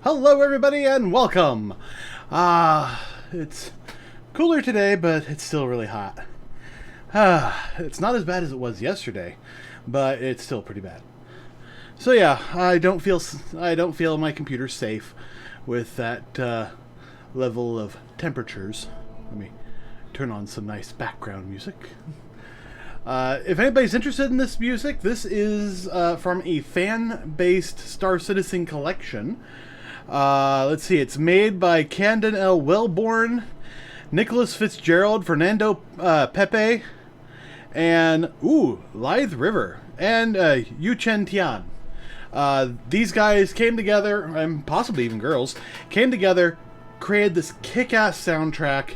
Hello everybody and welcome! It's cooler today, but it's still really hot. It's not as bad as it was yesterday, but it's still pretty bad. So yeah, I don't feel my computer safe with that level of temperatures. Let me turn on some nice background music. If anybody's interested in this music, this is from a fan-based Star Citizen collection. Let's see, it's made by Camden L. Wellborn, Nicholas Fitzgerald, Fernando Pepe, and Lithe River, and Yu Chen Tian. These guys came together, and possibly even girls, came together, created this kick-ass soundtrack.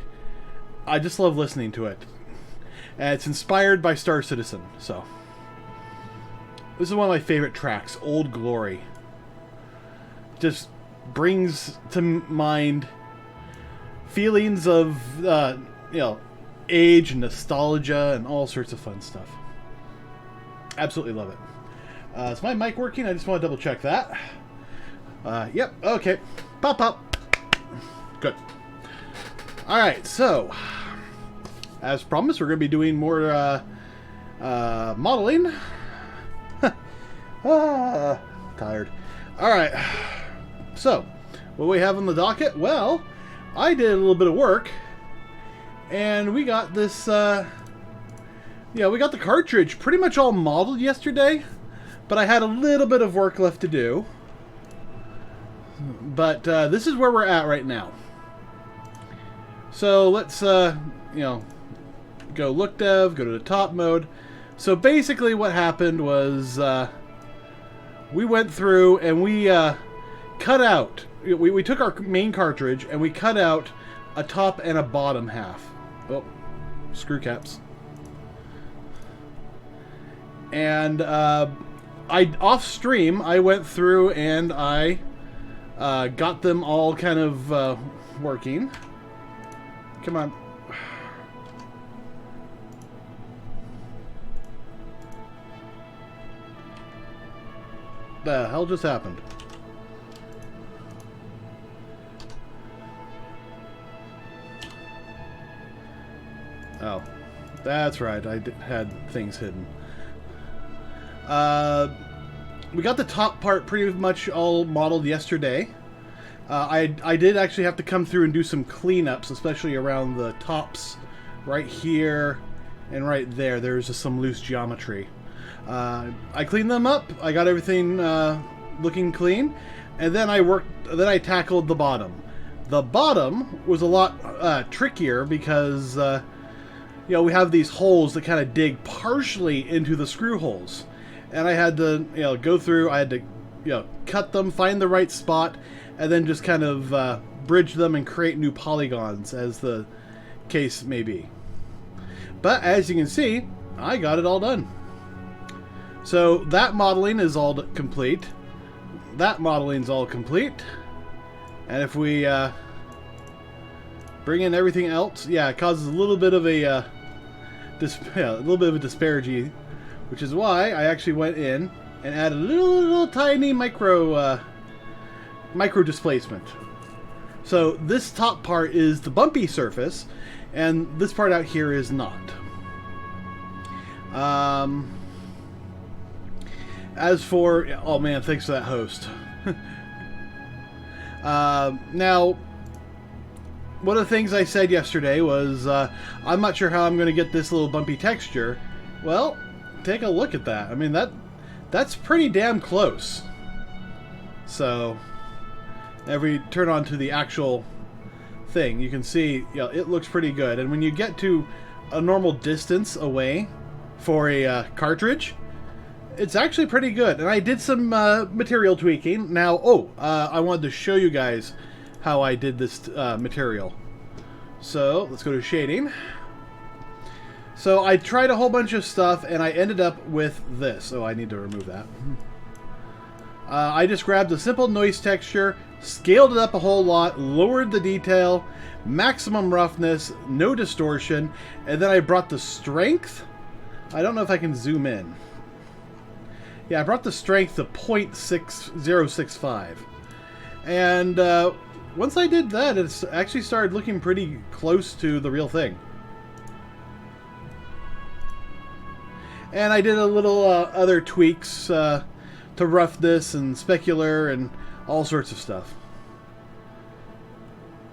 I just love listening to it. And it's inspired by Star Citizen, so. This is one of my favorite tracks, Old Glory. Just brings to mind feelings of, age and nostalgia and all sorts of fun stuff. Absolutely love it. Is my mic working? I just want to double check that. Yep, okay. Pop, pop. Good. Alright, so, as promised, we're going to be doing more modeling. Tired. Alright. So, what we have on the docket? Well, I did a little bit of work, and we got this, we got the cartridge pretty much all modeled yesterday, but I had a little bit of work left to do. But this is where we're at right now. So let's, go look dev, go to the top mode. So basically what happened was we went through and we cut out, we took our main cartridge and we cut out a top and a bottom half. Oh, screw caps. And off stream, I went through and I got them all kind of working. Come on. The hell just happened? Oh, that's right. I had things hidden. We got the top part pretty much all modeled yesterday. I did actually have to come through and do some cleanups, especially around the tops right here and right there. There's just some loose geometry. I cleaned them up. I got everything looking clean, and then I tackled the bottom. The bottom was a lot trickier because we have these holes that kind of dig partially into the screw holes, and I had to go through. I had to cut them, find the right spot, and then just kind of bridge them and create new polygons, as the case may be. But as you can see, I got it all done. So that modeling is all complete. That modeling is all complete. And if we bring in everything else, it causes a little bit of a disparity, which is why I actually went in and added a little tiny micro displacement. So this top part is the bumpy surface, and this part out here is not. As for, oh man, thanks for that host. Now, one of the things I said yesterday was, I'm not sure how I'm going to get this little bumpy texture. Well, take a look at that. I mean, that's pretty damn close. So, if we turn on to the actual thing, you can see, it looks pretty good. And when you get to a normal distance away for a cartridge, it's actually pretty good. And I did some material tweaking. Now, I wanted to show you guys how I did this material. So, let's go to shading. So, I tried a whole bunch of stuff, and I ended up with this. Oh, I need to remove that. I just grabbed a simple noise texture, scaled it up a whole lot, lowered the detail, maximum roughness, no distortion, and then I brought the strength. I don't know if I can zoom in. Yeah, I brought the strength to 0.6065. And once I did that, it's actually started looking pretty close to the real thing. And I did a little other tweaks to roughness and specular and all sorts of stuff.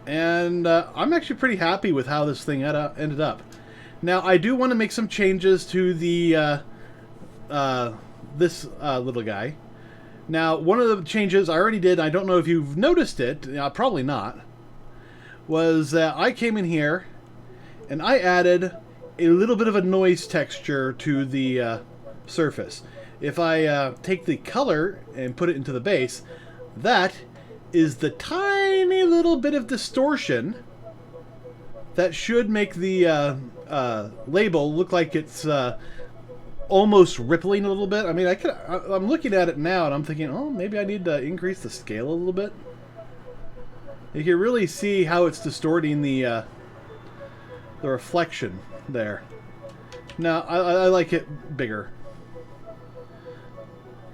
And I'm actually pretty happy with how this thing ended up. Now, I do want to make some changes to the this little guy. Now, one of the changes I already did, I don't know if you've noticed it, probably not, was that I came in here and I added a little bit of a noise texture to the surface. If I take the color and put it into the base, that is the tiny little bit of distortion that should make the label look like it's almost rippling a little bit. I mean, I'm looking at it now and I'm thinking, oh, maybe I need to increase the scale a little bit. You can really see how it's distorting the reflection there. Now, I like it bigger.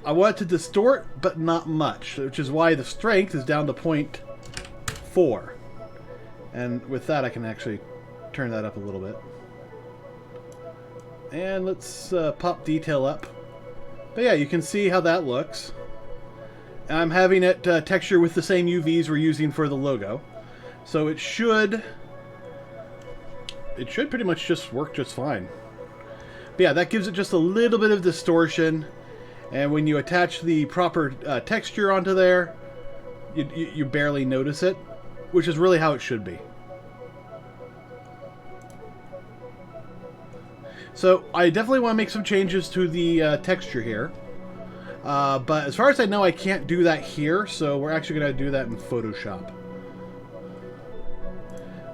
I want it to distort, but not much, which is why the strength is down to 0.4. And with that, I can actually turn that up a little bit. And let's pop detail up. But yeah, you can see how that looks. And I'm having it texture with the same UVs we're using for the logo. So it should pretty much just work just fine. But yeah, that gives it just a little bit of distortion. And when you attach the proper texture onto there, you barely notice it, which is really how it should be. So I definitely want to make some changes to the texture here. But as far as I know, I can't do that here, so we're actually going to do that in Photoshop.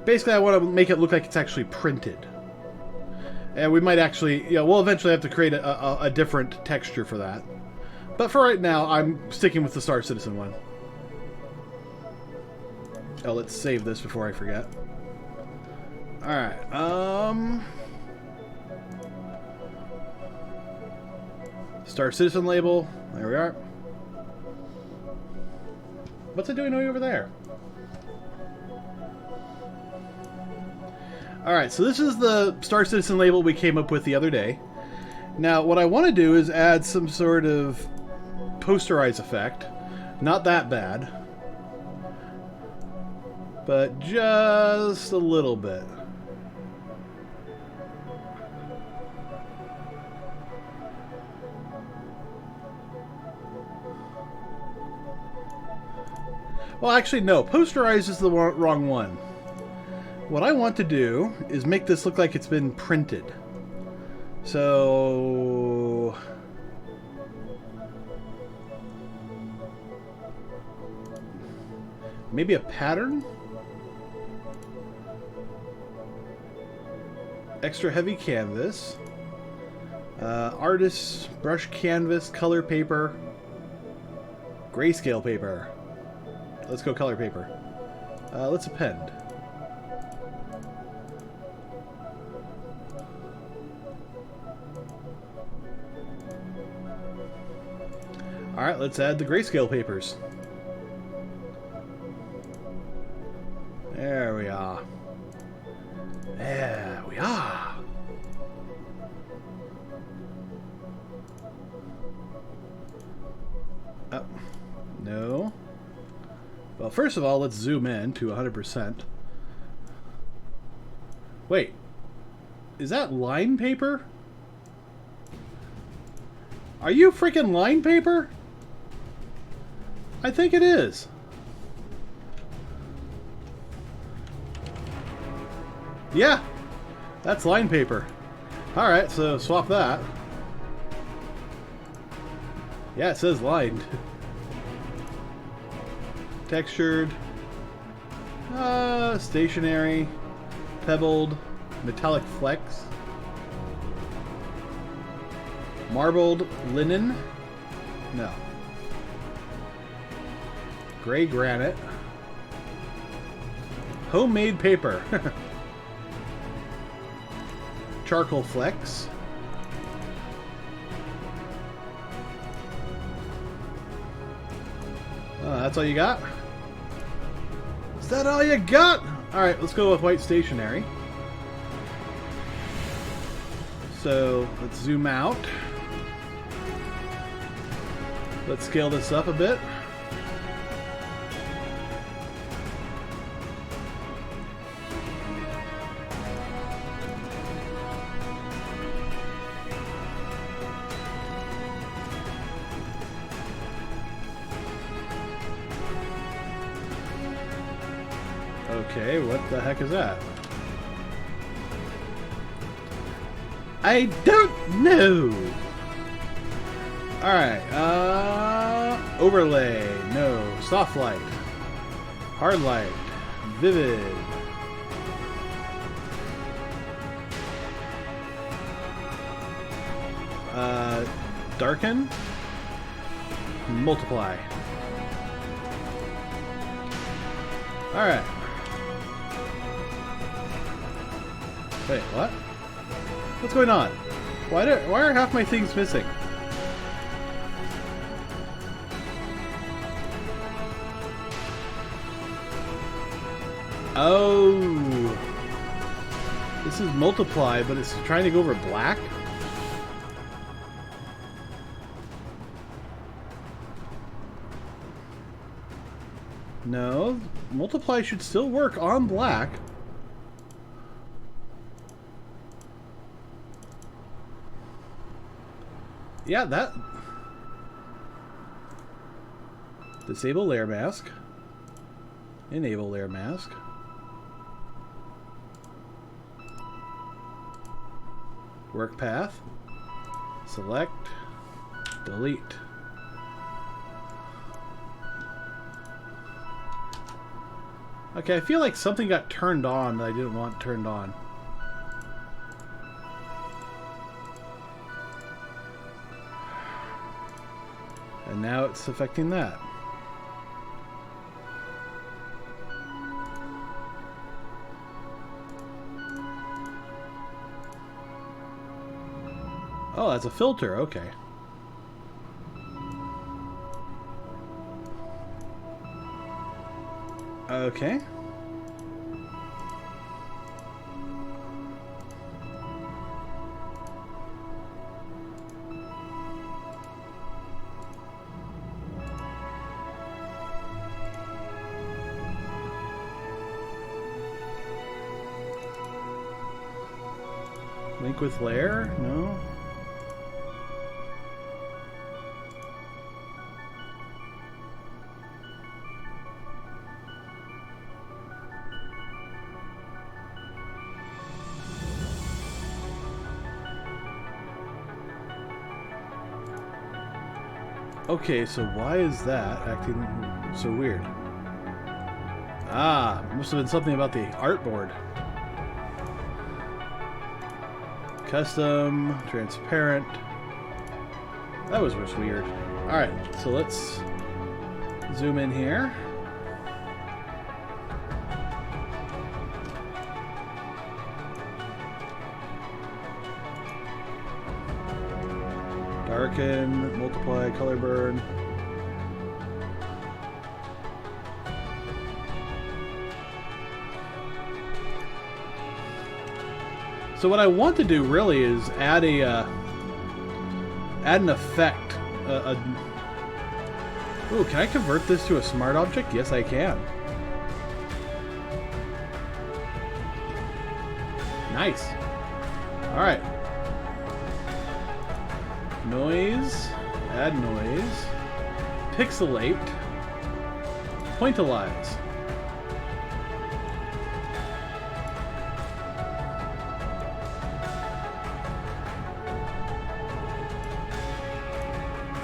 Basically, I want to make it look like it's actually printed. And we might actually, we'll eventually have to create a different texture for that. But for right now, I'm sticking with the Star Citizen one. Oh, let's save this before I forget. Alright, Star Citizen label. There we are. What's it doing over there? Alright, so this is the Star Citizen label we came up with the other day. Now, what I want to do is add some sort of posterize effect. Not that bad. But just a little bit. Well, actually, no. Posterize is the wrong one. What I want to do is make this look like it's been printed. So... maybe a pattern? Extra heavy canvas. Artist's brush canvas, color paper, grayscale paper. Let's go color paper. Let's append. Alright, let's add the grayscale papers. There we are. There we are. Oh, no. Well, first of all, let's zoom in to 100%. Wait. Is that line paper? Are you freaking line paper? I think it is. Yeah, that's line paper. Alright, so swap that. Yeah, it says lined. Textured. Stationary. Pebbled. Metallic flex. Marbled linen. No. Gray granite. Homemade paper. Charcoal flex. That's all you got? Is that all you got? Alright, let's go with white stationary. So, let's zoom out. Let's scale this up a bit. Okay, what the heck is that? I don't know! Alright, overlay, no. Soft light. Hard light. Vivid. Darken. Multiply. Alright. Wait, what? What's going on? Why are half my things missing? Oh, this is multiply, but it's trying to go over black. No, multiply should still work on black. Yeah, that. Disable layer mask. Enable layer mask. Work path. Select. Delete. Okay, I feel like something got turned on that I didn't want turned on. And now it's affecting that. Oh, that's a filter, okay. Okay. Link with layer? No. Okay, so why is that acting so weird? Ah, must have been something about the artboard. Custom, transparent. That was just weird. Alright, so let's zoom in here. Darken, multiply, color burn. So what I want to do really is add a add an effect. Ooh, can I convert this to a smart object? Yes, I can. Nice. All right. Noise. Add noise. Pixelate. Pointillize.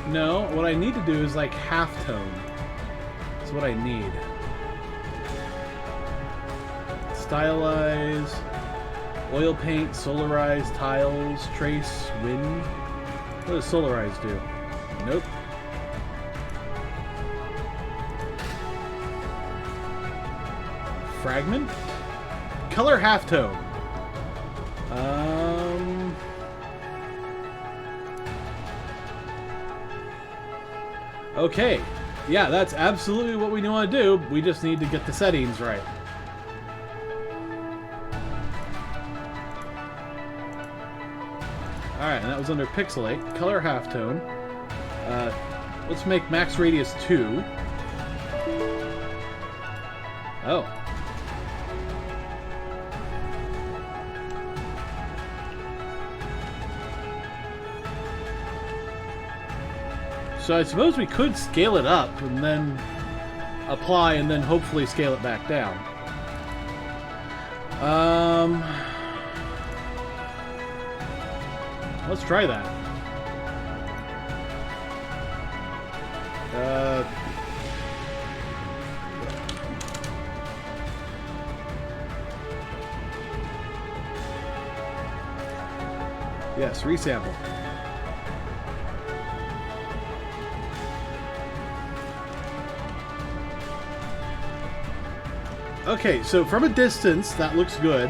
No, what I need to do is like halftone. That's what I need. Stylize, oil paint, solarize, tiles, trace, wind. What does solarize do? Nope. Fragment? Color halftone. Okay. Yeah, that's absolutely what we want to do. We just need to get the settings right. Alright, and that was under pixelate. Color halftone. Let's make max radius 2. Oh. So I suppose we could scale it up and then apply and then hopefully scale it back down. Let's try that. Yes, resample. Okay, so from a distance, that looks good.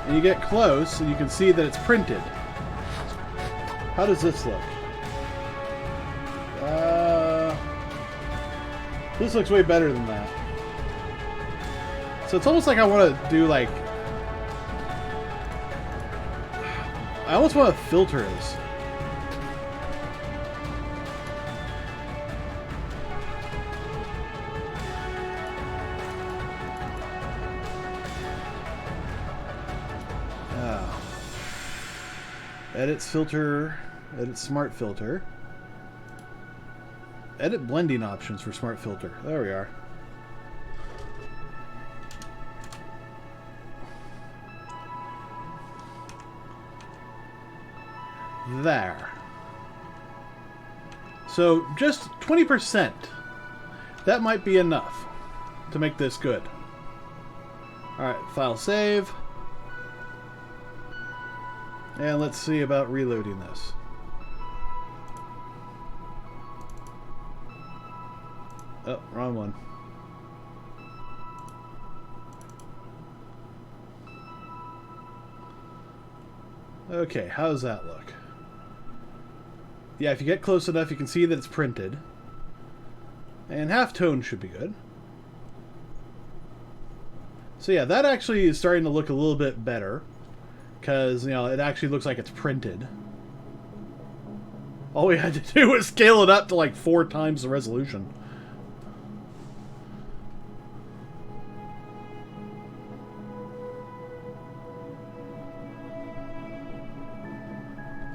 And you get close, and you can see that it's printed. How does this look? This looks way better than that. So it's almost like I want to do, like... I almost want to filter this. Edit filter, edit smart filter. Edit blending options for smart filter. There we are. There. So just 20%. That might be enough to make this good. Alright, file save. And let's see about reloading this. Oh, wrong one. Okay, how does that look? Yeah, if you get close enough, you can see that it's printed. And halftone should be good. So yeah, that actually is starting to look a little bit better. Because, you know, it actually looks like it's printed. All we had to do was scale it up to like 4 times the resolution.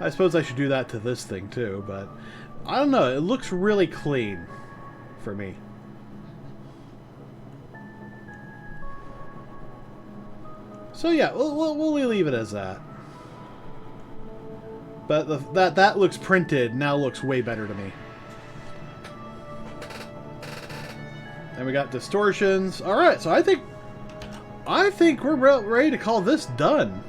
I suppose I should do that to this thing too, but I don't know. It looks really clean for me. So yeah, we'll leave it as that. But that looks printed now looks way better to me. And we got distortions. All right, so I think we're ready to call this done.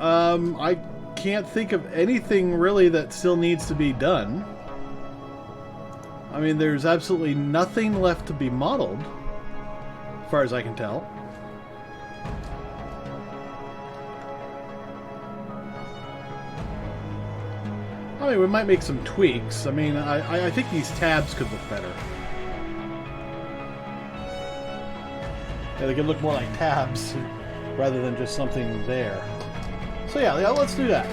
I can't think of anything really that still needs to be done. I mean, there's absolutely nothing left to be modeled, as far as I can tell. I mean, we might make some tweaks. I mean, I think these tabs could look better. Yeah, they could look more like tabs rather than just something there. So yeah, let's do that.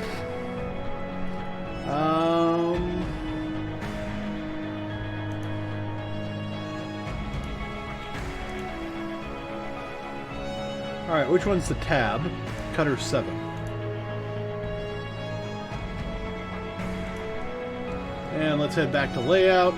Alright, which one's the tab? Cutter 7. And let's head back to layout.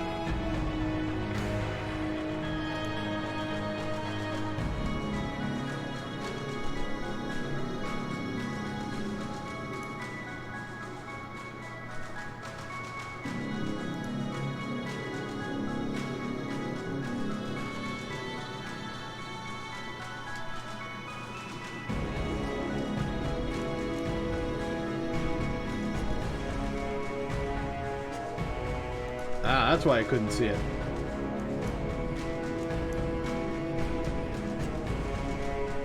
Ah, that's why I couldn't see it.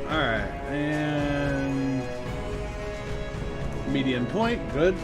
Alright, and median point, good.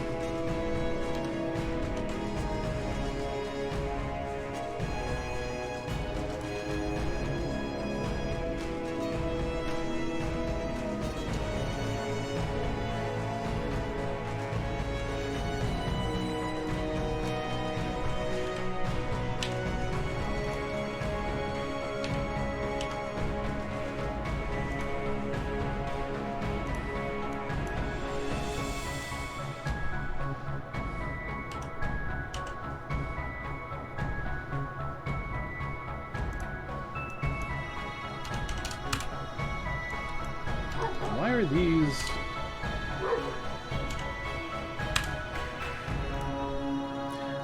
are these?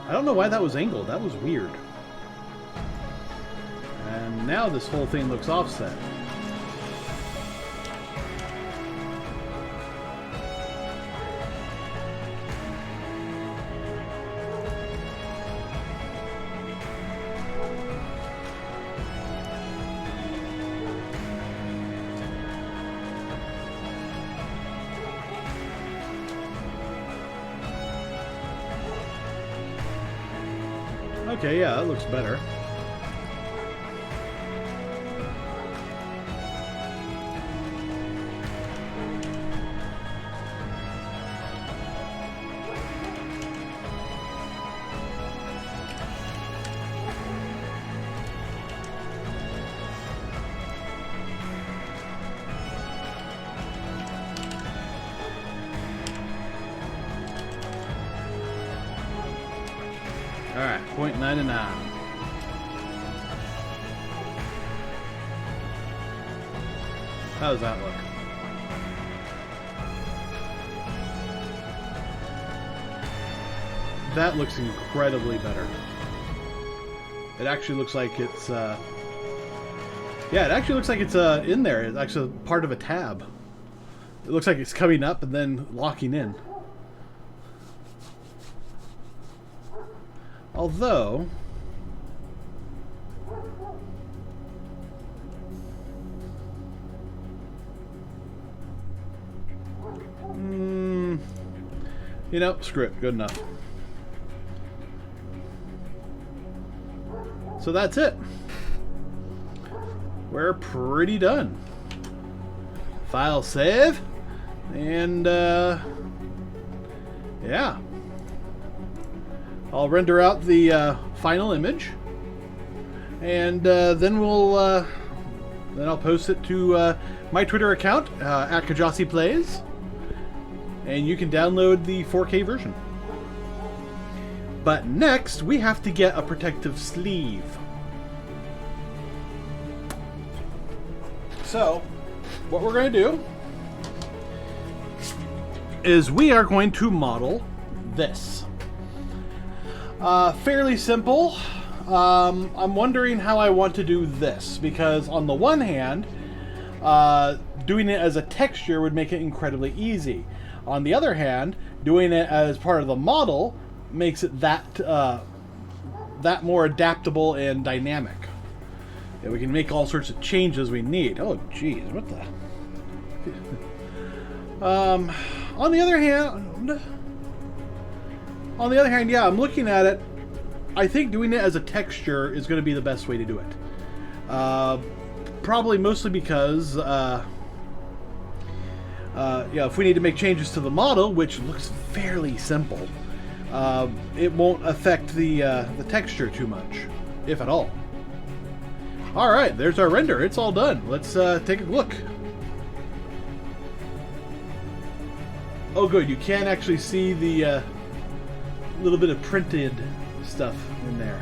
I don't know why that was angled. That was weird. And now this whole thing looks offset. Okay, yeah, that looks better. Alright, 0.99. How does that look? That looks incredibly better. It actually looks like it's, yeah, it actually looks like it's in there. It's actually part of a tab. It looks like it's coming up and then locking in. Although, you know, screw it, good enough. So that's it. We're pretty done. File save, and yeah. I'll render out the final image, and then we'll then I'll post it to my Twitter account at Kjasi Plays, and you can download the 4K version. But next, we have to get a protective sleeve. So, what we're going to do is we are going to model this. Fairly simple. I'm wondering how I want to do this, because on the one hand, doing it as a texture would make it incredibly easy. On the other hand, doing it as part of the model makes it that more adaptable and dynamic. Yeah, we can make all sorts of changes we need. Oh, geez, what the? On the other hand, yeah, I'm looking at it. I think doing it as a texture is going to be the best way to do it. Probably mostly because, yeah, if we need to make changes to the model, which looks fairly simple, it won't affect the texture too much, if at all. All right, there's our render. It's all done. Let's take a look. Oh, good. You can actually see the little bit of printed stuff in there.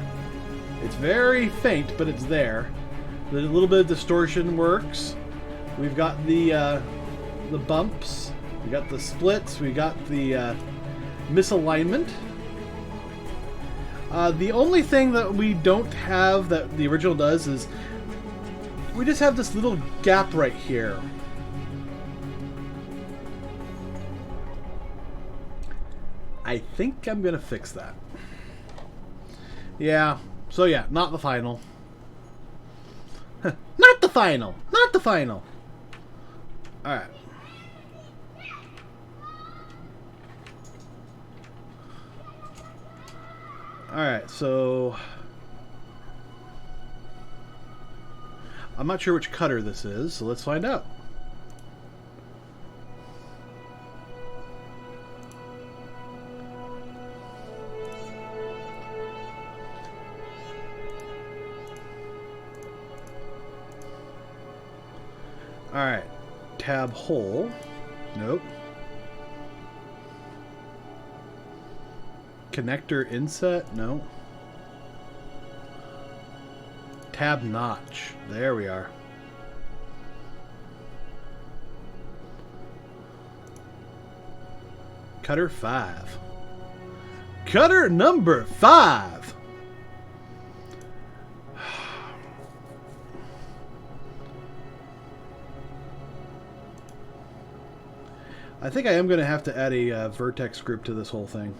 It's very faint, but it's there. The little bit of distortion works. We've got the bumps. We got the splits. We got the misalignment. The only thing that we don't have that the original does is we just have this little gap right here. I think I'm gonna fix that. Yeah, so yeah, not the final. Not the final! Not the final! Alright. Alright, so I'm not sure which cutter this is, so let's find out. Alright, tab hole. Nope. Connector inset? No. Tab notch. There we are. Cutter 5. Cutter number 5. I think I am going to have to add a vertex group to this whole thing.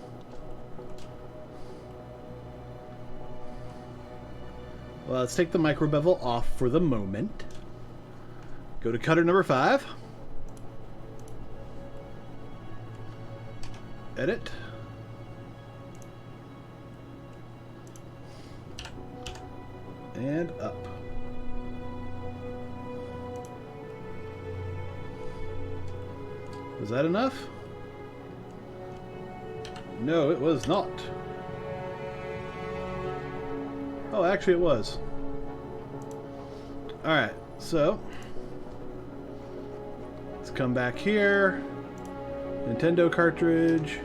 Well, let's take the micro bevel off for the moment. Go to cutter number 5. Edit. And up. Was that enough? No, it was not. Oh, actually it was. Alright, so let's come back here. Nintendo cartridge.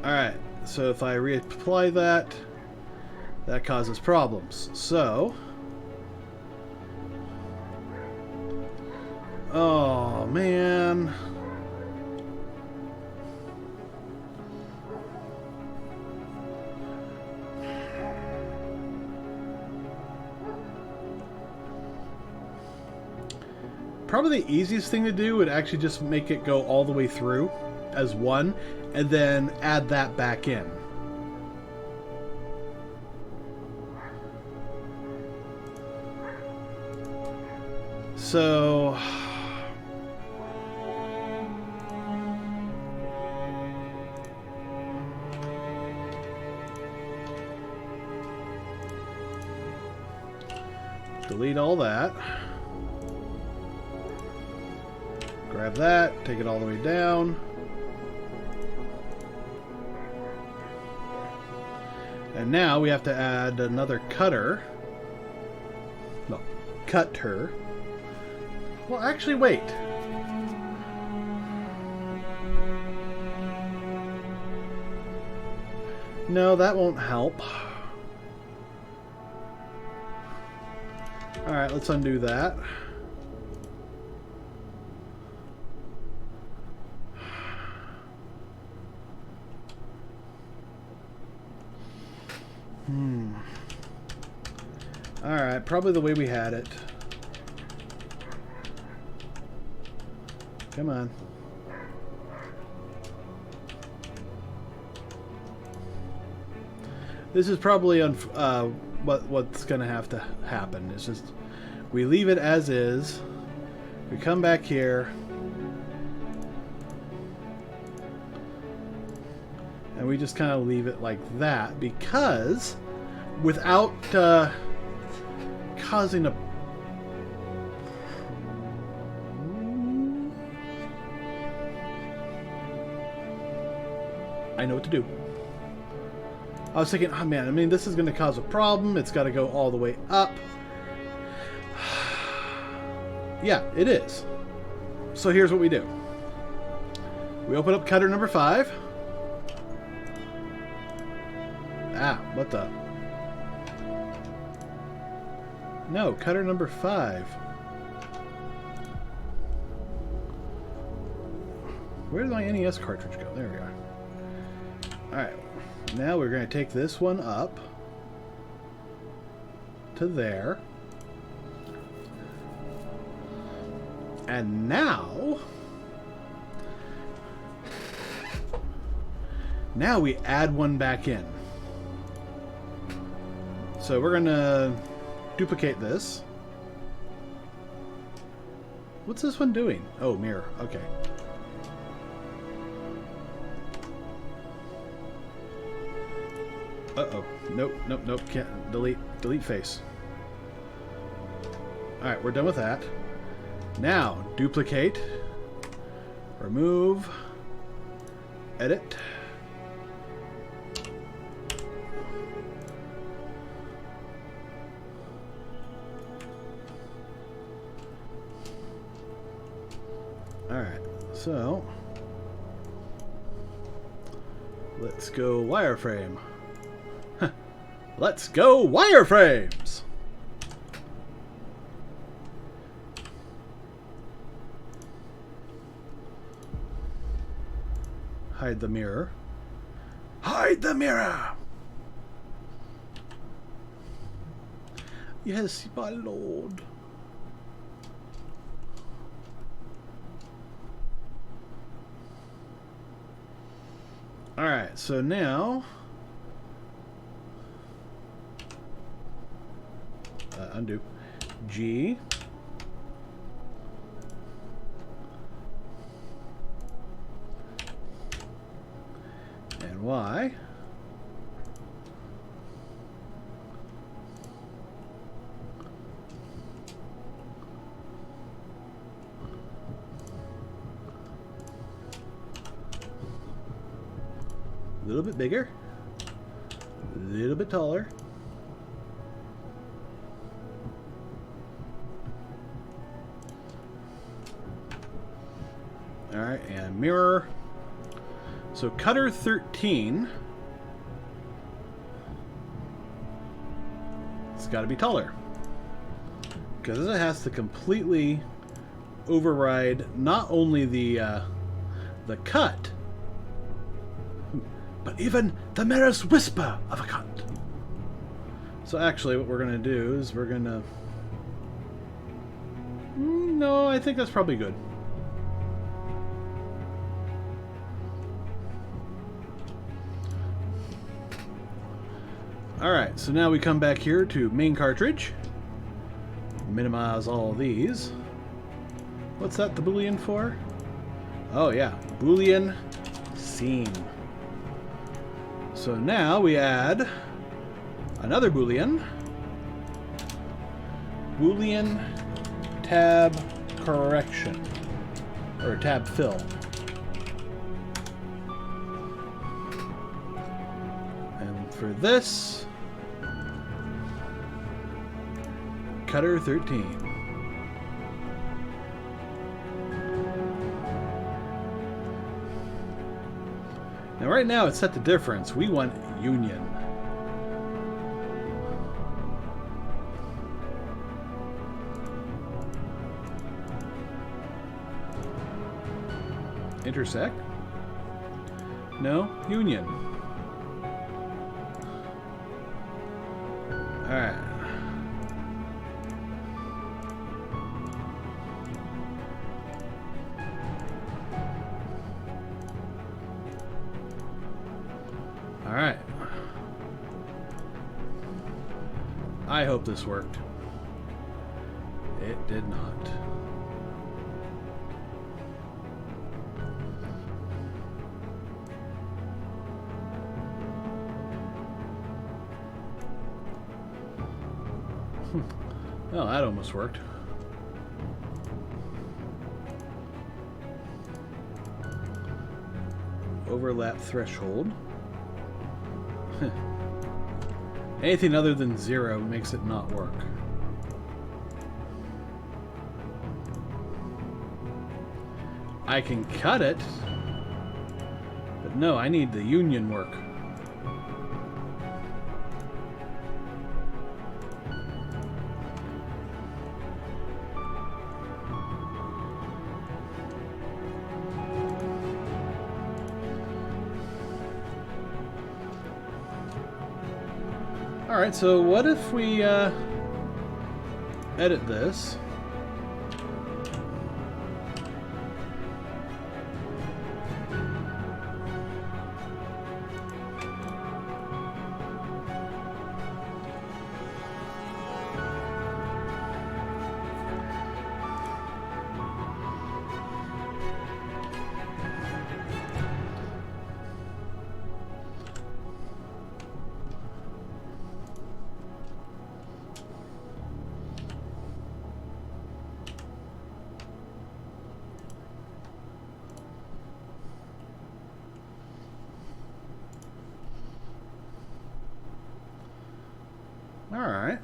Alright, so if I reapply that, that causes problems. So, oh man. Probably the easiest thing to do would actually just make it go all the way through as one, and then add that back in. So delete all that. Grab that, take it all the way down. And now we have to add another cutter. No, cutter. Well, actually, wait. No, that won't help. Alright, let's undo that. Alright, probably the way we had it. Come on. This is probably what's going to have to happen. It's just we leave it as is. We come back here. And we just kind of leave it like that because without causing a I know what to do. I was thinking, oh man, I mean, this is going to cause a problem. It's got to go all the way up. Yeah, it is. So here's what we do. We open up cutter number 5. Ah, what the? No, cutter number 5. Where did my NES cartridge go? There we are. Alright, now we're going to take this one up to there. And now we add one back in. So we're going to duplicate this. What's this one doing? Oh, mirror. Okay. Uh-oh. Nope, nope, nope. Can't delete face. Alright, we're done with that. Now, duplicate. Remove. Edit. Alright, so let's go wireframe. Let's go wireframes! hide the mirror. Hide the mirror! Yes, my lord. Alright, so now... undo. G. And Y. A little bit bigger, a little bit taller. All right, and mirror. So cutter 13. It's got to be taller because it has to completely override not only the cut, but even the merest whisper of a cut. So actually what we're going to do is we're going to... No, I think that's probably good. Alright, so now we come back here to main cartridge. Minimize all these. What's that the Boolean for? Oh yeah, Boolean scene. So now we add another Boolean. Boolean tab correction. Or tab fill. And for this, cutter 13. Now right now it's set to difference. We want union. Intersect? No, union. Alright. Alright. I hope this worked. It did not. Well, that almost worked. Overlap threshold. Anything other than 0 makes it not work. I can cut it, but no, I need the union work. Alright, so what if we edit this? All right.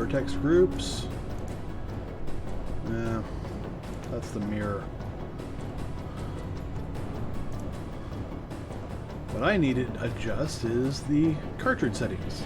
vertex groups. Yeah, that's the mirror. What I need to adjust is the cartridge settings.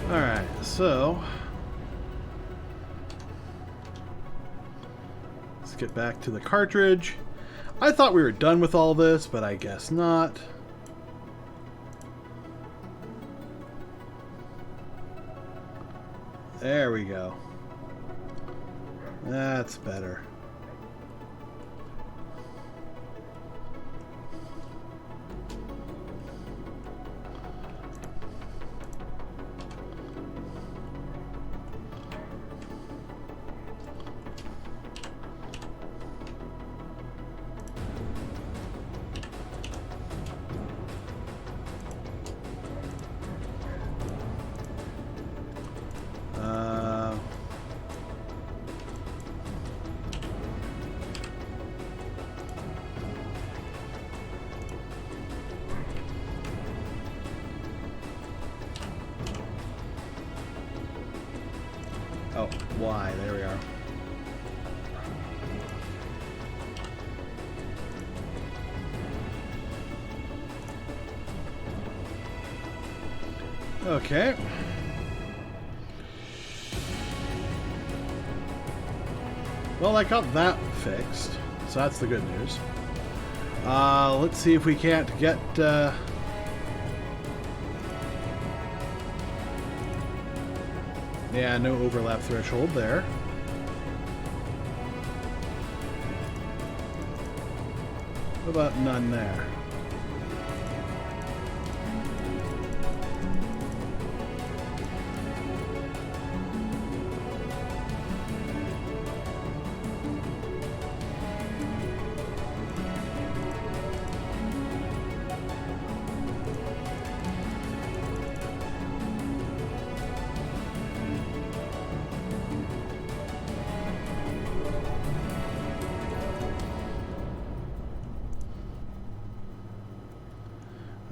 Alright, so let's get back to the cartridge. I thought we were done with all this, but I guess not. There we go. That's better. Oh, Y, there we are. Okay. Well, I got that fixed, so that's the good news. Let's see if we can't get... Yeah, no overlap threshold there. What about none there?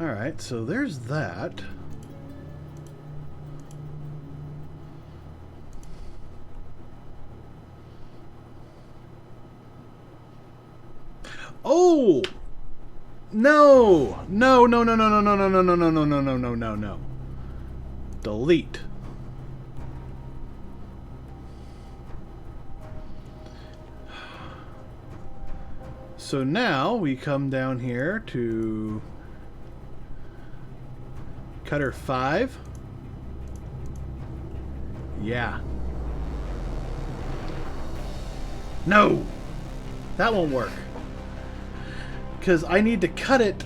Alright, so there's that. Oh! No! No, no, no, no, no, no, no, no, no, no, no, no, no, no, no, no. Delete. So now we come down here to cutter 5. Yeah. No! That won't work. Because I need to cut it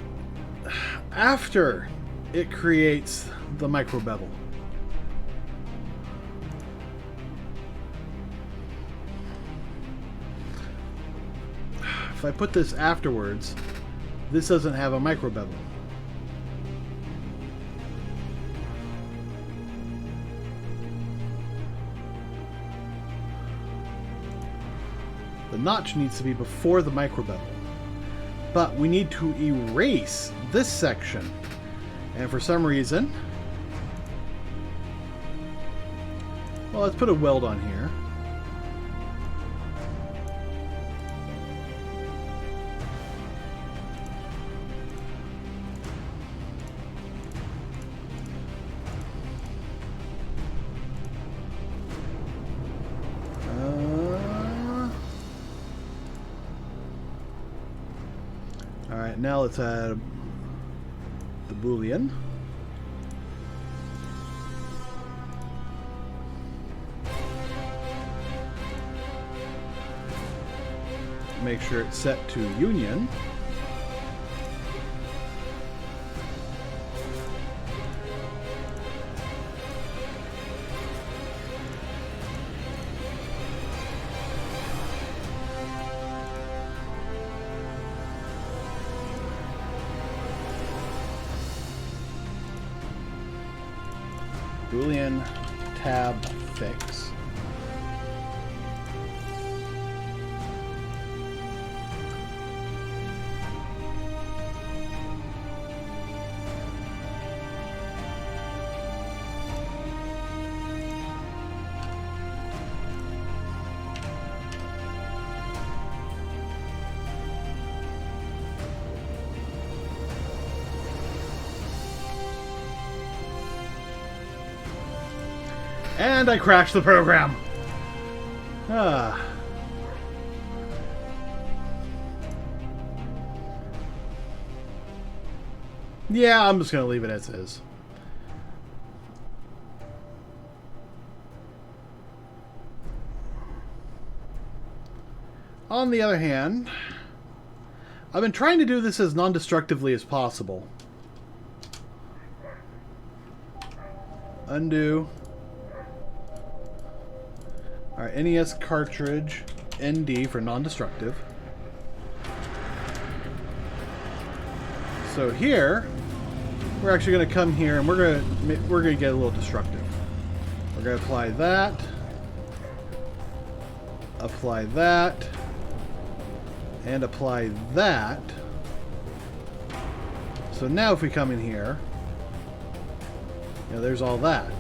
after it creates the micro bevel. If I put this afterwards, this doesn't have a micro bevel. The notch needs to be before the micro bevel. But we need to erase this section. And for some reason... Well, let's put a weld on here. Alright, now let's add the Boolean. make sure it's set to Union. Boolean tab fix. And I crashed the program. Ah. Yeah, I'm just going to leave it as is. On the other hand, I've been trying to do this as non-destructively as possible. Undo. Alright, NES cartridge, ND for non-destructive. So here, we're actually going to come here and we're going to get a little destructive. We're going to apply that, and apply that. So now if we come in here, you know, there's all that.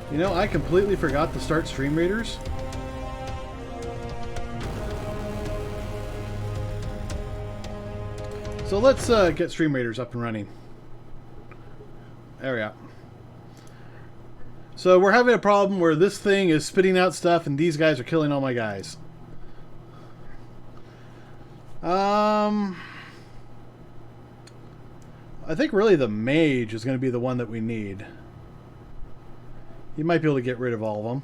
You know, I completely forgot to start Stream Raiders. So let's get Stream Raiders up and running. There we go. So we're having a problem where this thing is spitting out stuff and these guys are killing all my guys. I think really the mage is going to be the one that we need. You might be able to get rid of all of them.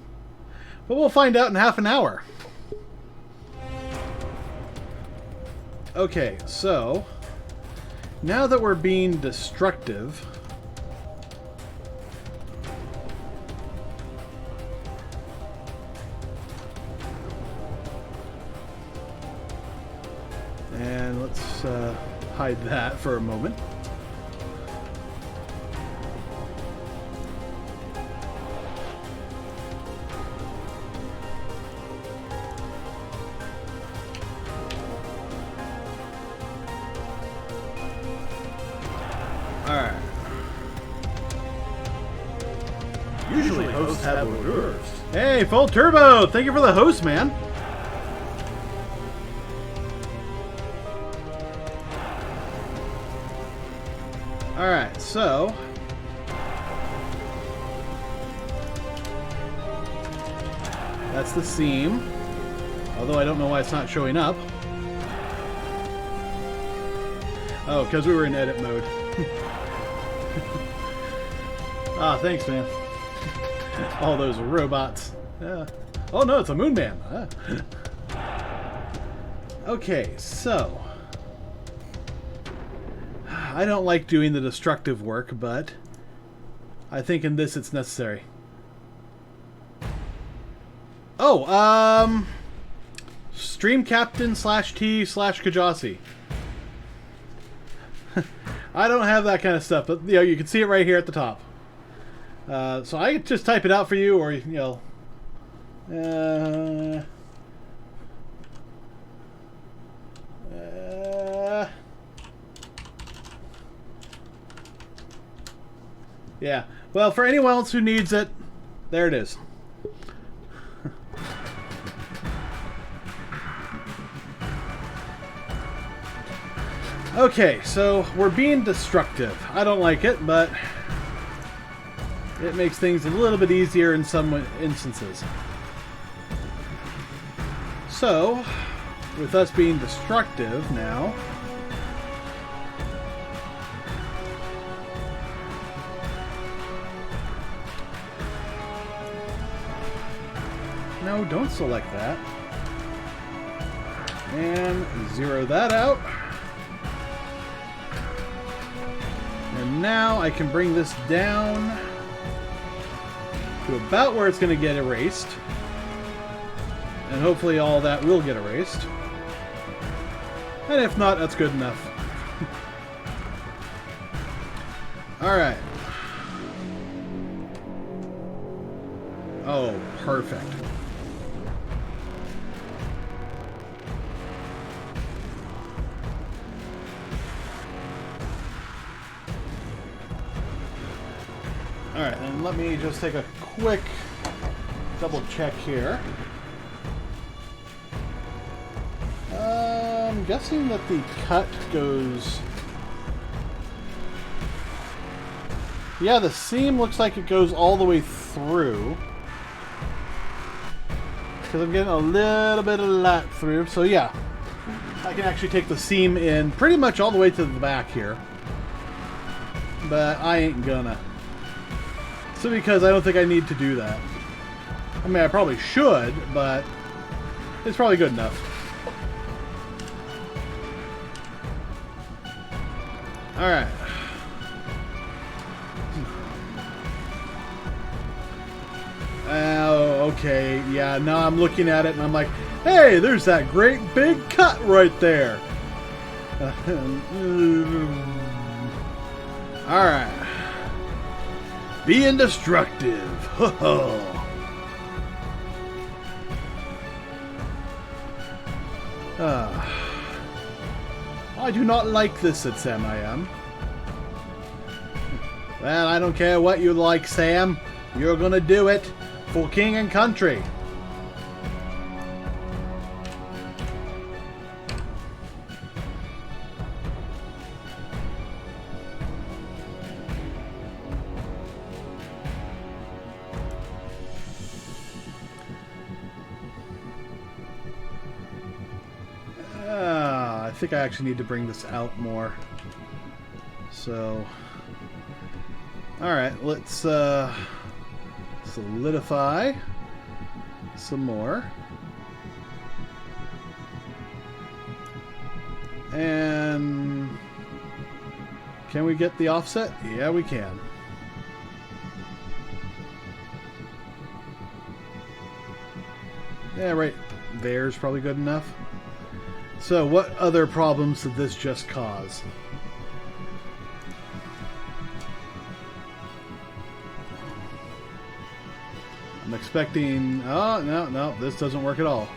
But we'll find out in half an hour. Okay, so now that we're being destructive, and let's hide that for a moment. Alright. Usually hosts have lures. Hey, Full Turbo! Thank you for the host, man! Alright, so that's the seam. Although I don't know why it's not showing up. Oh, because we were in edit mode. Ah, thanks, man. All those robots. Oh no, it's a moon man. Okay, so I don't like doing the destructive work, but I think in this it's necessary. Oh, Stream Captain /T/Kjasi. I don't have that kind of stuff, but you know, you can see it right here at the top. So I could just type it out for you, or you know, yeah. Well, for anyone else who needs it, there it is. Okay, so we're being destructive. I don't like it, but it makes things a little bit easier in some instances. So, with us being destructive now, No, don't select that. And zero that out. And now I can bring this down to about where it's going to get erased. And hopefully all that will get erased. And if not, that's good enough. Alright. Oh, perfect. Alright, and let me just take a quick double check here. I'm guessing that the cut goes... Yeah, the seam looks like it goes all the way through. Because I'm getting a little bit of light through. So yeah, I can actually take the seam in pretty much all the way to the back here. But I ain't gonna. So because I don't think I need to do that. I mean, I probably should, but it's probably good enough. Alright. Oh, okay. Yeah, now I'm looking at it and I'm like, hey, there's that great big cut right there. Alright. Be indestructive. I do not like this, said Sam I am. Well, I don't care what you like, Sam. You're gonna do it for king and country. I think I actually need to bring this out more. So, alright, let's solidify some more. And can we get the offset? Yeah, we can. Yeah, right there's probably good enough. So, what other problems did this just cause? I'm expecting... Oh, no, this doesn't work at all.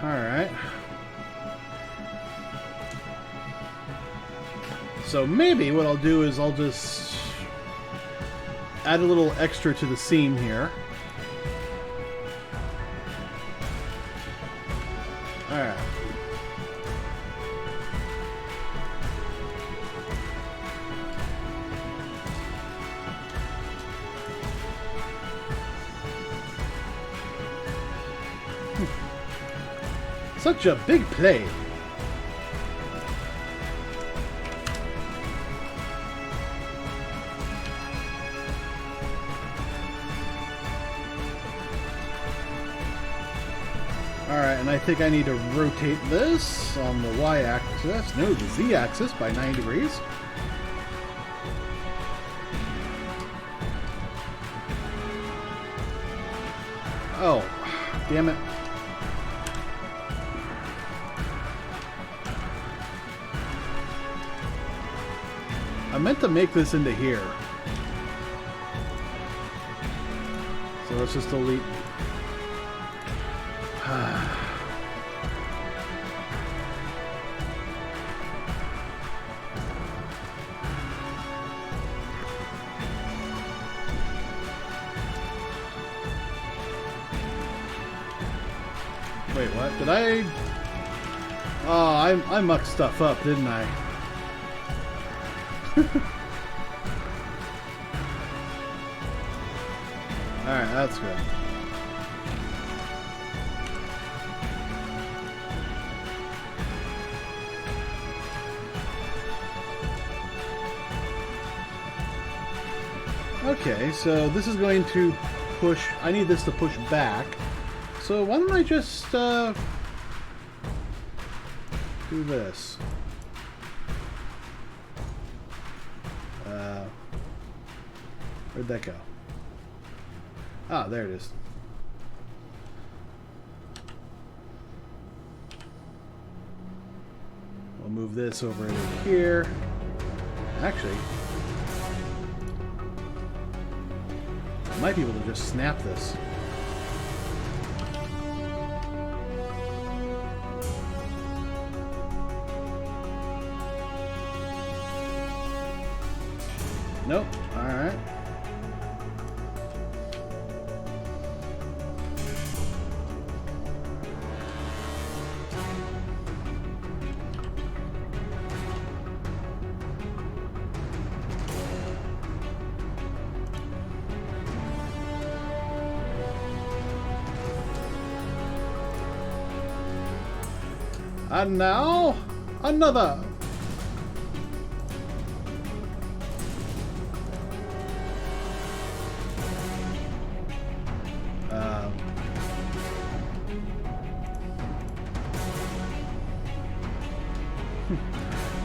Alright. So maybe what I'll do is I'll just add a little extra to the seam here. Alright. Such a big play. Alright, and I think I need to rotate this on the y-axis, no, the z-axis by 9 degrees. Oh, damn it. I meant to make this into here. So let's just delete. Wait, what? Did I... Oh, I mucked stuff up, didn't I? Alright, that's good. Okay, so this is going to push... I need this to push back. So why don't I just do this? Where'd that go? Ah, there it is. We'll move this over into here. Actually, I might be able to just snap this. Nope. Alright. And now, another.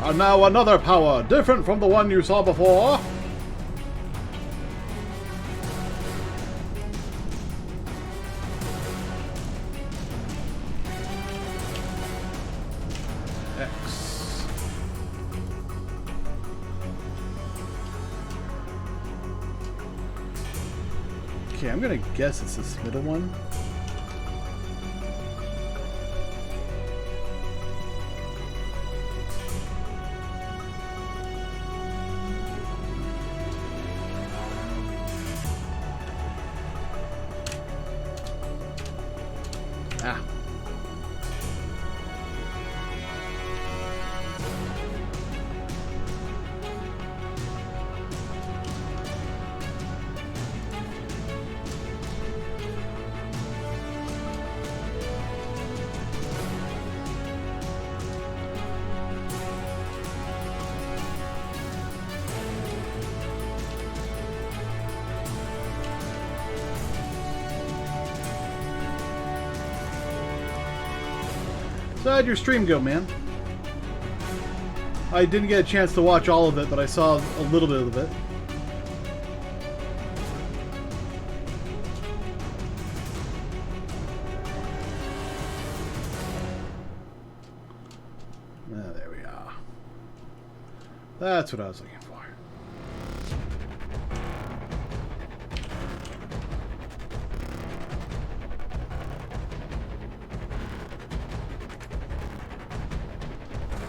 And now another power, different from the one you saw before. X. Okay, I'm gonna guess it's this middle one. Ah. So how'd your stream go, man? I didn't get a chance to watch all of it, but I saw a little bit of it. Ah, there we are. That's what I was looking for.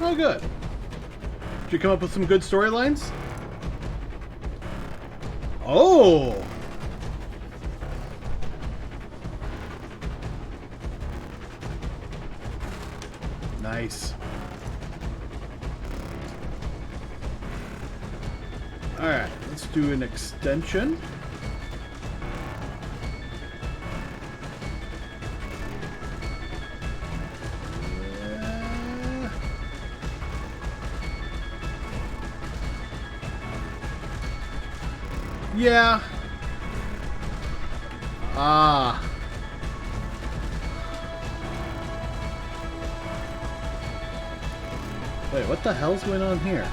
Oh, good. Did you come up with some good storylines? Oh! Nice. Alright, let's do an extension. Yeah. Ah. Wait, what the hell's going on here?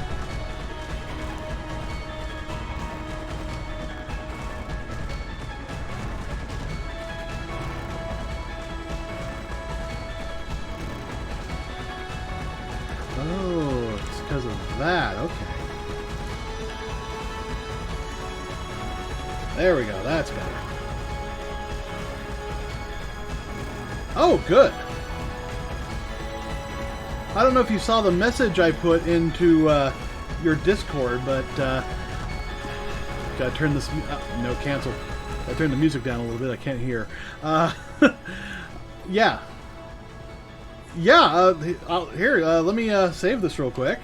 Oh, it's because of that. Okay. There we go, that's better. Oh, good. I don't know if you saw the message I put into your Discord, but gotta turn this... no, cancel. I turned the music down a little bit, I can't hear. Yeah. Yeah, here, let me save this real quick.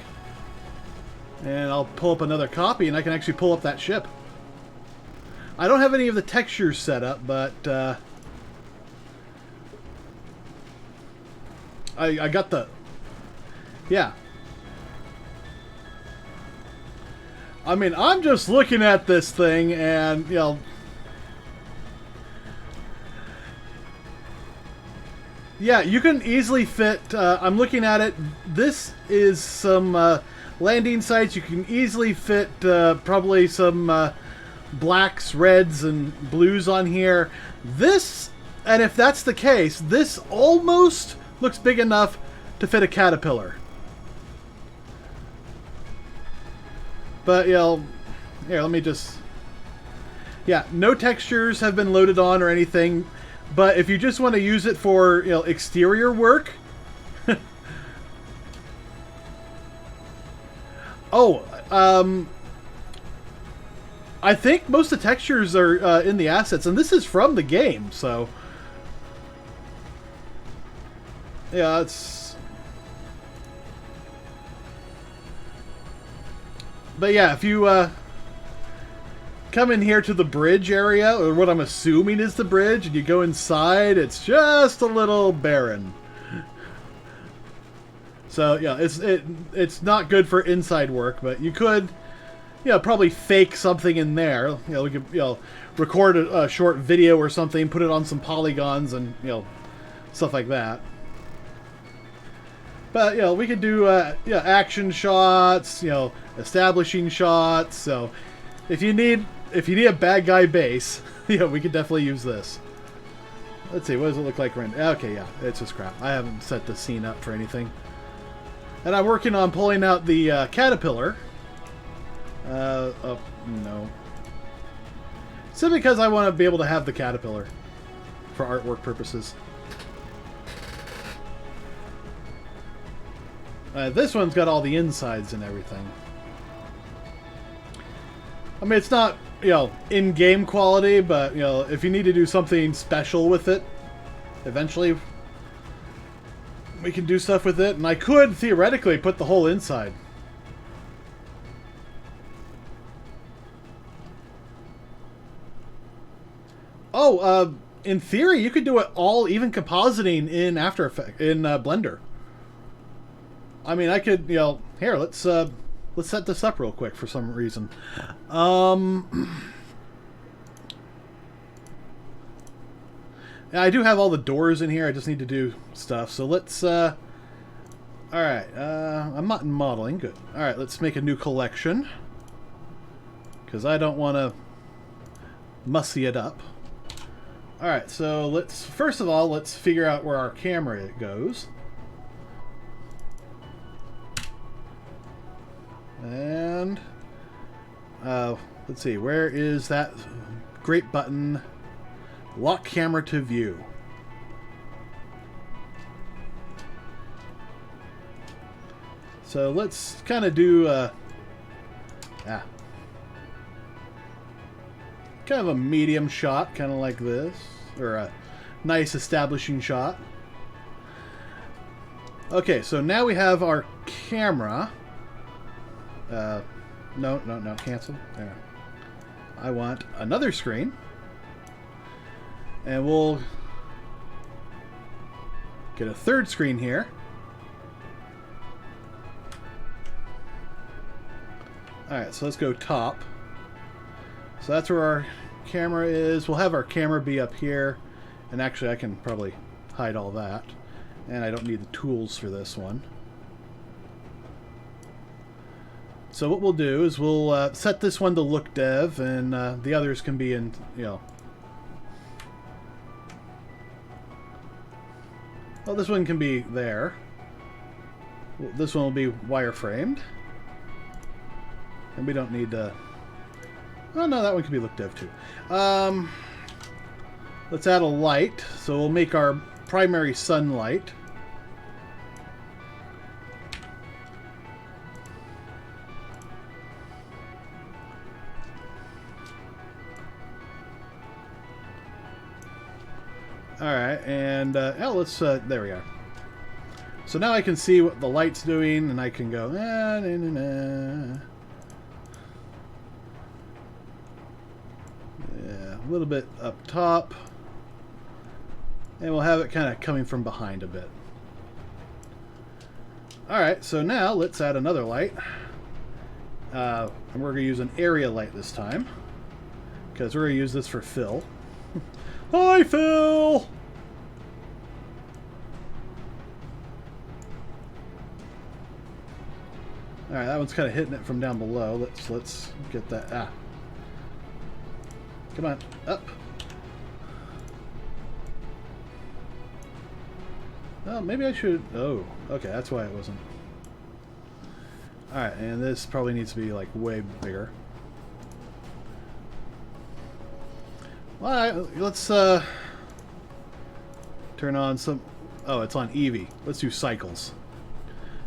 And I'll pull up another copy, and I can actually pull up that ship. I don't have any of the textures set up, but I got the... Yeah. I mean, I'm just looking at this thing and, you know... Yeah, you can easily fit... I'm looking at it. This is some landing sites. You can easily fit probably some blacks, reds, and blues on here. This, and if that's the case, this almost looks big enough to fit a caterpillar. But, you know, here, let me just... Yeah, no textures have been loaded on or anything. But if you just want to use it for, you know, exterior work... I think most of the textures are in the assets, and this is from the game, so... Yeah, it's... But yeah, if you come in here to the bridge area, or what I'm assuming is the bridge, and you go inside, it's just a little barren. So yeah, it's not good for inside work, but you could, you know, probably fake something in there. You know, we could, you know, record a short video or something, put it on some polygons, and, you know, stuff like that. But, you know, we could do you know, action shots, you know, establishing shots. So if you need a bad guy base, you know, we could definitely use this. Let's see, what does it look like? Okay, yeah, it's just crap. I haven't set the scene up for anything. And I'm working on pulling out the caterpillar. Oh, no. Simply because I want to be able to have the caterpillar for artwork purposes. This one's got all the insides and everything. I mean, it's not, you know, in-game quality, but, you know, if you need to do something special with it, eventually we can do stuff with it. And I could, theoretically, put the whole inside. Oh, in theory, you could do it all, even compositing in After Effects, in Blender. I mean, I could, you know, here, let's set this up real quick for some reason. Yeah, I do have all the doors in here. I just need to do stuff. So let's, all right, I'm not in modeling. Good. All right, let's make a new collection. Because I don't want to mussy it up. All right, so let's, first of all, let's figure out where our camera goes. And let's see, where is that great button? Lock camera to view. So let's kind of do kind of a medium shot, kind of like this, or a nice establishing shot. Okay, so now we have our camera. No, cancel. There. I want another screen. And we'll get a third screen here. Alright, so let's go top. So that's where our camera is. We'll have our camera be up here. And actually, I can probably hide all that. And I don't need the tools for this one. So what we'll do is we'll set this one to look dev, and the others can be in, you know. Well, this one can be there. This one will be wireframed. And we don't need to... Oh, no, that one can be look dev too. Let's add a light. So we'll make our primary sunlight. Alright, and let's, there we are. So now I can see what the light's doing, and I can go, nah, nah, nah, nah. Yeah, a little bit up top. And we'll have it kind of coming from behind a bit. Alright, so now let's add another light. And we're going to use an area light this time. Because we're going to use this for Phil. Hi, Phil! Alright, that one's kind of hitting it from down below. Let's get that. Ah. Come on, up. Oh, maybe I should... Oh, okay, that's why it wasn't. Alright, and this probably needs to be, like, way bigger. Well, let's, turn on some... Oh, it's on Eevee. Let's do Cycles.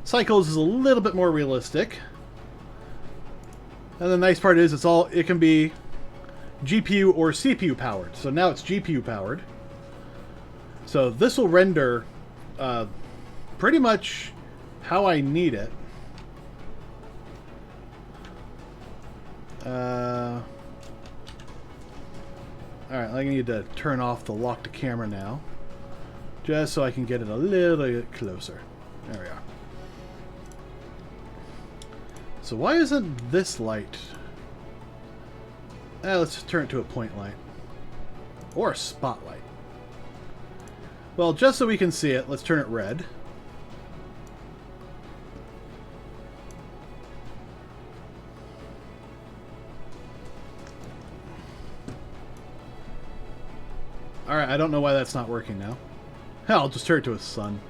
Cycles is a little bit more realistic. And the nice part is it can be GPU or CPU powered. So now it's GPU powered. So this will render pretty much how I need it. Alright, I need to turn off the lock to camera now. Just so I can get it a little bit closer. There we are. So why isn't this light... let's turn it to a point light. Or a spotlight. Well, just so we can see it, let's turn it red. Alright, I don't know why that's not working now. Hell, I'll just turn it to a sun.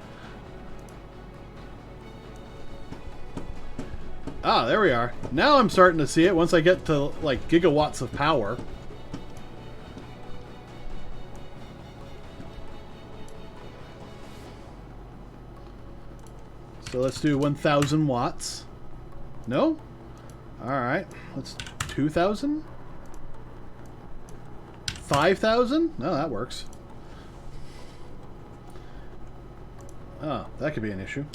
Ah, there we are. Now I'm starting to see it once I get to, like, gigawatts of power. So let's do 1,000 watts. No? Alright. Let's... 2,000? 5,000? No, that works. Oh, that could be an issue.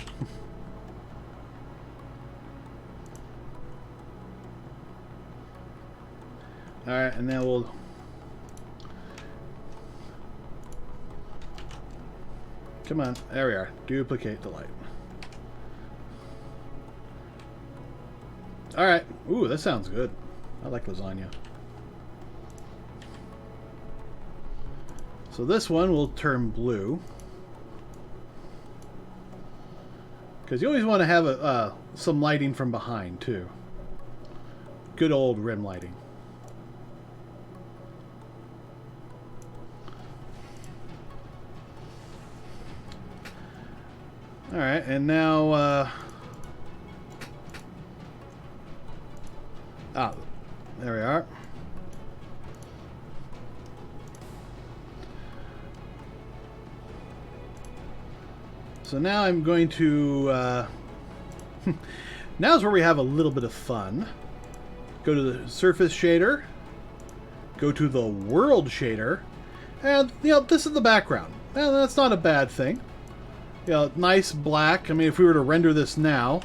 Alright, and then we'll... Come on, there we are. Duplicate the light. Alright. Ooh, that sounds good. I like lasagna. So this one will turn blue. Because you always want to have some lighting from behind, too. Good old rim lighting. Alright, and now... there we are. So now I'm going to... now's where we have a little bit of fun. Go to the surface shader. Go to the world shader. And, you know, this is the background. Well, that's not a bad thing. You know, nice black. I mean, if we were to render this now...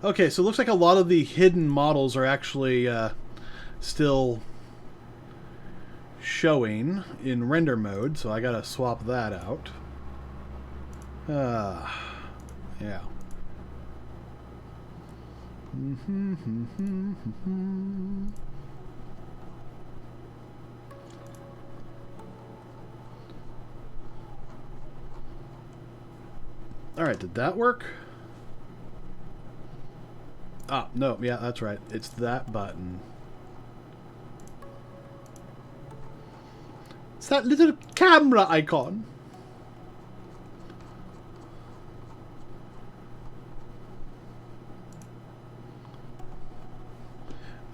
Okay, so it looks like a lot of the hidden models are actually still showing in render mode, so I gotta swap that out. Yeah. Alright, did that work? Ah, no, yeah, that's right. It's that button. It's that little camera icon.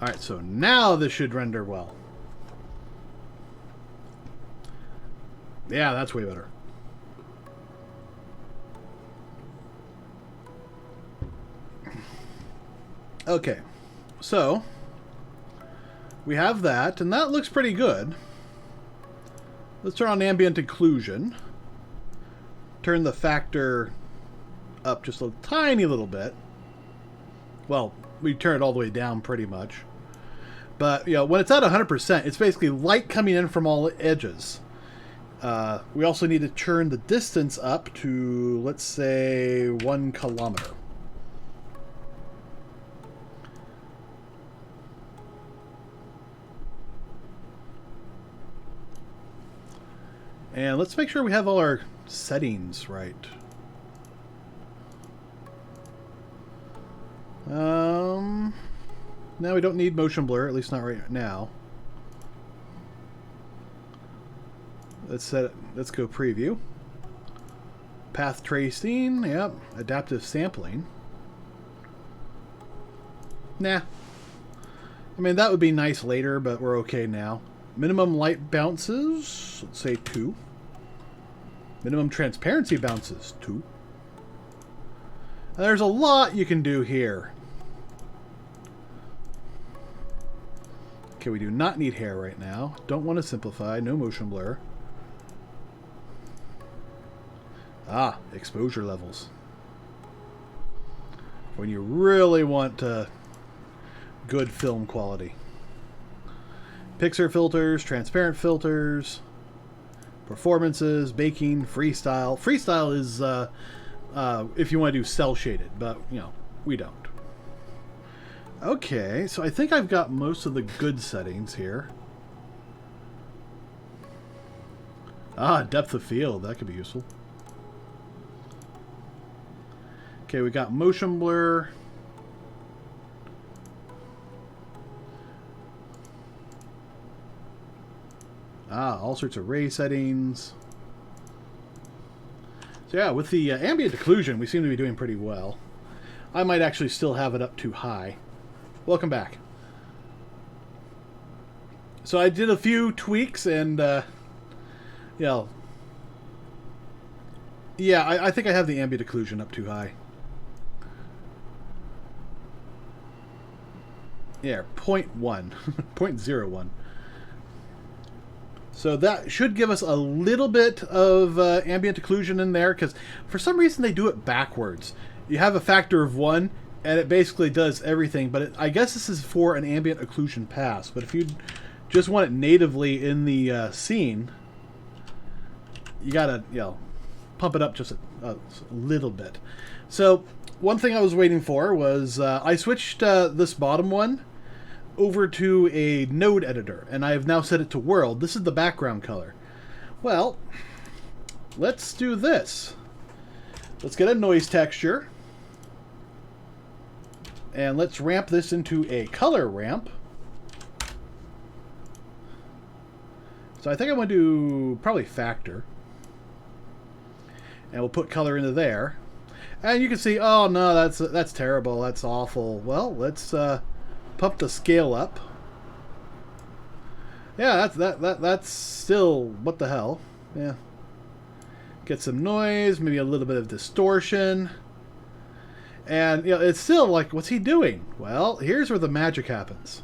Alright, so now this should render well. Yeah, that's way better. Okay, so we have that, and that looks pretty good. Let's turn on ambient occlusion. Turn the factor up just a tiny little bit. Well, we turn it all the way down pretty much. But, you know, when it's at 100%, it's basically light coming in from all edges. We also need to turn the distance up to, let's say, 1 kilometer. And let's make sure we have all our settings right. Now we don't need motion blur, at least not right now. Let's go preview. Path tracing, yep. Adaptive sampling. Nah. I mean, that would be nice later, but we're okay now. Minimum light bounces, let's say 2. Minimum transparency bounces, 2. And there's a lot you can do here. Okay, we do not need hair right now. Don't want to simplify, no motion blur. Ah, exposure levels. When you really want good film quality. Pixar filters, transparent filters, performances, baking, freestyle. Freestyle is if you want to do cell shaded, but you know, we don't. Okay, so I think I've got most of the good settings here. Ah, depth of field, that could be useful. Okay, we got motion blur. Ah, all sorts of ray settings. So yeah, with the ambient occlusion, we seem to be doing pretty well. I might actually still have it up too high. Welcome back. So I did a few tweaks and, yeah, I think I have the ambient occlusion up too high. Yeah, 0.1, 0.01. So that should give us a little bit of ambient occlusion in there, because for some reason they do it backwards. You have a factor of 1, and it basically does everything, but I guess this is for an ambient occlusion pass. But if you just want it natively in the scene, you gotta, you know, pump it up just a little bit. So one thing I was waiting for was I switched this bottom one over to a node editor, and I have now set it to world. This is the background color. Well, let's do this. Let's get a noise texture, and let's ramp this into a color ramp. So I think I'm going to do probably factor, and we'll put color into there. And you can see, oh no, that's terrible, that's awful. Well, let's pump the scale up. Yeah, that's still, what the hell. Yeah. Get some noise, maybe a little bit of distortion. And, you know, it's still like, what's he doing? Well, here's where the magic happens.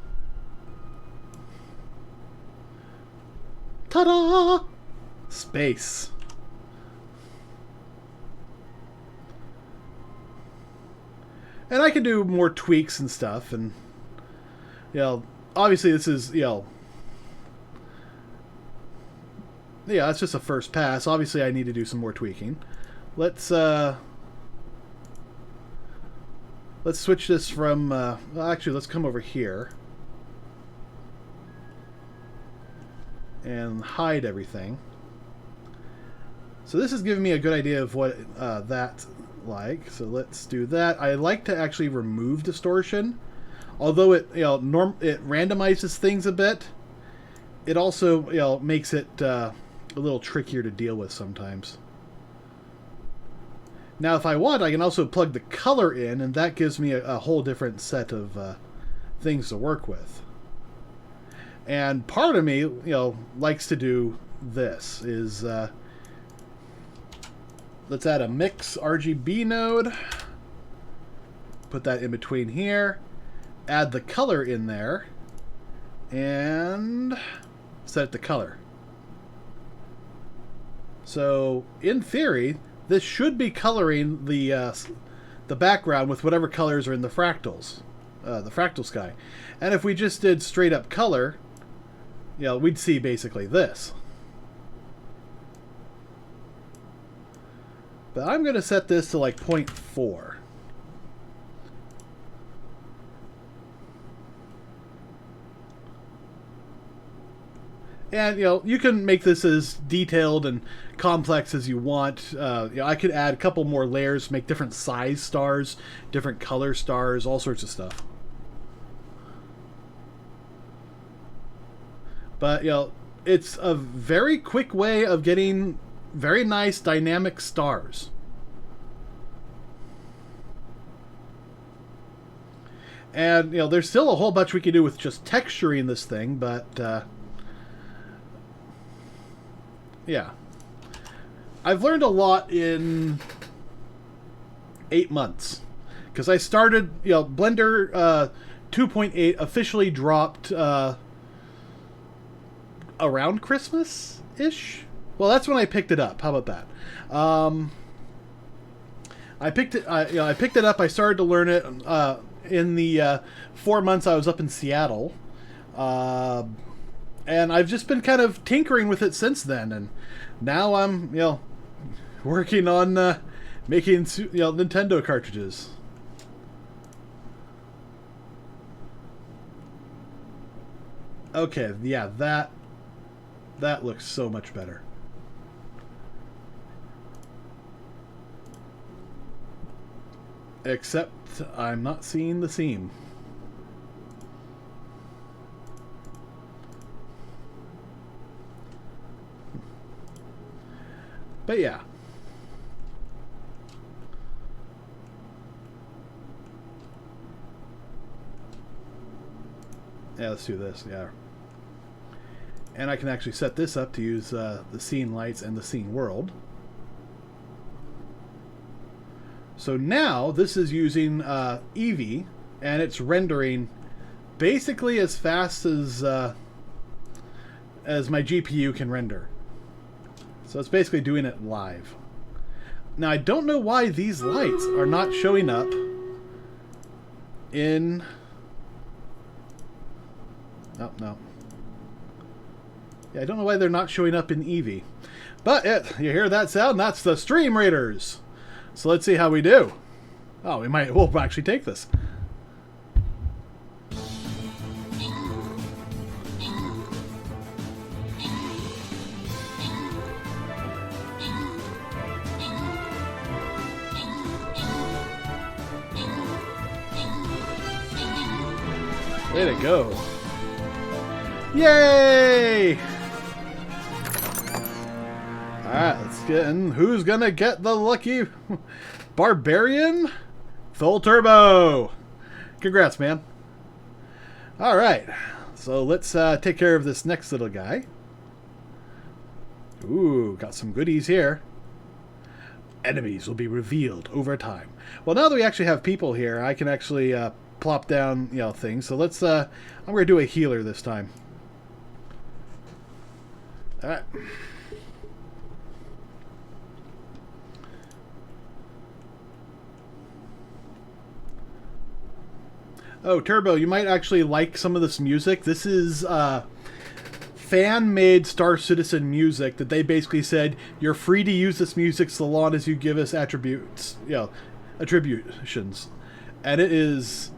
Ta-da! Space. And I can do more tweaks and stuff, and you know, obviously this is, you know, yeah, that's just a first pass. Obviously I need to do some more tweaking. Let's switch this from, well, actually let's come over here and hide everything. So this is giving me a good idea of what that's like. So let's do that. I like to actually remove distortion. Although it, you know, it randomizes things a bit, it also, you know, makes it a little trickier to deal with sometimes. Now, if I want, I can also plug the color in, and that gives me a whole different set of things to work with. And part of me, you know, likes to do this, is let's add a mix RGB node, put that in between here, add the color in there, and set it to color. So, in theory, this should be coloring the background with whatever colors are in the fractals, the fractal sky. And if we just did straight up color, you know, we'd see basically this. But I'm going to set this to like 0.4. And, you know, you can make this as detailed and complex as you want. You know, I could add a couple more layers, make different size stars, different color stars, all sorts of stuff. But, you know, it's a very quick way of getting very nice dynamic stars. And, you know, there's still a whole bunch we can do with just texturing this thing, but, yeah. I've learned a lot in 8 months. Because I started, you know, Blender 2.8 officially dropped around Christmas-ish? Well, that's when I picked it up. How about that? I picked it up. I started to learn it in the 4 months I was up in Seattle. And I've just been kind of tinkering with it since then. And now I'm, you know, working on making, you know, Nintendo cartridges. Okay, yeah, that looks so much better. Except I'm not seeing the seam. But yeah. Yeah, let's do this, yeah. And I can actually set this up to use the scene lights and the scene world. So now this is using Eevee, and it's rendering basically as fast as my GPU can render. So it's basically doing it live. Now I don't know why these lights are not showing up in... Oh, no. Yeah, I don't know why they're not showing up in Eevee. But you hear that sound? That's the Stream Raiders. So let's see how we do. Oh, we'll actually take this. Way to go. Yay! Alright, let's get in. Who's gonna get the lucky Barbarian? Full turbo! Congrats, man. Alright, so let's take care of this next little guy. Ooh, got some goodies here. Enemies will be revealed over time. Well, now that we actually have people here, I can actually plop down, you know, things. So let's, I'm going to do a healer this time. Alright. Oh, Turbo, you might actually like some of this music. This is fan-made Star Citizen music that they basically said, you're free to use this music so long as you give us attributes, you know, attributions. And it is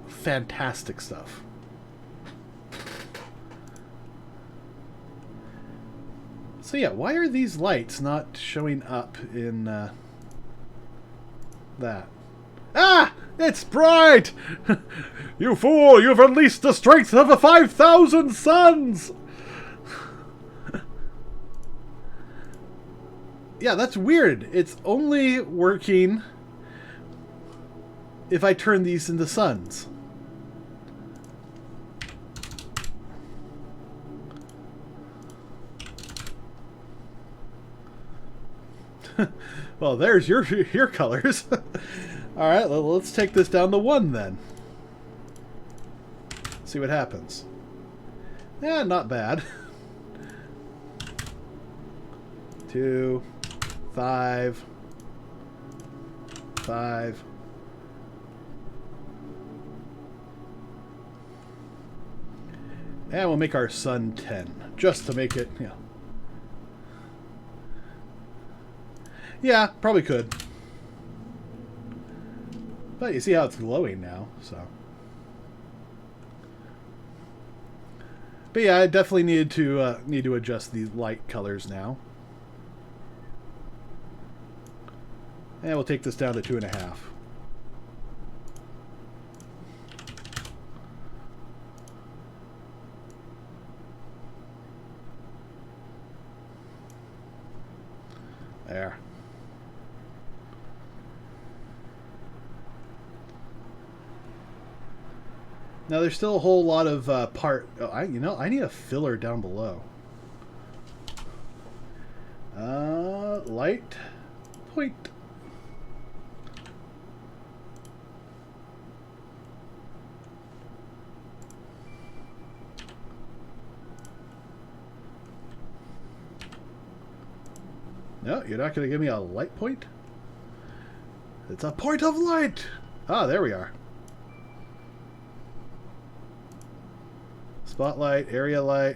fantastic stuff. So yeah, why are these lights not showing up in that? Ah! It's bright! You fool! You've unleashed the strength of the 5,000 suns! Yeah, that's weird. It's only working if I turn these into suns. Well, there's your colors. All right, let's take this down to 1 then. See what happens. Yeah, not bad. 2, 5, 5. And we'll make our sun 10, just to make it, you know. Yeah, probably could. But you see how it's glowing now, so. But yeah, I definitely need to adjust these light colors now. And we'll take this down to 2.5. There. Now there's still a whole lot of I need a filler down below. Light point. No, you're not going to give me a light point? It's a point of light! Ah, there we are. Spotlight, area light,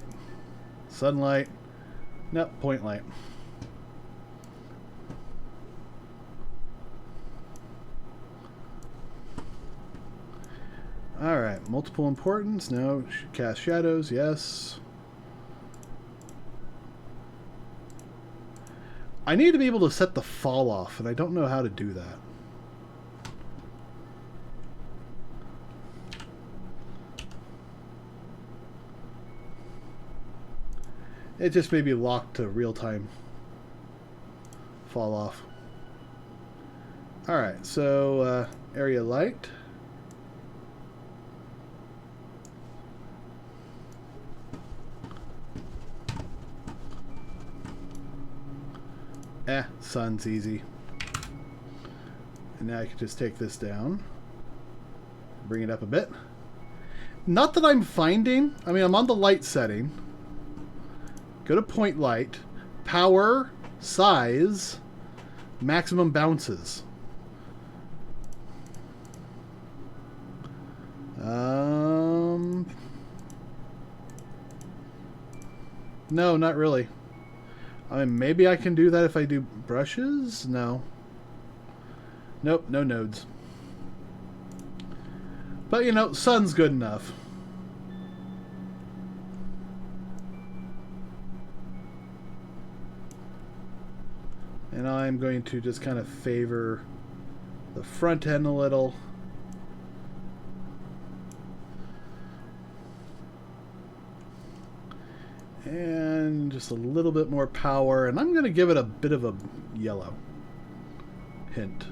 sunlight. Nope, point light. Alright, multiple importance. No. Cast shadows, yes. I need to be able to set the fall off, and I don't know how to do that. It just may be locked to real-time fall off. Alright, so area light. Sun's easy. And now I can just take this down. Bring it up a bit. Not that I'm finding. I mean, I'm on the light setting. Go to point light. Power. Size. Maximum bounces. No, not really. I mean, maybe I can do that if I do brushes? No. Nope, no nodes. But, you know, sun's good enough. And I'm going to just kind of favor the front end a little. And just a little bit more power. And I'm going to give it a bit of a yellow hint.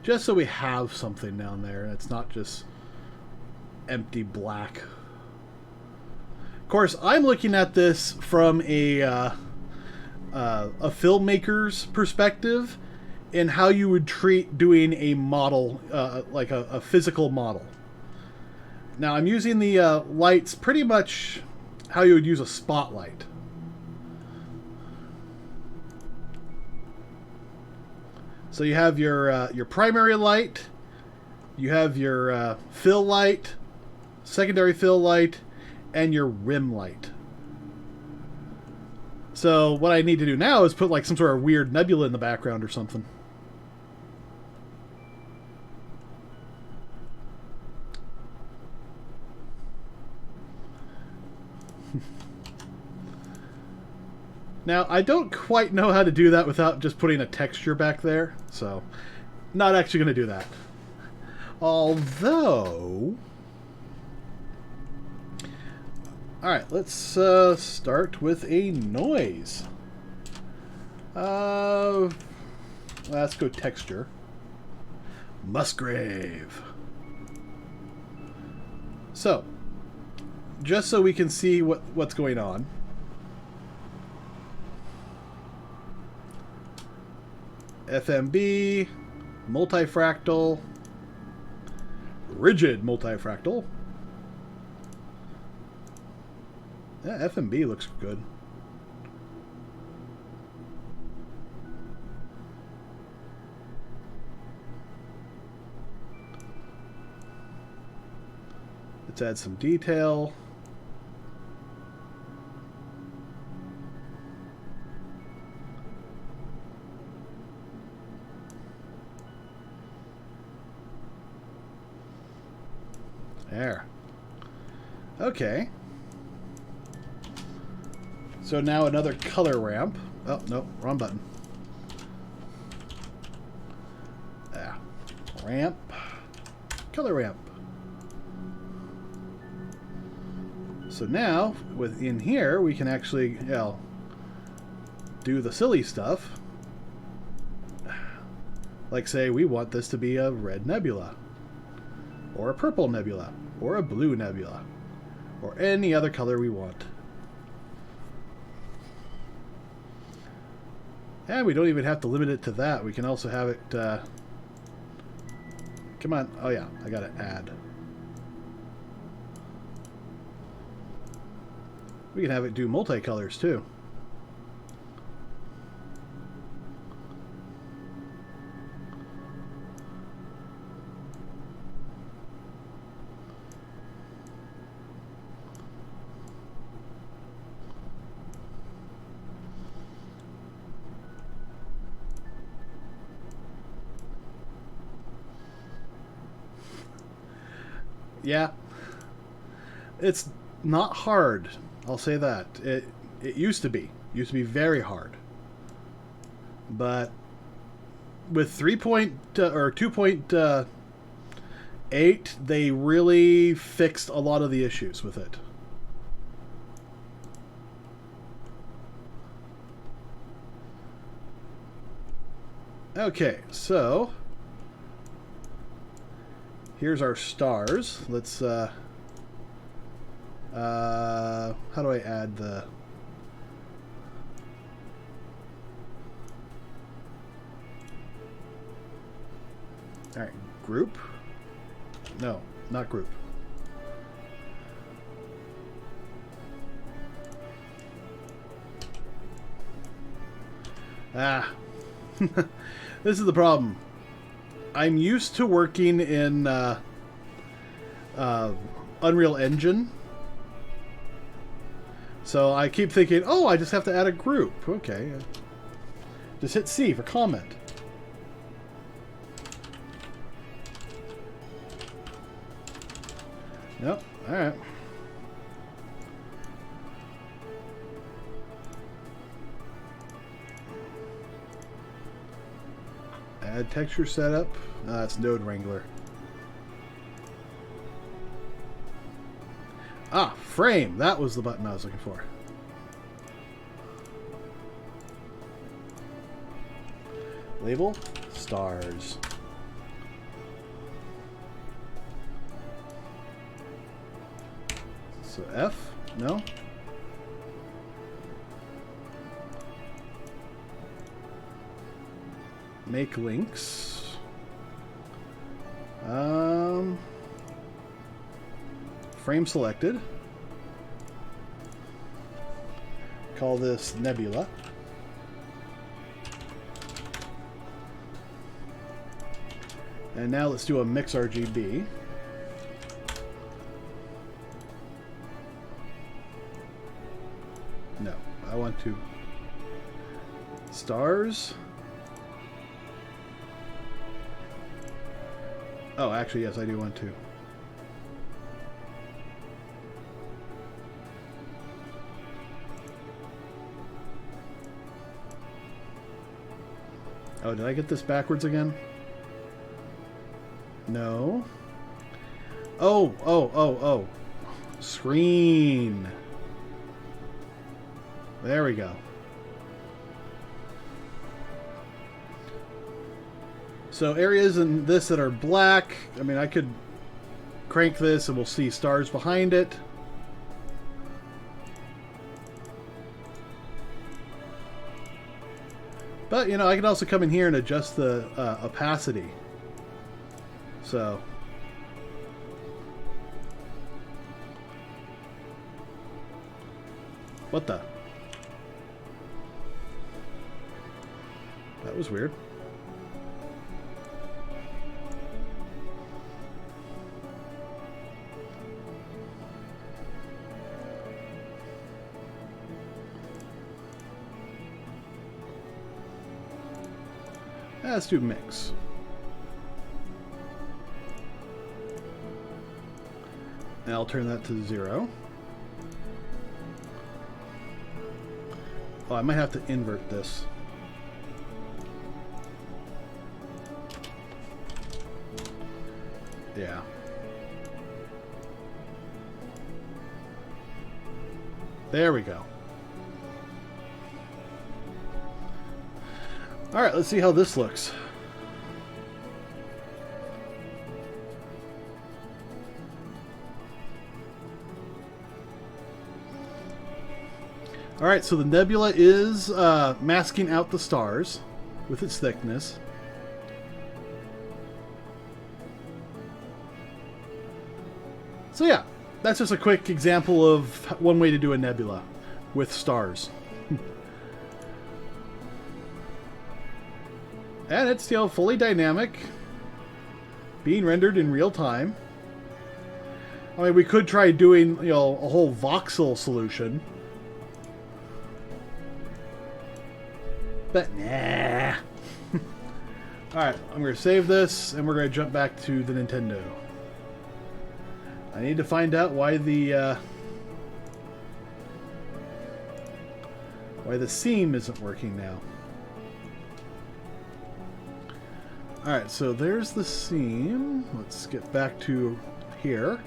Just so we have something down there. It's not just empty black. Of course, I'm looking at this from a filmmaker's perspective in how you would treat doing a model, like a physical model. Now, I'm using the lights pretty much how you would use a spotlight. So you have your primary light, you have your fill light, secondary fill light, and your rim light. So what I need to do now is put like some sort of weird nebula in the background or something. Now, I don't quite know how to do that without just putting a texture back there, so not actually going to do that. Although... Alright, let's start with a noise. Let's go texture. Musgrave. So, just so we can see what's going on. FMB, multifractal, rigid multifractal. Yeah, FMB looks good. Let's add some detail. There. Okay. So now another color ramp. Oh, no, wrong button. Ah. Ramp. Color ramp. So now, within here, we can actually, you know, do the silly stuff. Like, say, we want this to be a red nebula, or a purple nebula, or a blue nebula, or any other color we want. And we don't even have to limit it to that. We can also have it... come on. Oh, yeah. I gotta add. We can have it do multicolors, too. Yeah. It's not hard. I'll say that. It used to be. It used to be very hard. But with 2.8, they really fixed a lot of the issues with it. Okay, so here's our stars. Let's how do I add the... Alright, group? No, not group. Ah. This is the problem. I'm used to working in Unreal Engine. So I keep thinking, oh, I just have to add a group. Okay. Just hit C for comment. Yep. Alright. Add texture setup. That's Node Wrangler. Ah, frame. That was the button I was looking for. Label. Stars. So F? No? Make links. Frame selected. Call this Nebula. And now let's do a mix RGB. No, I want to stars. Oh, actually, yes, I do want to. Oh, did I get this backwards again? No. Oh. Screen. There we go. So areas in this that are black, I mean, I could crank this and we'll see stars behind it. But, you know, I can also come in here and adjust the opacity. So... What the? That was weird. Let's do mix. And I'll turn that to 0. Oh, I might have to invert this. Yeah. There we go. Alright, let's see how this looks. Alright, so the nebula is masking out the stars with its thickness. So yeah, that's just a quick example of one way to do a nebula with stars. And it's, you know, fully dynamic, being rendered in real time. I mean, we could try doing, you know, a whole voxel solution. But nah. Alright, I'm going to save this, and we're going to jump back to the Nintendo. I need to find out why the seam isn't working now. Alright, so there's the seam. Let's get back to here.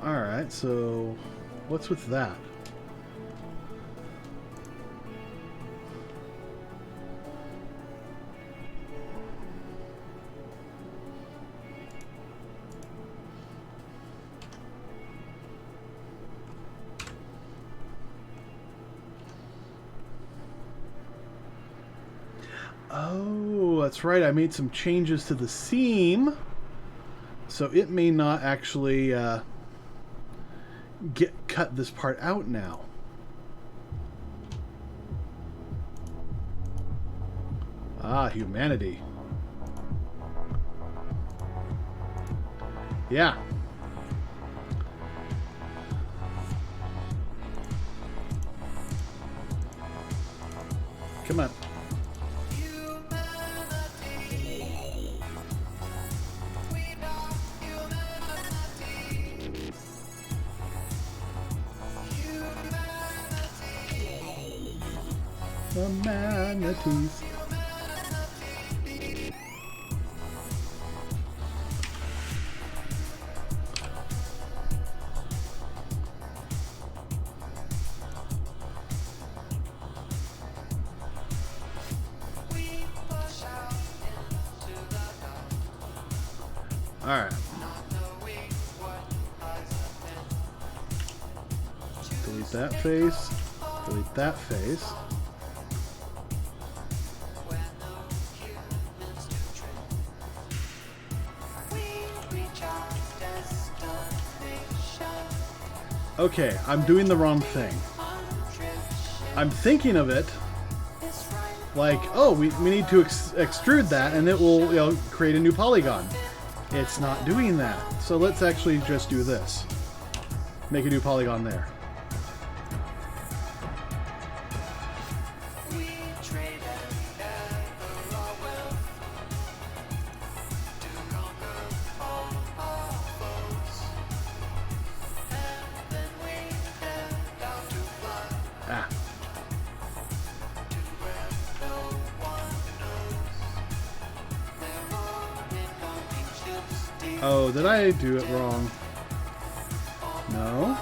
Alright, so what's with that? Oh, that's right. I made some changes to the seam, so it may not actually cut this part out now. Ah, humanity. Yeah. Come on. The manatees. All right. Delete that face. Delete that face. Okay, I'm doing the wrong thing. I'm thinking of it like, oh, we need to extrude that and it will, you know, create a new polygon. It's not doing that. So let's actually just do this. Make a new polygon there. Oh, did I do it wrong? No?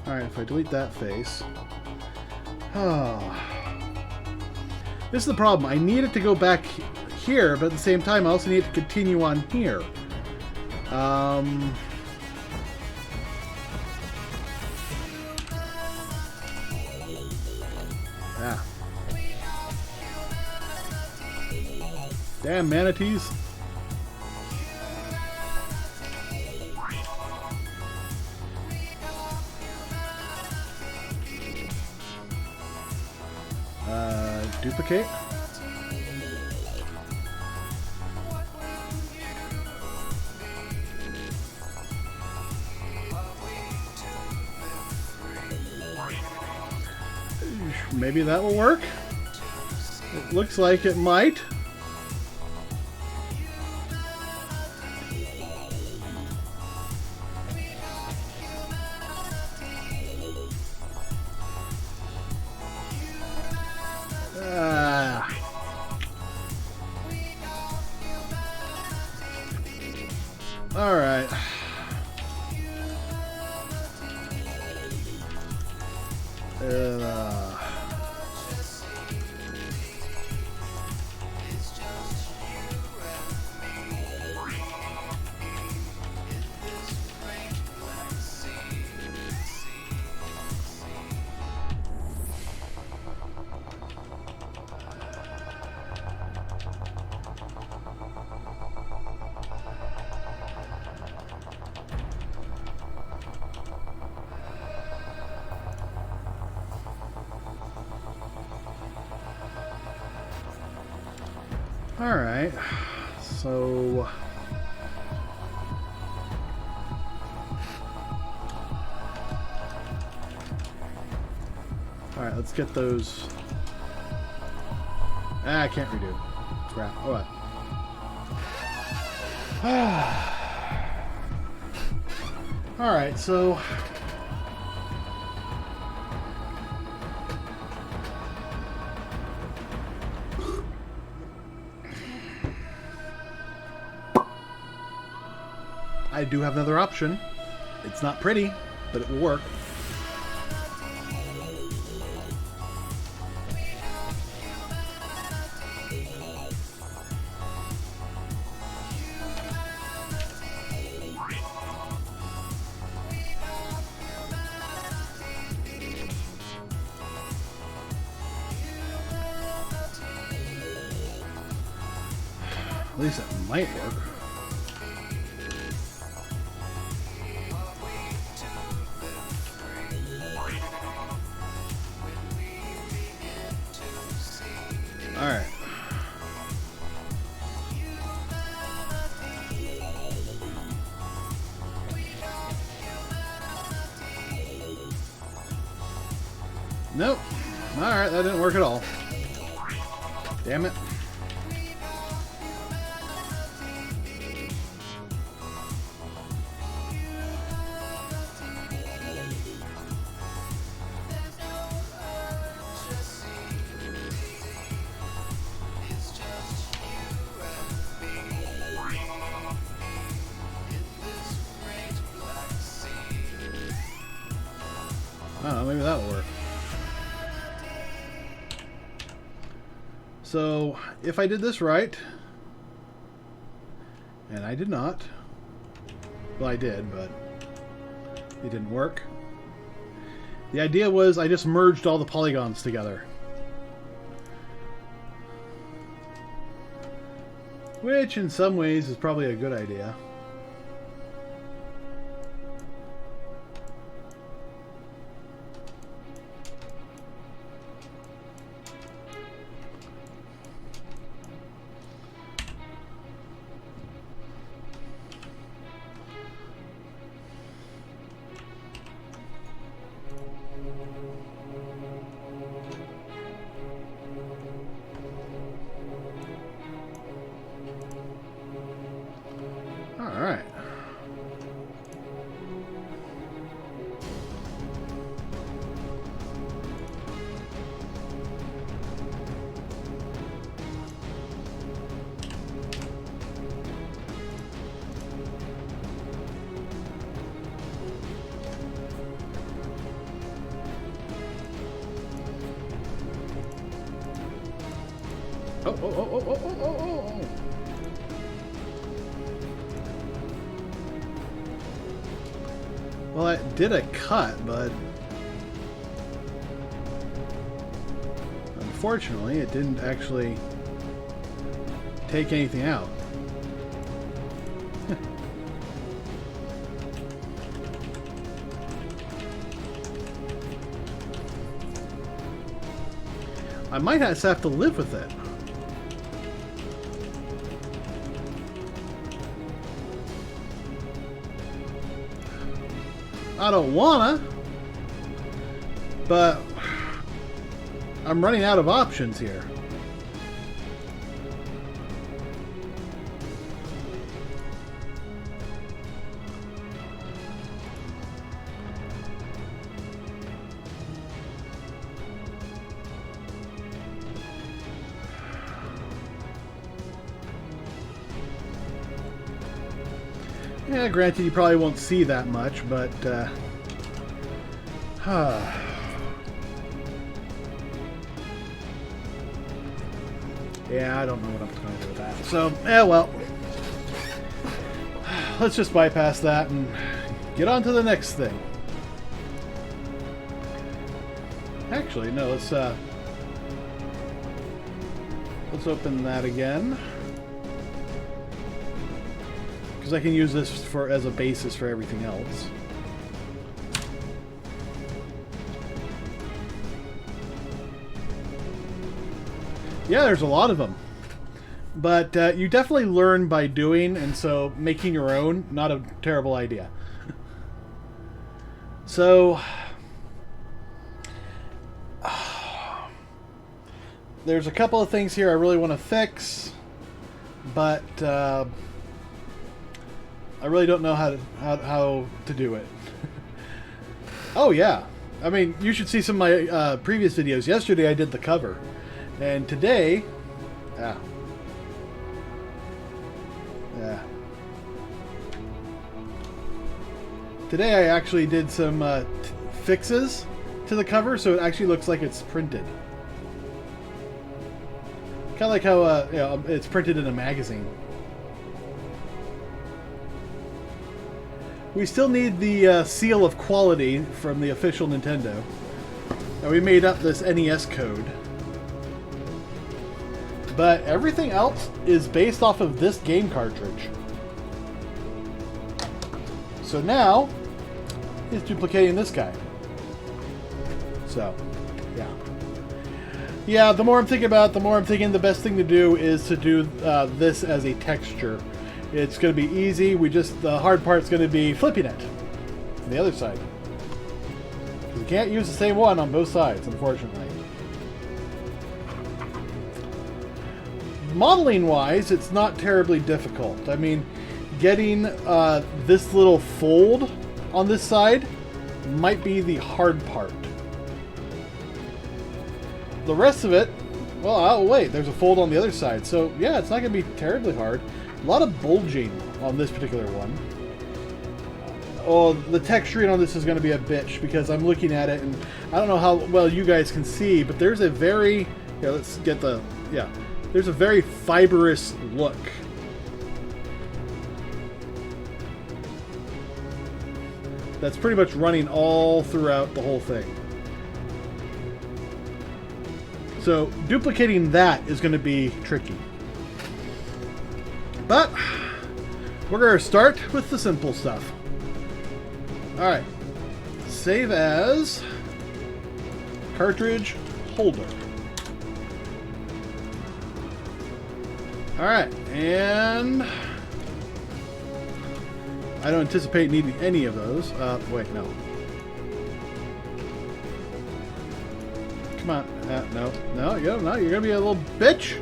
Alright, if I delete that face... Oh. This is the problem. I need it to go back here, but at the same time I also need it to continue on here. Damn manatees. Duplicate. Maybe that will work. It looks like it might. All right. Alright, so alright, let's get those. I can't redo. Crap. Oh well. Alright, so I do have another option. It's not pretty, but it will work. At least it might work. Alright. Nope. Alright, that didn't work at all. Damn it. I don't know, maybe that'll work. So, if I did this right, and I did not, well, I did, but it didn't work. The idea was I just merged all the polygons together. Which, in some ways, is probably a good idea. Alright. Oh. Well, I did a cut, but unfortunately, it didn't actually take anything out. I might just have to live with it. I don't wanna, but I'm running out of options here. Yeah, granted, you probably won't see that much, but yeah, I don't know what I'm going to do with that. So, yeah, well, let's just bypass that and get on to the next thing. Actually, no, let's open that again. Because I can use this as a basis for everything else. Yeah, there's a lot of them. But you definitely learn by doing, and so making your own, not a terrible idea. So, there's a couple of things here I really want to fix, but I really don't know how to do it. Oh yeah, I mean, you should see some of my previous videos. Yesterday I did the cover, and today, yeah. Today I actually did some fixes to the cover, so it actually looks like it's printed. Kind of like how you know, it's printed in a magazine. We still need the seal of quality from the official Nintendo. And we made up this NES code. But everything else is based off of this game cartridge. So now, it's duplicating this guy. So, yeah. Yeah, the more I'm thinking about it, the more I'm thinking the best thing to do is to do this as a texture. It's going to be easy. The hard part's going to be flipping it on the other side. You can't use the same one on both sides, unfortunately. Modeling wise, it's not terribly difficult. I mean, getting this little fold on this side might be the hard part. The rest of it, well, oh wait, there's a fold on the other side. So yeah, it's not going to be terribly hard. A lot of bulging on this particular one. Oh, the texturing on this is going to be a bitch because I'm looking at it and I don't know how well you guys can see, but there's a very, yeah, let's get the, yeah, there's a very fibrous look. That's pretty much running all throughout the whole thing. So duplicating that is going to be tricky. But we're going to start with the simple stuff. Alright. Save as cartridge holder. Alright, and I don't anticipate needing any of those. Wait, no. Come on. No, you're going to be a little bitch.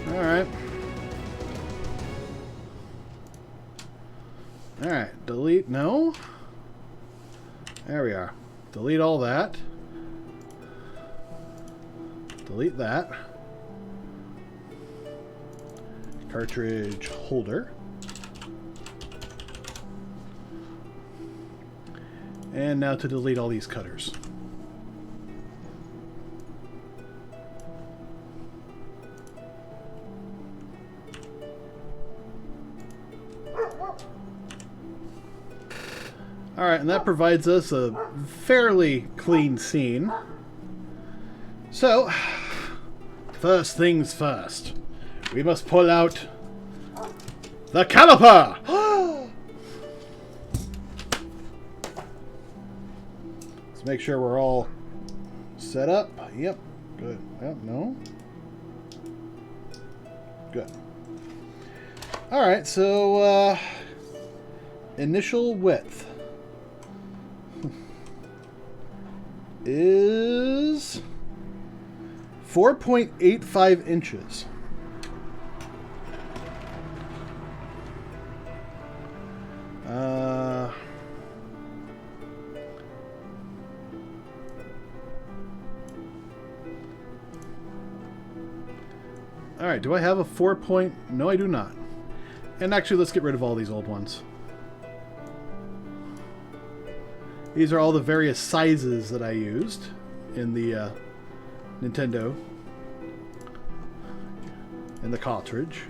Alright. Alright, delete, no. There we are. Delete all that. Delete that. Cartridge holder. And now to delete all these cutters. Alright, and that provides us a fairly clean scene. So, first things first. We must pull out the caliper! Let's make sure we're all set up. Yep, Good. Yep, no. Good. Alright, so, initial width is 4.85 inches. Alright, do I have a 4 point? No, I do not. And actually, let's get rid of all these old ones. These are all the various sizes that I used in the Nintendo and the cartridge.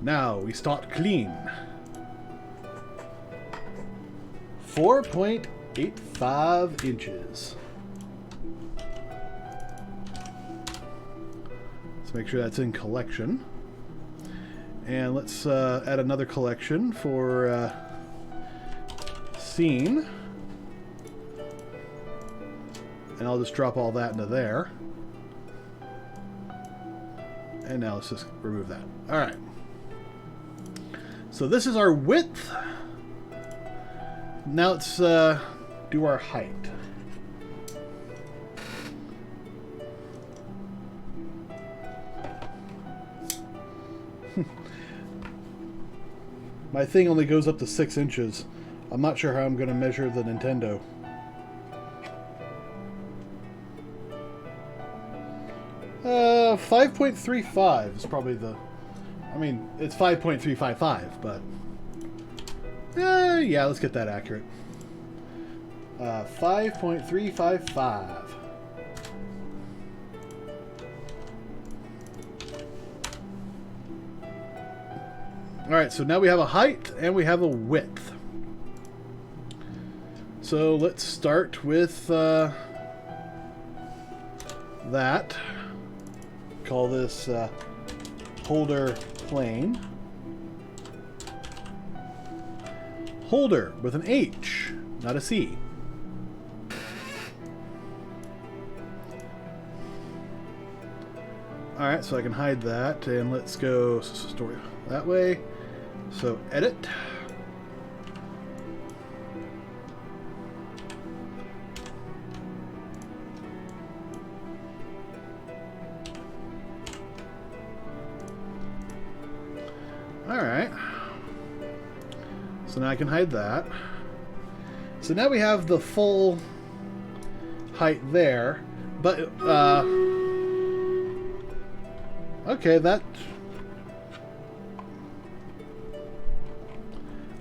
Now we start clean. 4.85 inches. Let's make sure that's in collection. And let's add another collection for scene. And I'll just drop all that into there. And now let's just remove that. Alright. So this is our width. Now let's do our height. My thing only goes up to 6 inches. I'm not sure how I'm going to measure the Nintendo. Uh, 5.35 is probably the... I mean, it's 5.355, but... yeah, let's get that accurate. 5.355. Alright, so now we have a height and we have a width. So let's start with that. Call this holder plane. Holder with an H, not a C. Alright, so I can hide that, and let's go story that way. So edit. Alright. So now I can hide that. So now we have the full height there. But, okay, that...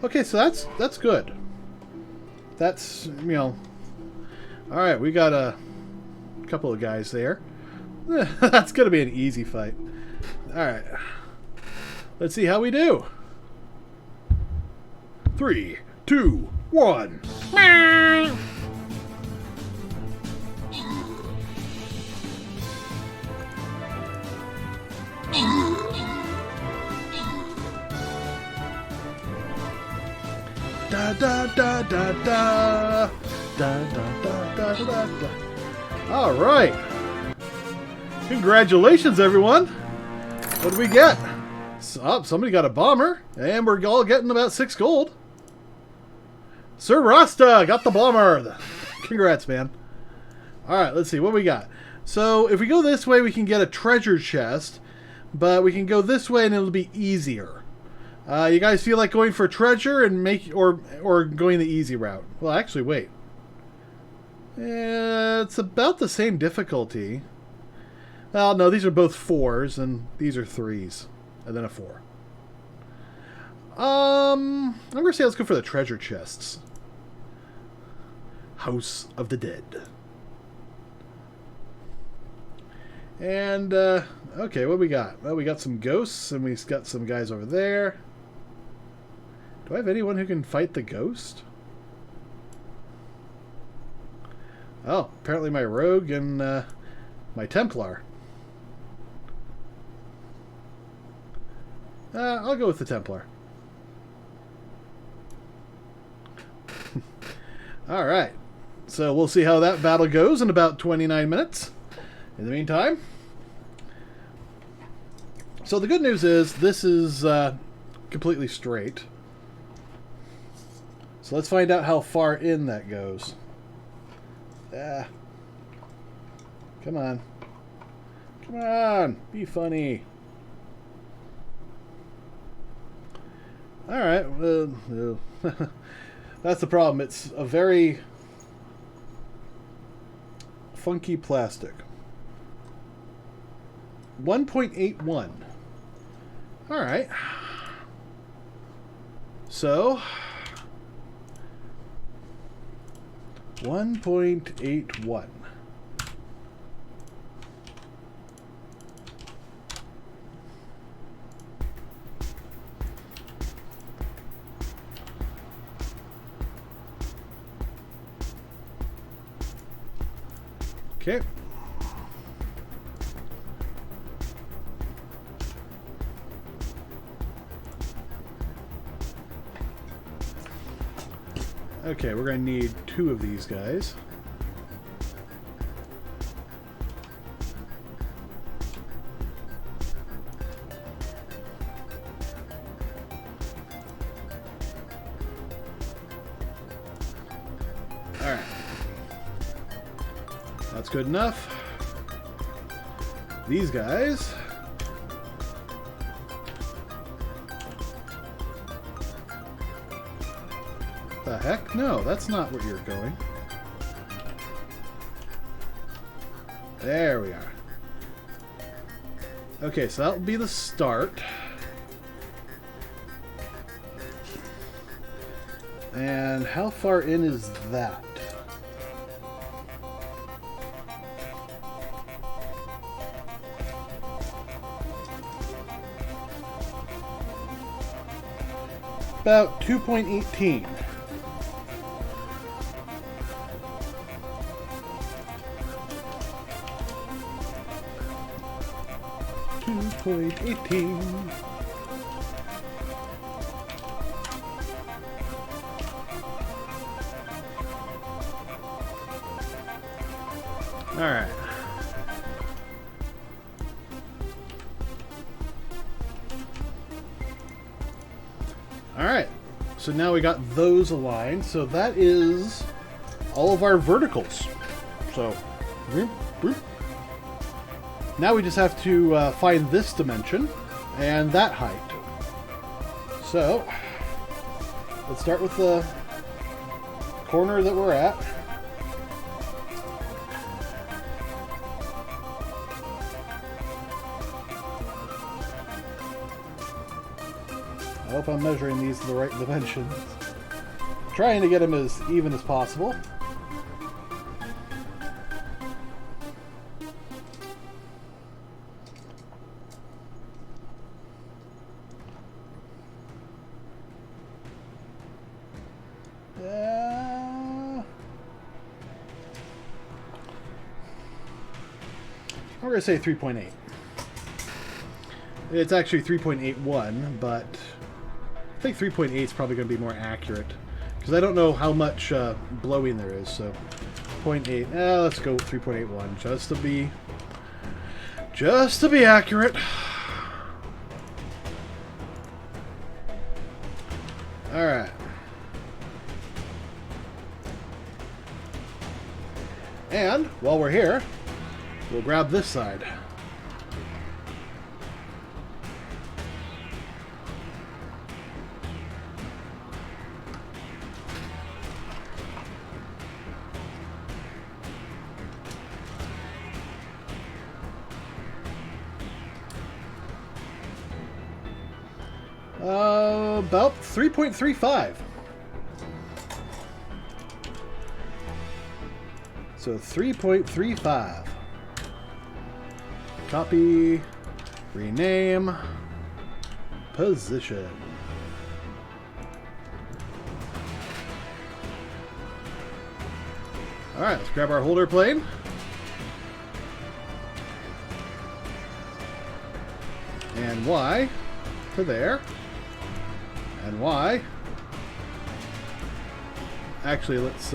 Okay, so that's good. That's, you know... Alright, we got a couple of guys there. That's going to be an easy fight. Alright. Let's see how we do. 3, 2, 1. Da da da da da da da da da da da. All right. Congratulations, everyone. What do we get? Oh, somebody got a bomber, and we're all getting about 6 gold. Sir Rasta got the bomber. Congrats, man. All right, let's see what we got. So if we go this way, we can get a treasure chest, but we can go this way, and it'll be easier. You guys feel like going for treasure and or going the easy route? Well, actually, wait. It's about the same difficulty. Well, no, these are both 4s, and these are 3s, and then a 4. I'm gonna say let's go for the treasure chests. House of the Dead. And okay, what we got? Well, we got some ghosts, and we've got some guys over there. Do I have anyone who can fight the ghost? Oh, apparently my rogue and my Templar. I'll go with the Templar. Alright. So we'll see how that battle goes in about 29 minutes. In the meantime, so the good news is this is completely straight. So let's find out how far in that goes. Ah. Come on. Come on. Be funny. Alright. Well, that's the problem. It's a very funky plastic. 1.81. Alright. So 1.81. Okay. Okay, we're going to need 2 of these guys. All right. That's good enough. These guys. The heck? No, that's not where you're going. There we are. Okay, so that'll be the start. And how far in is that? About 2.18. All right. All right. So now we got those aligned. So that is all of our verticals. So now we just have to find this dimension and that height. So let's start with the corner that we're at. I hope I'm measuring these to the right dimensions. Trying to get them as even as possible. We're going to say 3.8. It's actually 3.81, but I think 3.8 is probably going to be more accurate because I don't know how much blowing there is. So 0.8. Let's go with 3.81 just to be accurate. All right. And while we're here, we'll grab this side. About 3.35. So 3.35. Copy, rename, position. All right, let's grab our holder plane. And Y to there. And Y. Actually, let's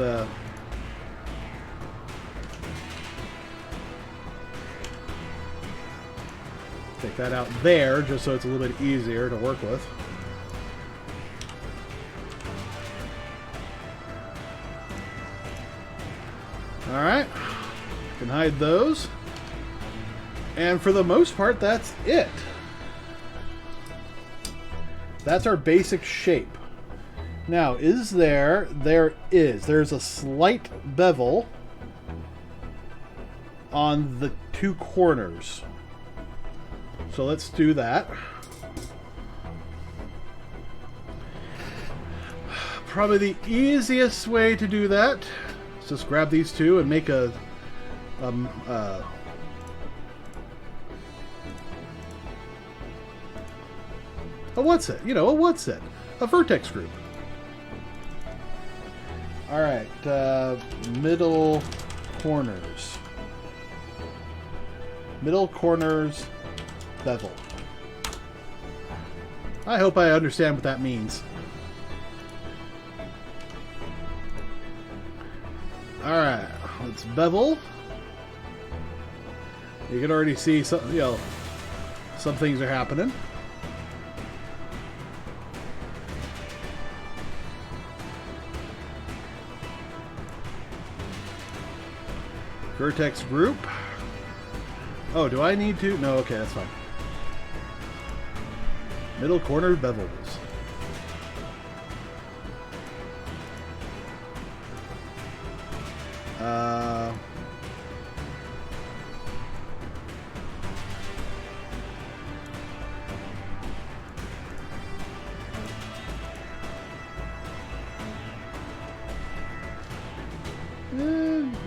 Take that out there, just so it's a little bit easier to work with. Alright. Can hide those. And for the most part, that's it. That's our basic shape. Now, is there? There is. There's a slight bevel on the two corners. So let's do that. Probably the easiest way to do that is just grab these two and make a oh, what's it? You know, what's it? A vertex group. Alright, middle corners. Middle corners bevel. I hope I understand what that means. Alright, let's bevel. You can already see some, you know, some things are happening. Vertex group. Oh, do I need to? No, okay, that's fine. Middle corner bevels.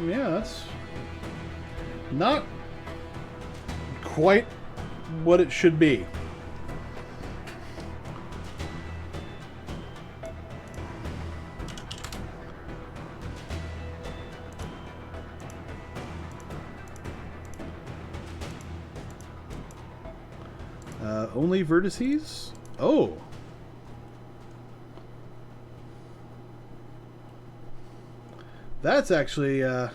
Yeah, that's not quite what it should be. Only vertices? Oh. That's actually bad.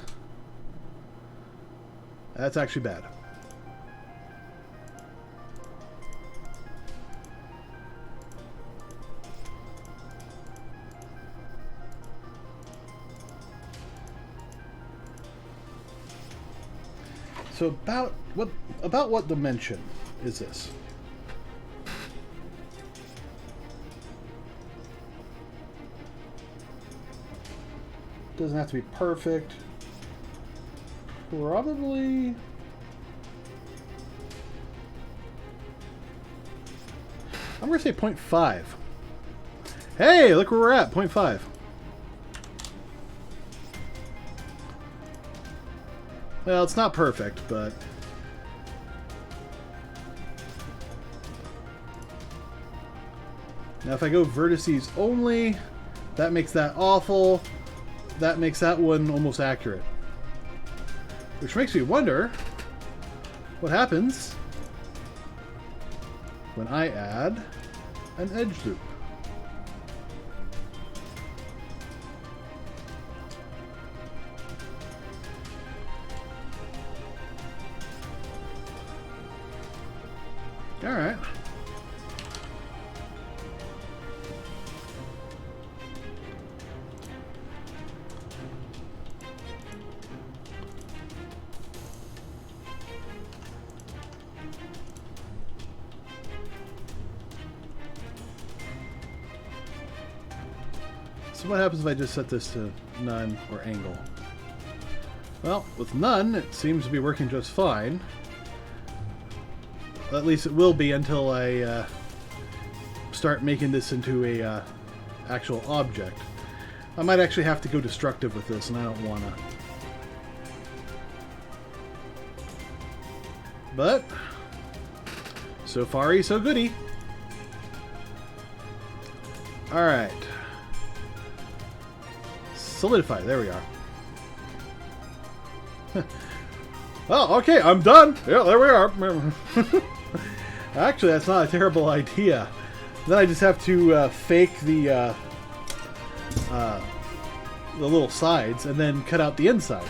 So about what dimension is this? Doesn't have to be perfect. Probably. I'm going to say 0.5. Hey, look where we're at, 0.5. Well, it's not perfect, but... Now if I go vertices only, that makes that awful. That makes that one almost accurate. Which makes me wonder what happens when I add an edge loop. All right. So what happens if I just set this to none or angle? Well, with none, it seems to be working just fine. At least it will be until I start making this into a actual object. I might actually have to go destructive with this, and I don't want to. But so far, so goody. All right. Solidify. There we are. Oh, okay. I'm done. Yeah, there we are. Actually, that's not a terrible idea. Then I just have to fake the little sides and then cut out the inside.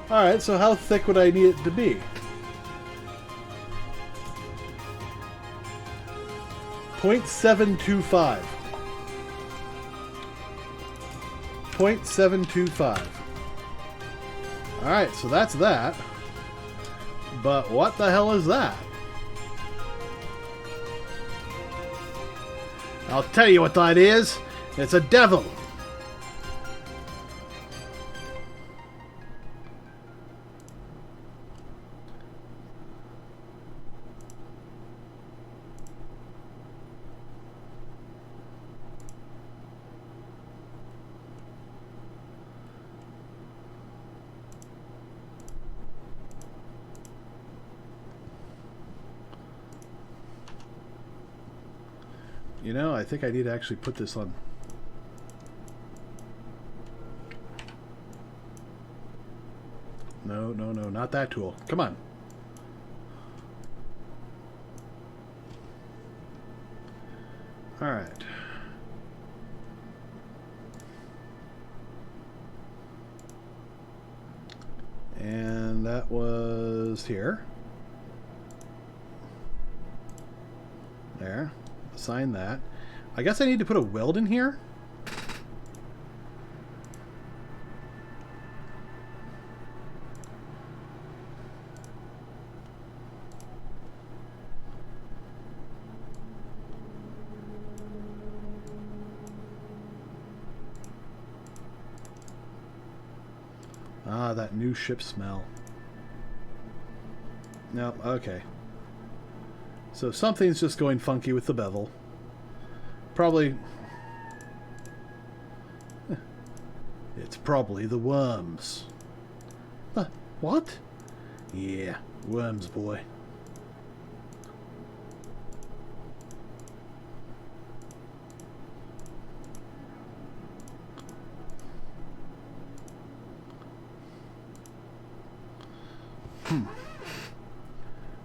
All right. So how thick would I need it to be? .725. 0.725. Alright, so that's that. But what the hell is that? I'll tell you what that is. It's a devil. You know, I think I need to actually put this on. No, no, no, not that tool. Come on. All right. And that was here. There. Assign that. I guess I need to put a weld in here. Ah, that new ship smell. No, okay. So something's just going funky with the bevel. Probably... It's probably the worms. What? Yeah, worms, boy.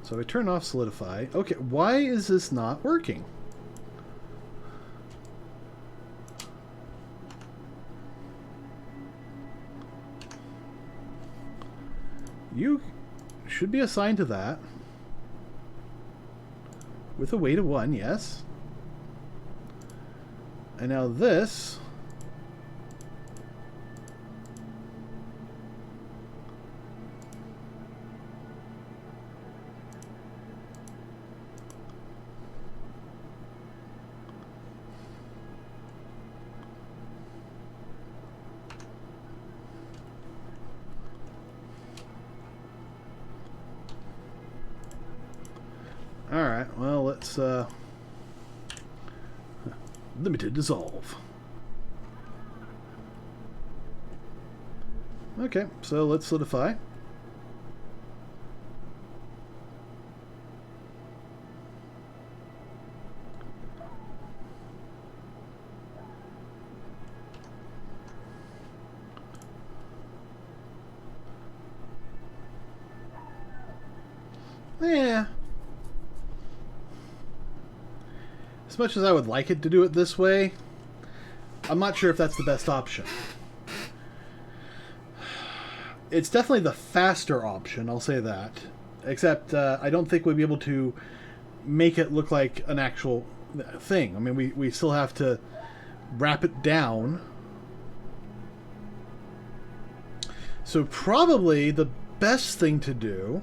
So I turn off solidify. Okay, why is this not working? You should be assigned to that. With a weight of 1, yes. And now this... Alright, well, let's, limited dissolve. Okay, so let's solidify. Yeah. As much as I would like it to do it this way, I'm not sure if that's the best option. It's definitely the faster option, I'll say that. Except I don't think we'd be able to make it look like an actual thing. I mean, we still have to wrap it down. So probably the best thing to do...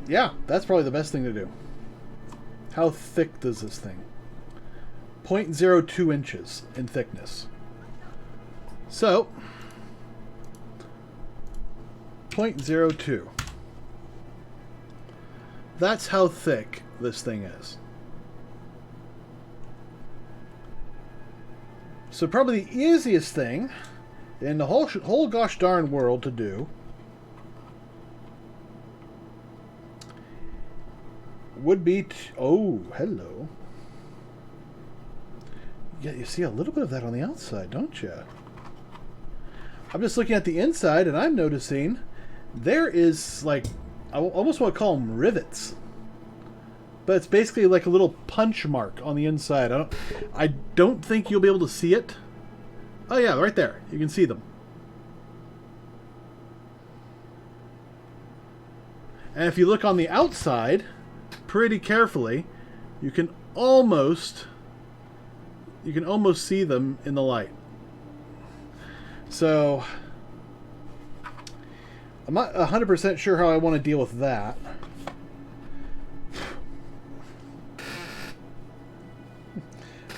Yeah, that's probably the best thing to do. How thick does this thing? 0.02 inches in thickness. So, 0.02. That's how thick this thing is. So probably the easiest thing in the whole gosh darn world to do would be oh, hello. Yeah, you see a little bit of that on the outside, don't you? I'm just looking at the inside, and I'm noticing there is, like, I almost want to call them rivets. But it's basically like a little punch mark on the inside. I don't think you'll be able to see it. Oh yeah, right there. You can see them. And if you look on the outside pretty carefully, you can almost see them in the light. So I'm not 100% sure how I want to deal with that.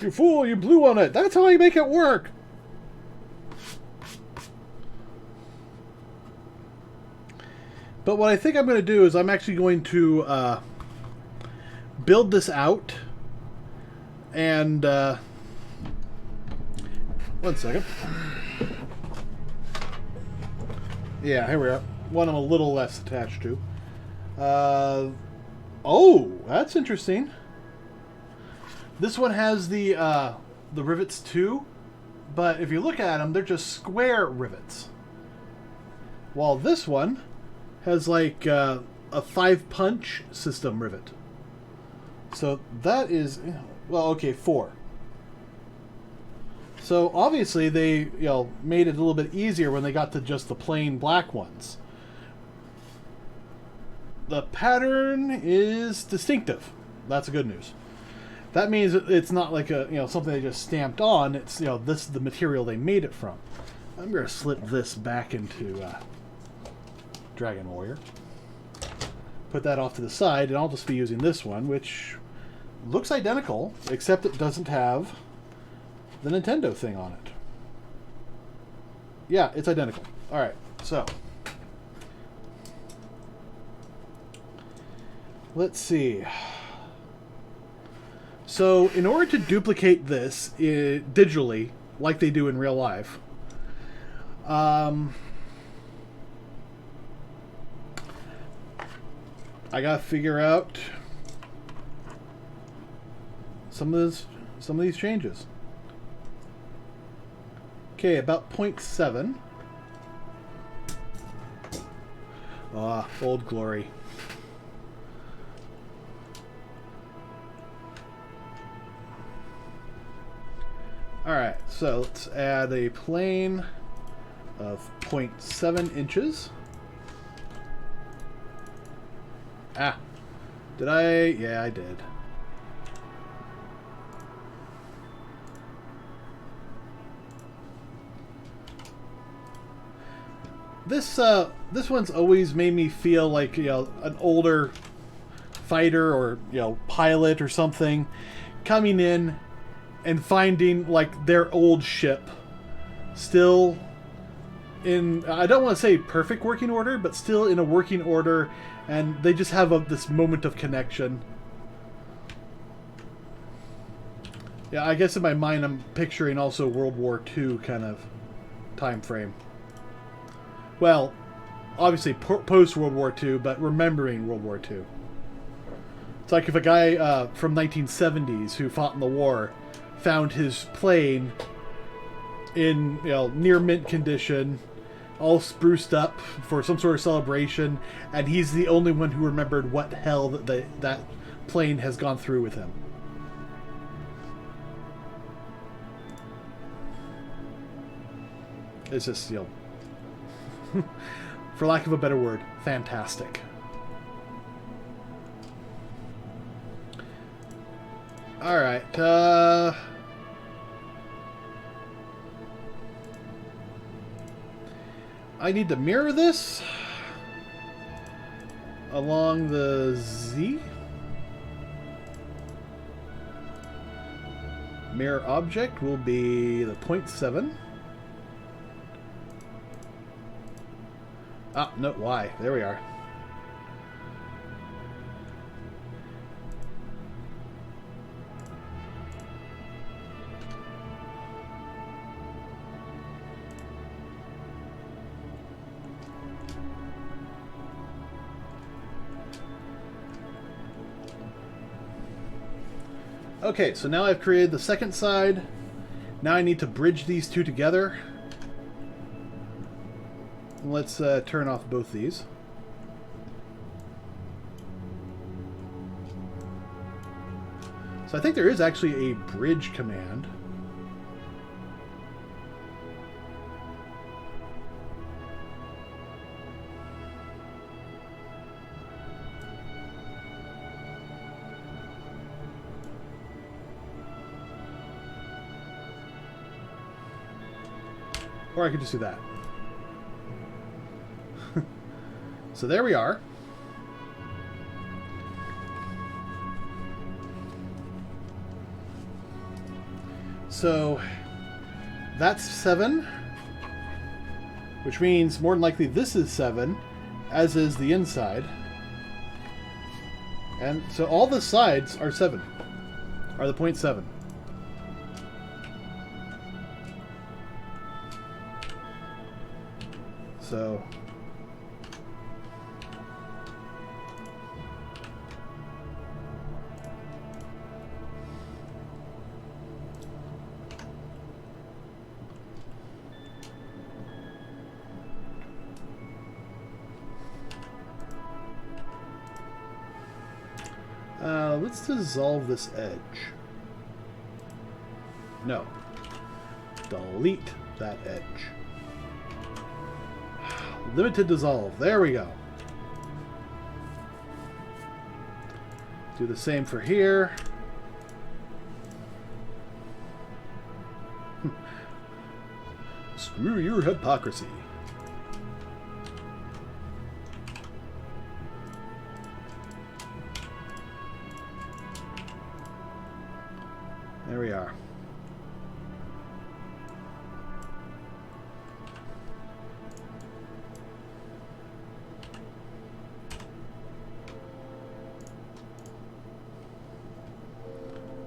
You fool, you blew on it. That's how I make it work. But what I think I'm going to do is I'm actually going to build this out. And one second. Yeah, here we are. One I'm a little less attached to. Oh, that's interesting. This one has the rivets too, but if you look at them, they're just square rivets. While this one has like a 5-punch system rivet. So that is, well, okay, 4. So obviously they, made it a little bit easier when they got to just the plain black ones. The pattern is distinctive. That's good news. That means it's not like a something they just stamped on. It's this is the material they made it from. I'm going to slip this back into Dragon Warrior. Put that off to the side, and I'll just be using this one, which looks identical, except it doesn't have the Nintendo thing on it. Yeah, it's identical. All right, so let's see. So in order to duplicate this digitally, like they do in real life, I gotta figure out some of these changes. Okay, about 0.7. Ah, old glory. Alright, so let's add a plane of 0.7 inches. Ah, did I? Yeah, I did. This one's always made me feel like an older fighter or pilot or something coming in and finding like their old ship still in, I don't want to say perfect working order, but still in a working order, and they just have this moment of connection. Yeah, I guess in my mind I'm picturing also World War II kind of time frame. Well, obviously post World War II, but remembering World War II. It's like if a guy from 1970s who fought in the war found his plane in near mint condition, all spruced up for some sort of celebration, and he's the only one who remembered what hell that plane has gone through with him. It's just for lack of a better word, fantastic. All right. I need to mirror this along the Z. Mirror object will be the 0.7. Ah, no, Y. There we are. Okay, so now I've created the second side. Now I need to bridge these two together. Let's turn off both these. So I think there is actually a bridge command. Or I could just do that. So there we are. So that's 7, which means more than likely this is 7, as is the inside. And so all the sides are 7, are the 0.7. So let's dissolve this edge. No. Delete that edge. Limited dissolve. There we go. Do the same for here. Screw your hypocrisy. There we are.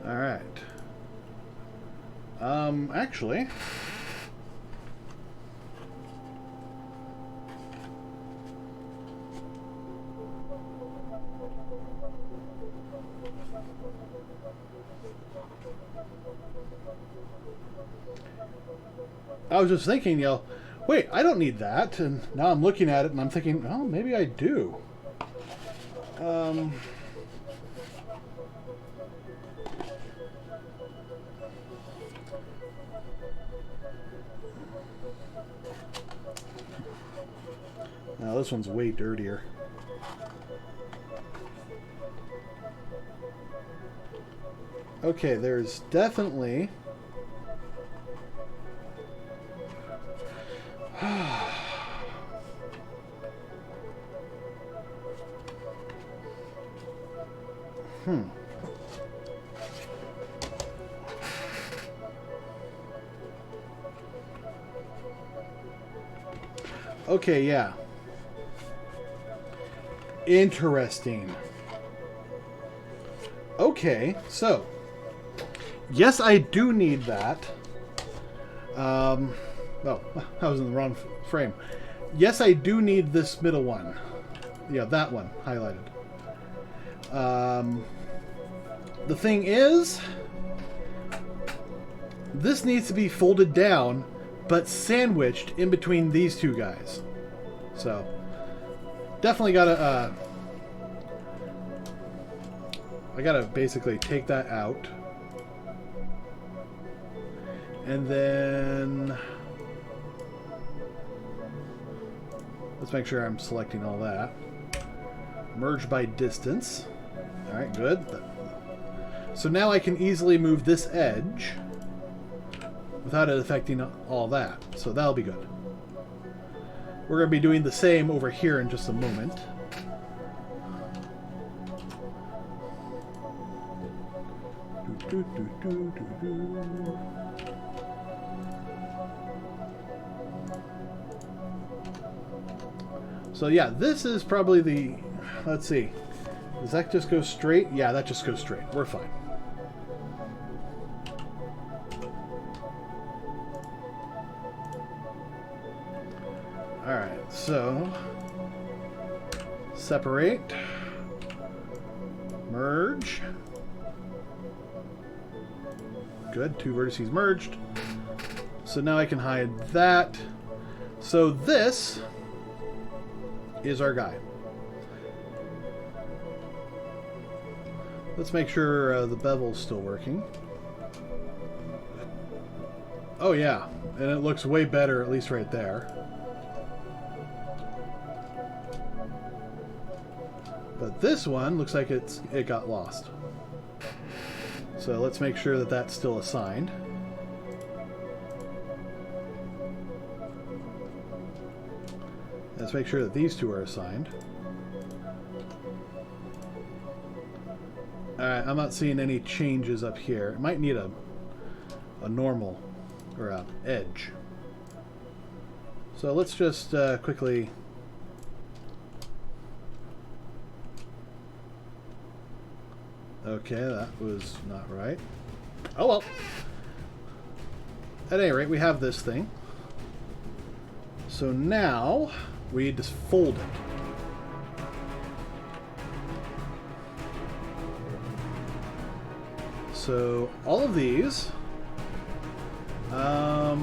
All right. Actually, I was just thinking, wait, I don't need that, and now I'm looking at it and I'm thinking, oh, maybe I do. Now this one's way dirtier. Okay, there's definitely Okay, yeah. Interesting. Okay, so yes, I do need that. Oh, I was in the wrong frame. Yes, I do need this middle one. Yeah, that one highlighted. The thing is, this needs to be folded down, but sandwiched in between these two guys. So, definitely gotta, I gotta basically take that out. And then let's make sure I'm selecting all that. Merge by distance. Alright, good. So now I can easily move this edge without it affecting all that. So that'll be good. We're going to be doing the same over here in just a moment. So yeah, this is probably the... Let's see. Does that just go straight? Yeah, that just goes straight. We're fine. Alright, so... Separate. Merge. Good, two vertices merged. So now I can hide that. So this is our guy. Let's make sure the bevel's still working. Oh yeah, and it looks way better, at least right there. But this one looks like it got lost. So let's make sure that that's still assigned. Let's make sure that these two are assigned. Alright, I'm not seeing any changes up here. It might need a normal, or a edge. So let's just quickly... Okay, that was not right. Oh well. At any rate, we have this thing. So now we need to fold it. So all of these, I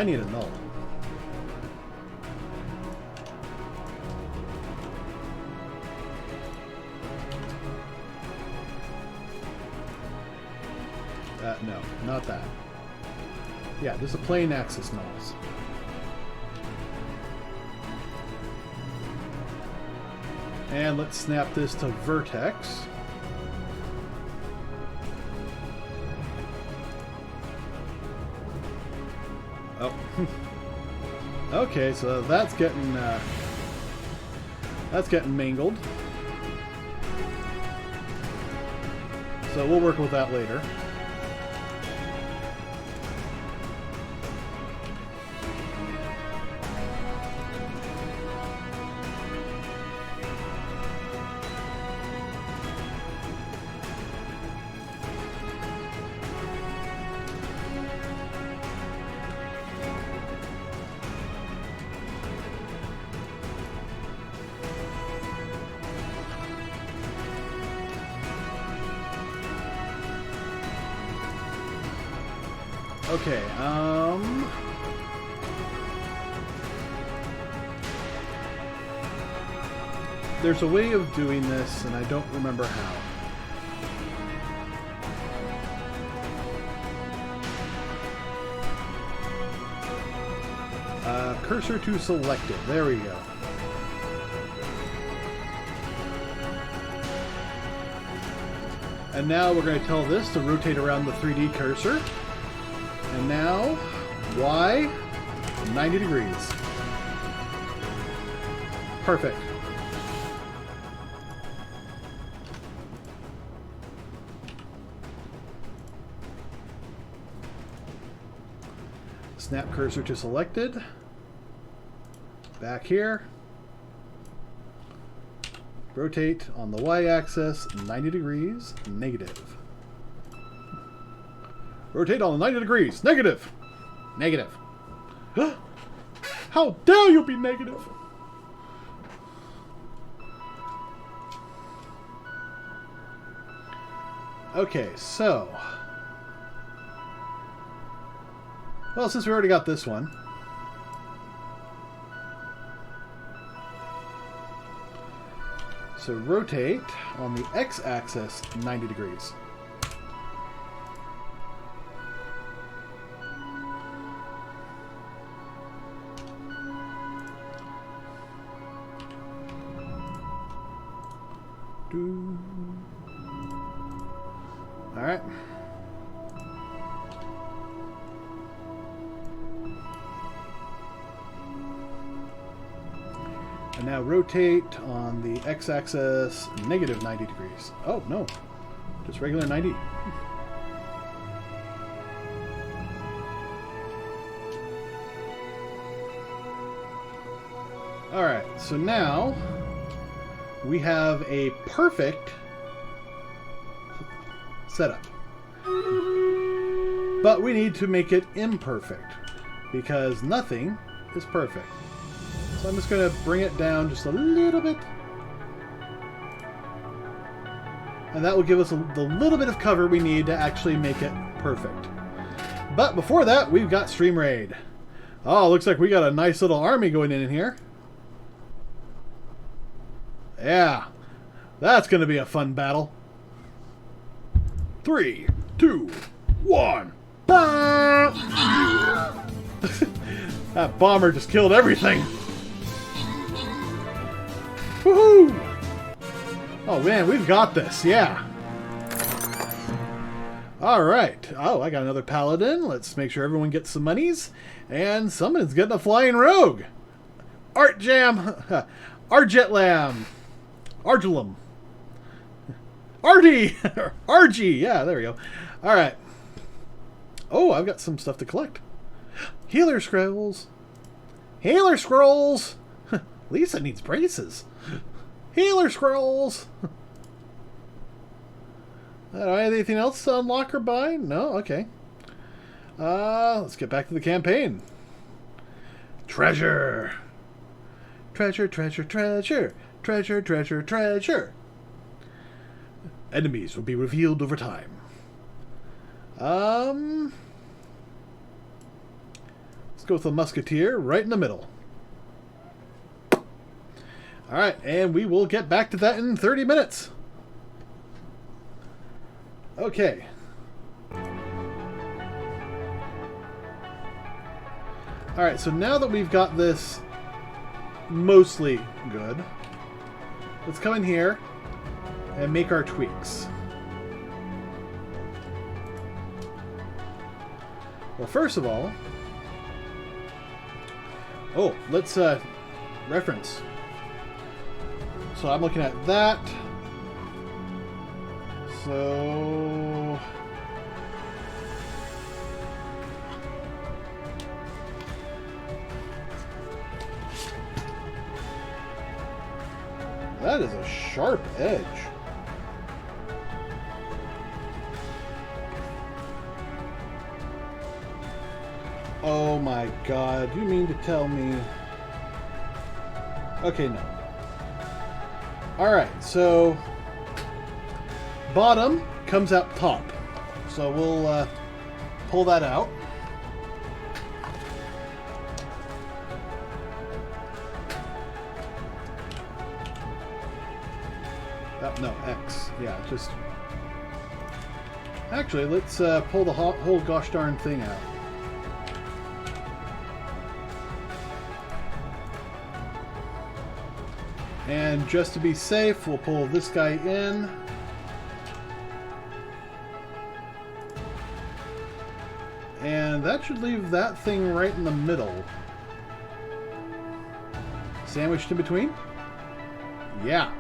need a null. No, not that. Yeah, just a plain axis nulls. And let's snap this to vertex. Oh. Okay, so that's getting mangled. So we'll work with that later. Okay, there's a way of doing this, and I don't remember how. Cursor to selected. There we go. And now we're going to tell this to rotate around the 3D cursor. And now, Y, 90 degrees. Perfect. Snap cursor to selected. Back here. Rotate on the Y-axis, 90 degrees, negative. Rotate on 90 degrees. Negative. Negative. How dare you be negative? Okay, so... Well, since we already got this one... So rotate on the X-axis 90 degrees. Alright. And now rotate on the X-axis negative 90 degrees. Oh, no. Just regular 90. Alright, so now we have a perfect setup. But we need to make it imperfect because nothing is perfect. So I'm just going to bring it down just a little bit. And that will give us the little bit of cover we need to actually make it perfect. But before that, we've got Stream Raid. Oh, looks like we got a nice little army going in here. Yeah, that's going to be a fun battle. 3, 2, 1. That bomber just killed everything. Woohoo! Oh man, we've got this, yeah. All right. Oh, I got another paladin. Let's make sure everyone gets some monies. And someone's getting a flying rogue. Art Jam. Argetlam. Argelum. Artie. RG. Yeah, there we go. All right. Oh, I've got some stuff to collect. Healer scrolls. Healer scrolls. Lisa needs braces. Healer scrolls. Anything else to unlock or buy? No? Okay. Let's get back to the campaign. Treasure. Treasure, treasure, treasure. Treasure, treasure, treasure. Enemies will be revealed over time. Let's go with the musketeer right in the middle. Alright, and we will get back to that in 30 minutes. Okay. Alright, so now that we've got this mostly good, let's come in here and make our tweaks. Well, first of all, let's reference. So I'm looking at that. So that is a sharp edge. Oh my god, you mean to tell me? Okay, no. Alright, so bottom comes out top. So we'll pull that out. No, X. Yeah, just... Actually, let's pull the whole gosh darn thing out. And just to be safe, we'll pull this guy in. And that should leave that thing right in the middle. Sandwiched in between? Yeah.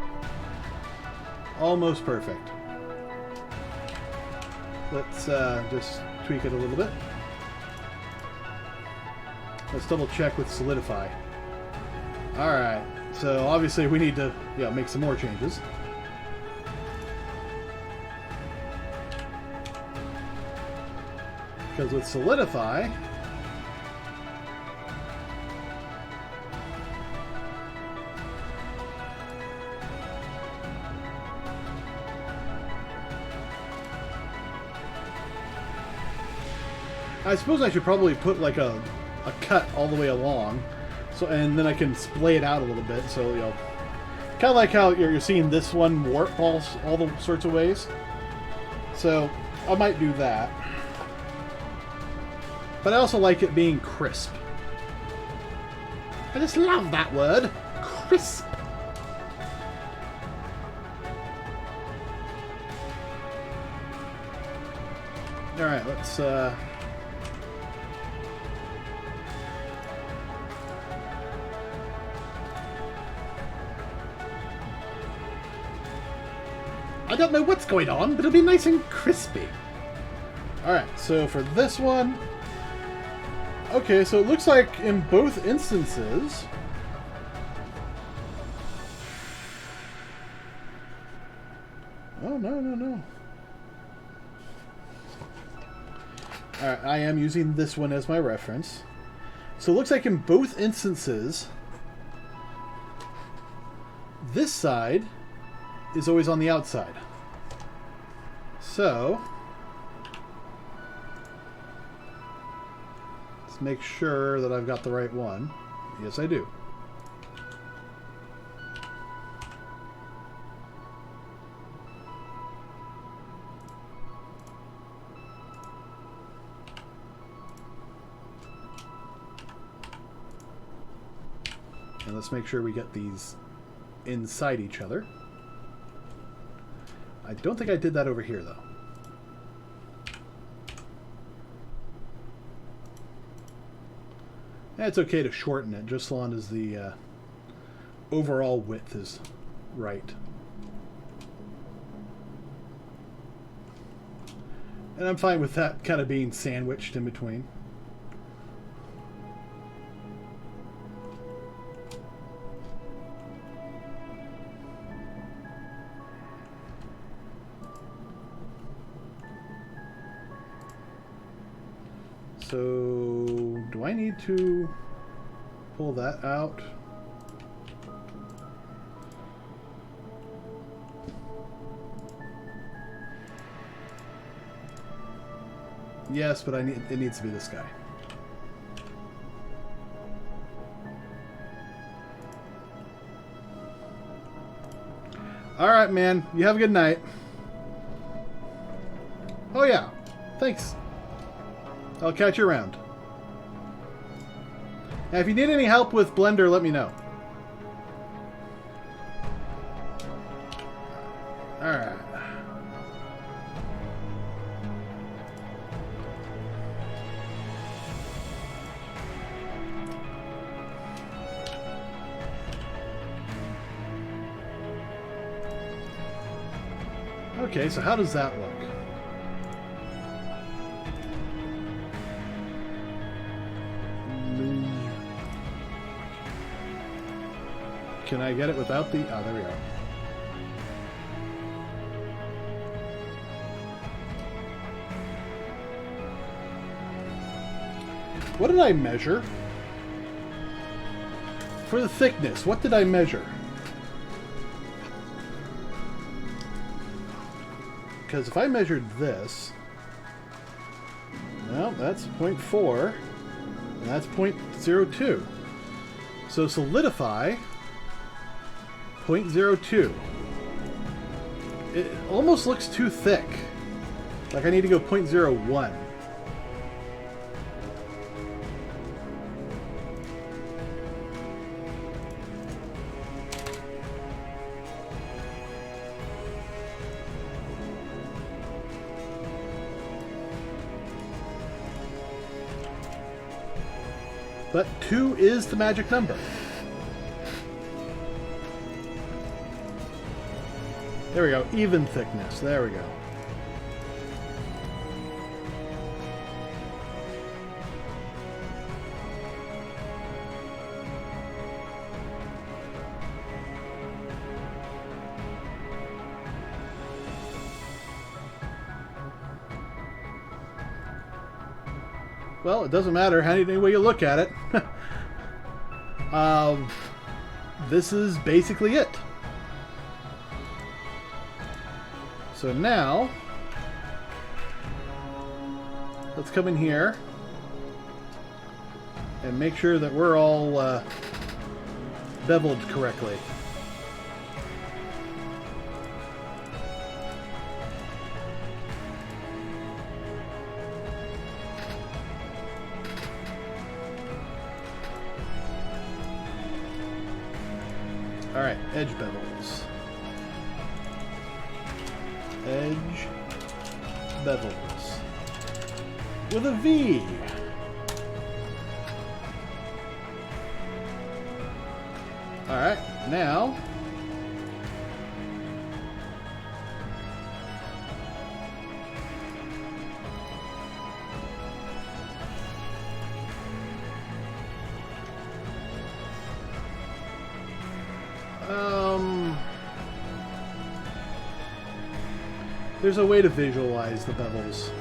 Almost perfect. Let's just tweak it a little bit. Let's double check with Solidify. Alright, so obviously we need to make some more changes. Because with Solidify, I suppose I should probably put like a cut all the way along, so and then I can splay it out a little bit. So kind of like how you're seeing this one warp all the sorts of ways. So I might do that, but I also like it being crisp. I just love that word, crisp. All right, let's. I don't know what's going on, but it'll be nice and crispy. Alright, so for this one... Okay, so it looks like in both instances... Oh, no. Alright, I am using this one as my reference. So it looks like in both instances... This side is always on the outside. So let's make sure that I've got the right one. Yes, I do. And let's make sure we get these inside each other. I don't think I did that over here, though. It's okay to shorten it, just as long as the overall width is right. And I'm fine with that kind of being sandwiched in between. So, do I need to pull that out? Yes, but it needs to be this guy. All right, man. You have a good night. Oh yeah. Thanks. I'll catch you around. Now, if you need any help with Blender, let me know. Alright. Okay, so how does that look? Can I get it without the... Oh, there we go. What did I measure? For the thickness, what did I measure? Because if I measured this... Well, that's 0.4. And that's 0.02. So solidify... 0.02. It almost looks too thick. Like I need to go 0.01. But 2 is the magic number. There we go. Even thickness. There we go. Well, it doesn't matter any way you look at it. This is basically it. So now, let's come in here and make sure that we're all beveled correctly. All right, edge bevels. Edge bevels with a V. All right, now there's a way to visualize the bevels.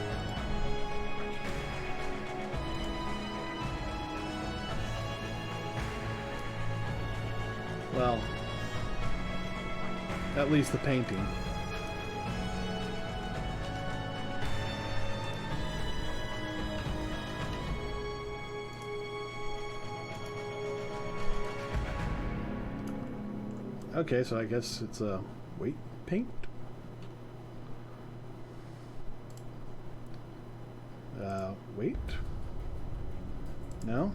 Well, at least the painting. Okay, so I guess it's a weight paint. Wait. No?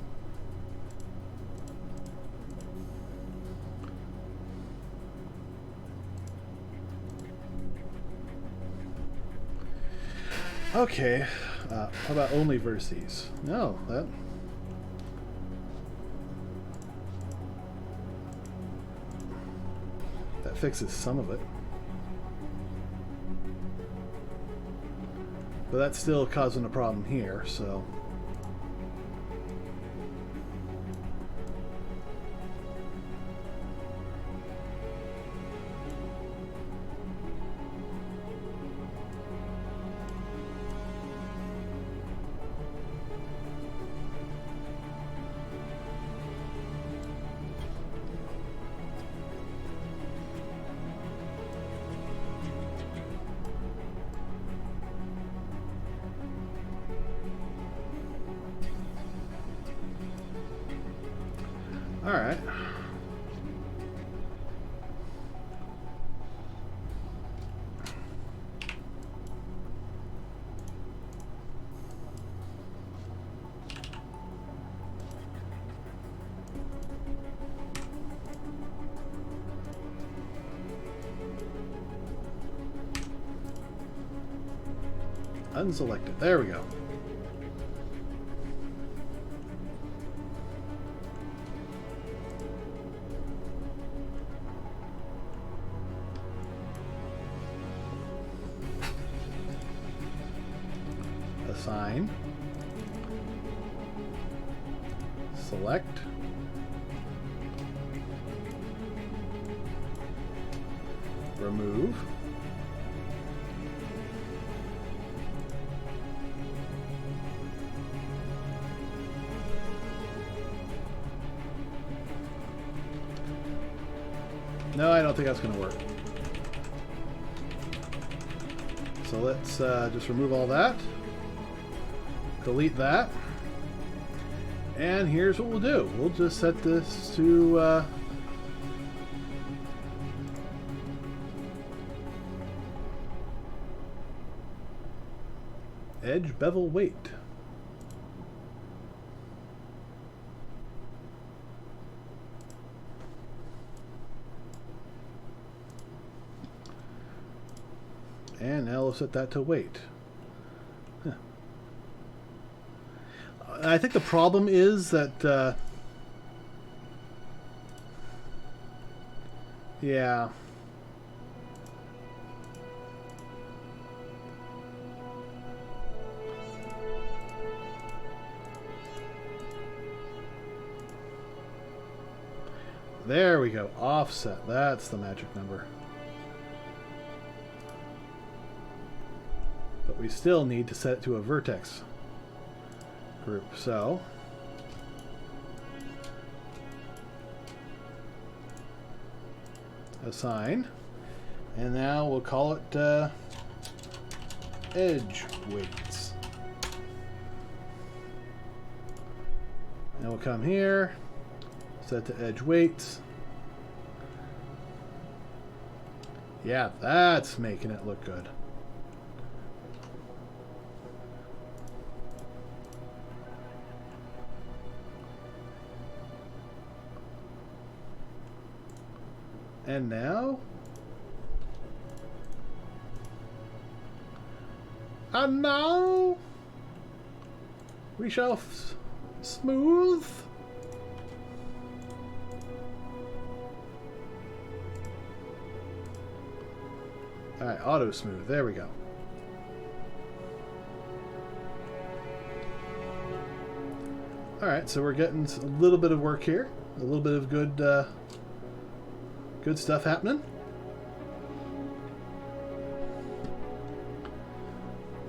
Okay. How about only verses? No, that... that fixes some of it. But that's still causing a problem here, so... All right. Unselected. There we go. Assign. Select. Remove. No, I don't think that's going to work. So let's just remove all that. Delete that. And here's what we'll do. We'll just set this to... edge bevel weight. And now we'll set that to weight. Huh. I think the problem is that, yeah. There we go. Offset. That's the magic number. But we still need to set it to a vertex group. So assign. And now we'll call it edge weights. And we'll come here. Set to edge weights. Yeah, that's making it look good. And now? And now? We shall smooth. Alright, auto smooth. There we go. Alright, so we're getting a little bit of work here. A little bit of good good stuff happening.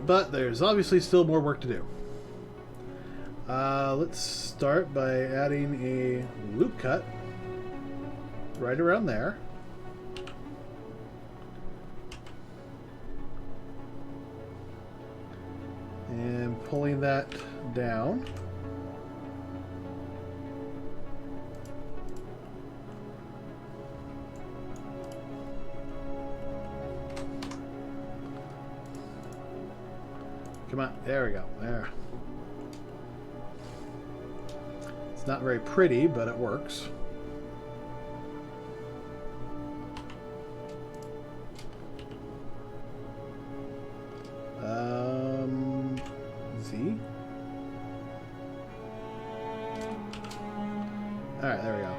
But there's obviously still more work to do. Let's start by adding a loop cut right around there. And pulling that down. Come on, there we go. There. It's not very pretty, but it works. Z. All right, there we go.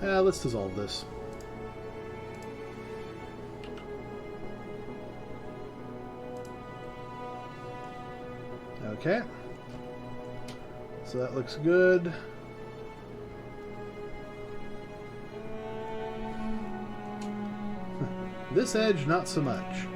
Let's dissolve this. Okay. So that looks good. This edge, not so much.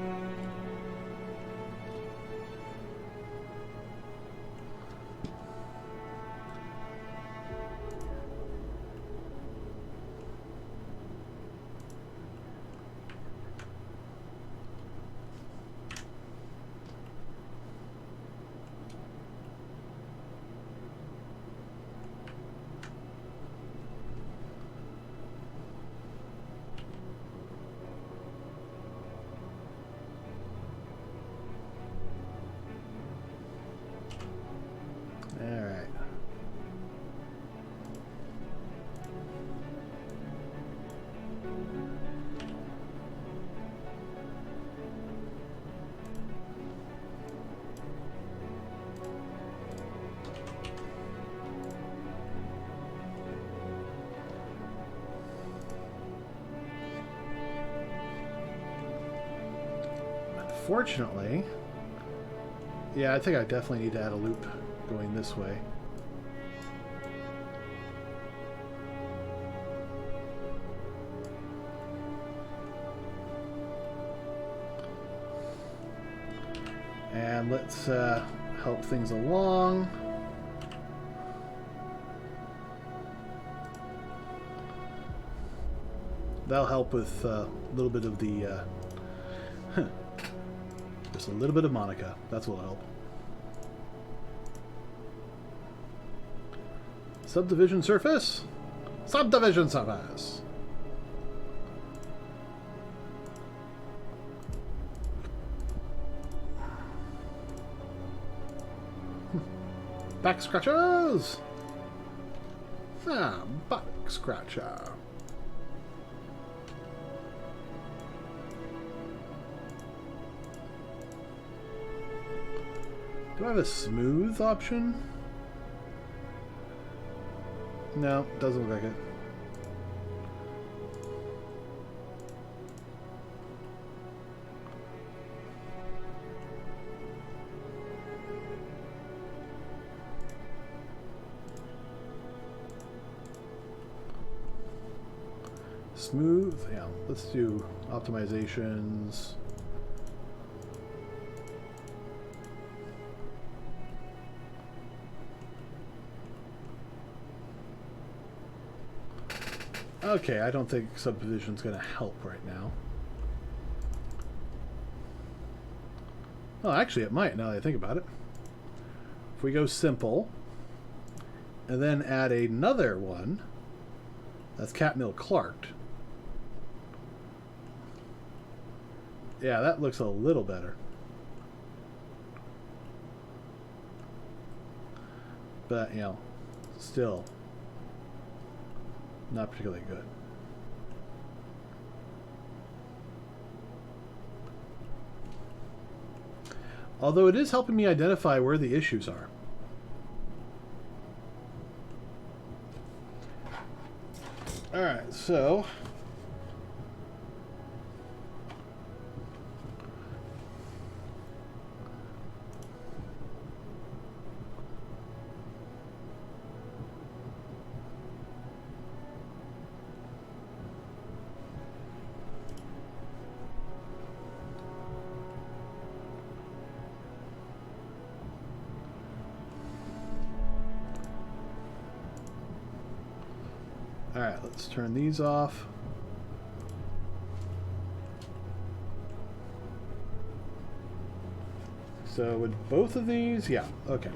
Alright. Unfortunately, yeah, I think I definitely need to add a loop going this way. And let's help things along. That'll help with a little bit of the just a little bit of Monica. That's what'll help. Subdivision surface? Subdivision surface! Back scratchers! Ah, back scratcher. Do I have a smooth option? No, doesn't look like it. Smooth, yeah, let's do optimizations. Okay, I don't think subdivision's going to help right now. Well, actually it might, now that I think about it. If we go simple, and then add another one, that's Catmill Clarked. Yeah, that looks a little better. But, you know, still not particularly good. Although it is helping me identify where the issues are. Alright, so alright, let's turn these off. So with both of these, yeah, okay.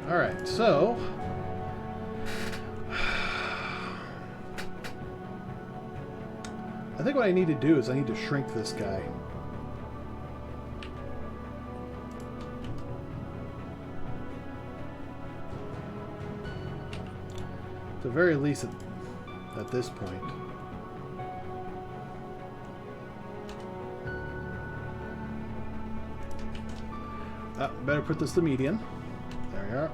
Alright, so... I think what I need to do is I need to shrink this guy. At the very least at this point. Better put this to median. There we are.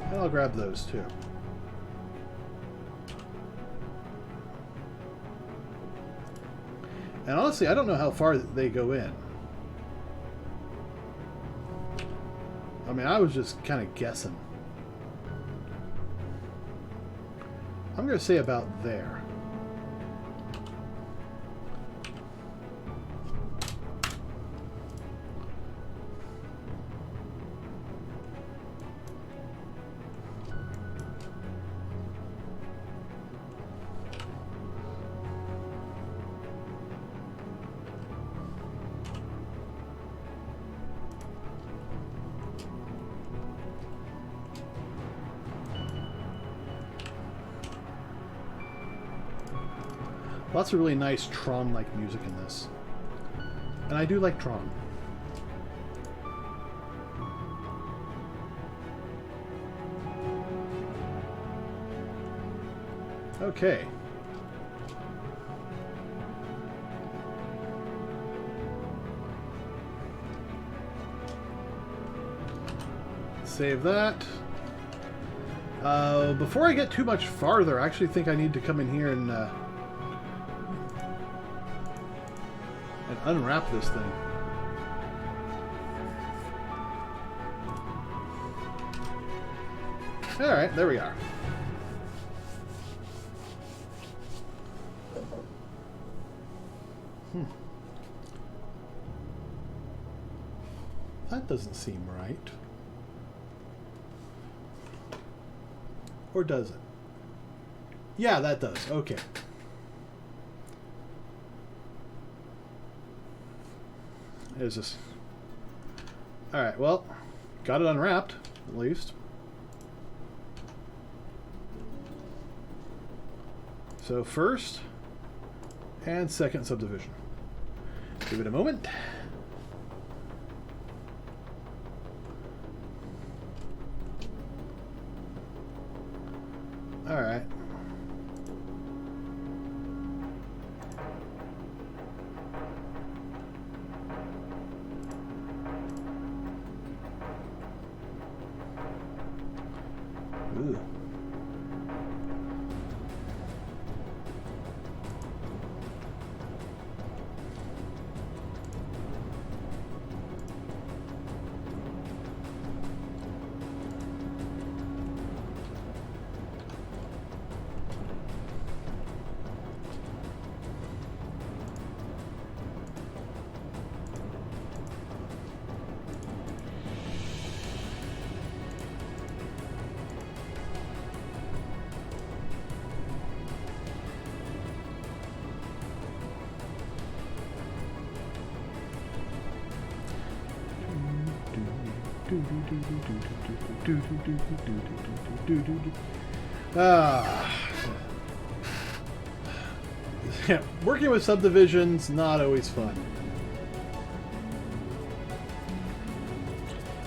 And I'll grab those too. And honestly, I don't know how far they go in. I mean, I was just kind of guessing. I'm going to say about there. Lots of really nice Tron-like music in this. And I do like Tron. Okay. Save that. Before I get too much farther, I actually think I need to come in here and unwrap this thing. Alright, there we are. That doesn't seem right. Or does it? Yeah, that does. Okay. Is this? Alright, well, got it unwrapped, at least. So first and second subdivision. Give it a moment. Alright. Ooh. Yeah, working with subdivisions, not always fun.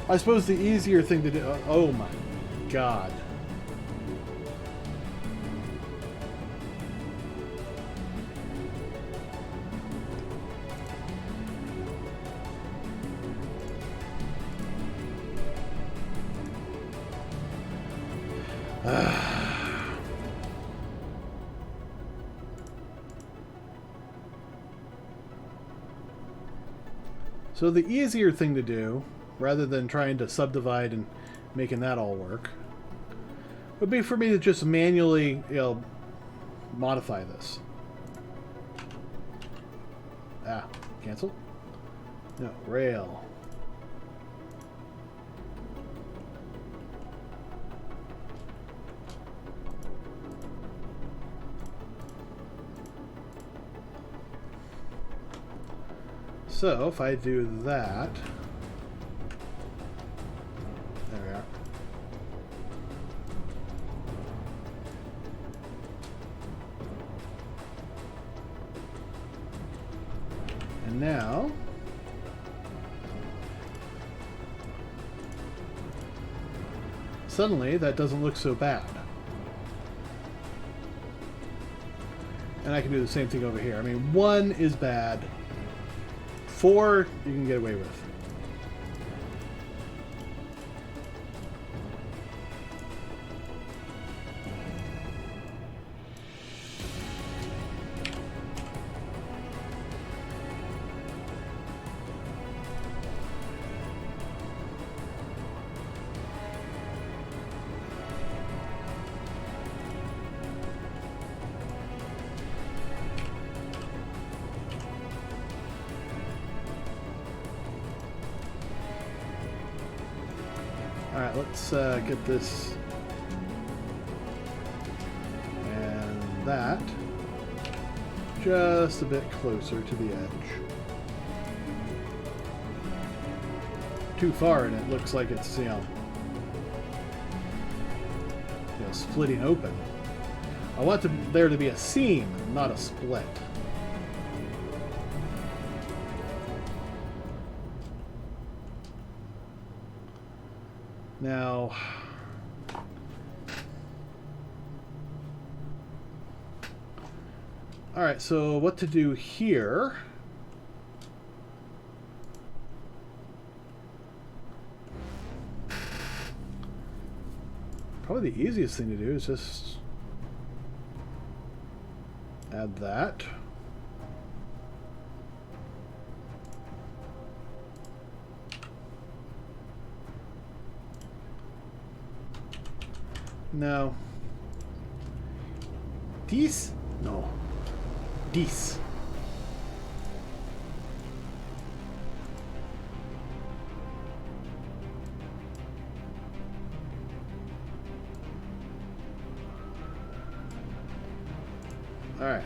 I suppose the easier thing to do... Oh my god. So the easier thing to do, rather than trying to subdivide and making that all work, would be for me to just manually, modify this. Cancel? No, rail. So, if I do that... There we are. And now... suddenly, that doesn't look so bad. And I can do the same thing over here. I mean, 1 is bad. 4, you can get away with. Alright, let's get this and that just a bit closer to the edge. Too far and it looks like it's, splitting open. I want there to be a seam, not a split. Now, all right, so what to do here? Probably the easiest thing to do is just add that. No. Dies? No. Dies. All right.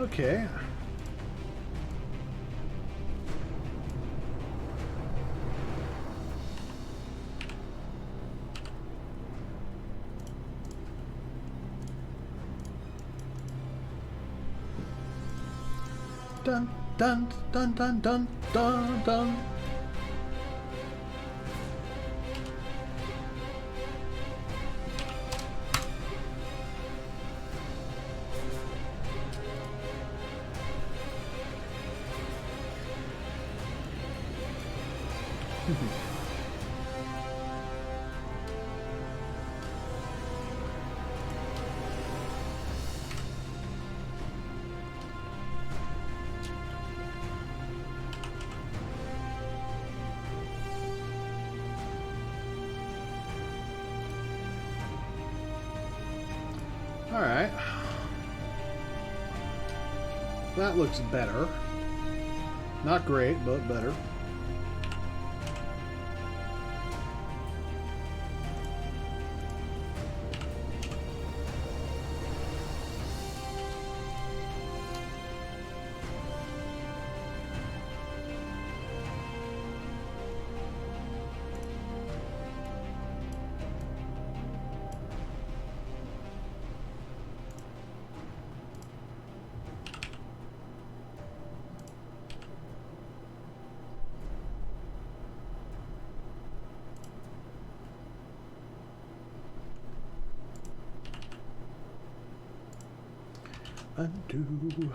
Okay. Dun dun dun dun dun dun dun. All right. That looks better. Not great, but better. Undo.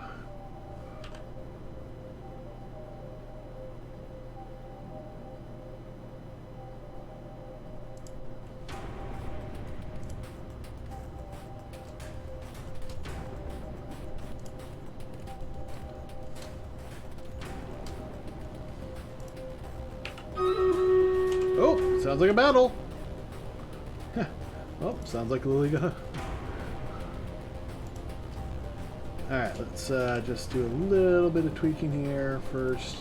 sounds like a battle. Oh, sounds like Liliga. Alright, let's just do a little bit of tweaking here first.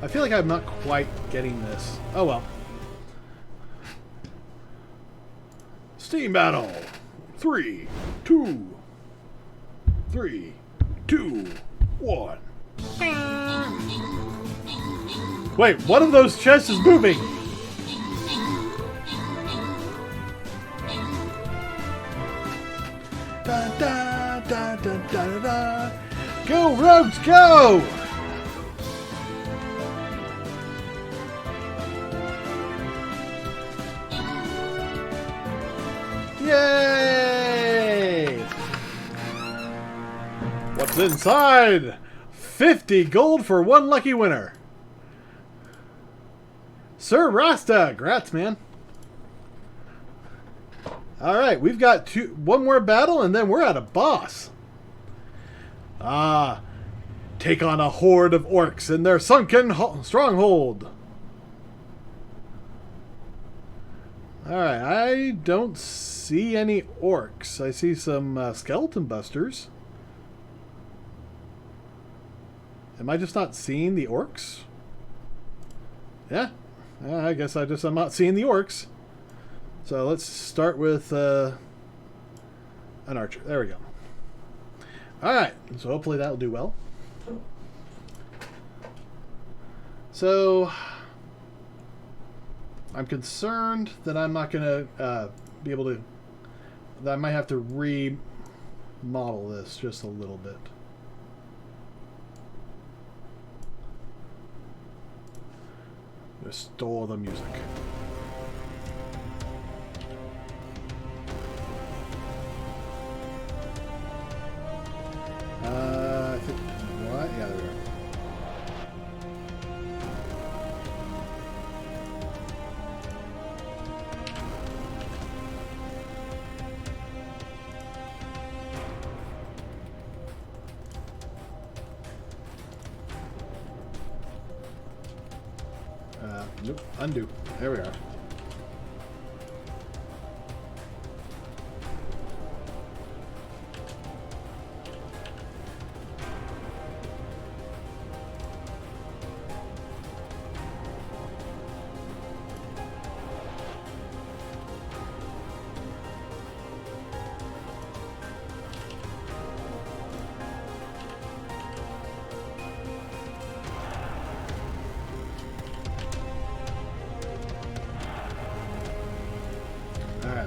I feel like I'm not quite getting this. Oh well. Steam battle. 3, 2, 3, 2, 1. Wait, one of those chests is moving. Da, da, da, da, da, da. Go, rogues, go! Yay! What's inside? 50 gold for one lucky winner. Sir Rasta, grats, man. Alright, we've got one more battle and then we're at a boss. Take on a horde of orcs in their sunken stronghold. Alright, I don't see any orcs. I see some skeleton busters. Am I just not seeing the orcs? Yeah, I guess I'm not seeing the orcs. So let's start with an archer. There we go. Alright, so hopefully that'll do well. So I'm concerned that I'm not going to be able to... that I might have to remodel this just a little bit. Restore the music. I think... what? Yeah, there we are. Nope, undo. There we are.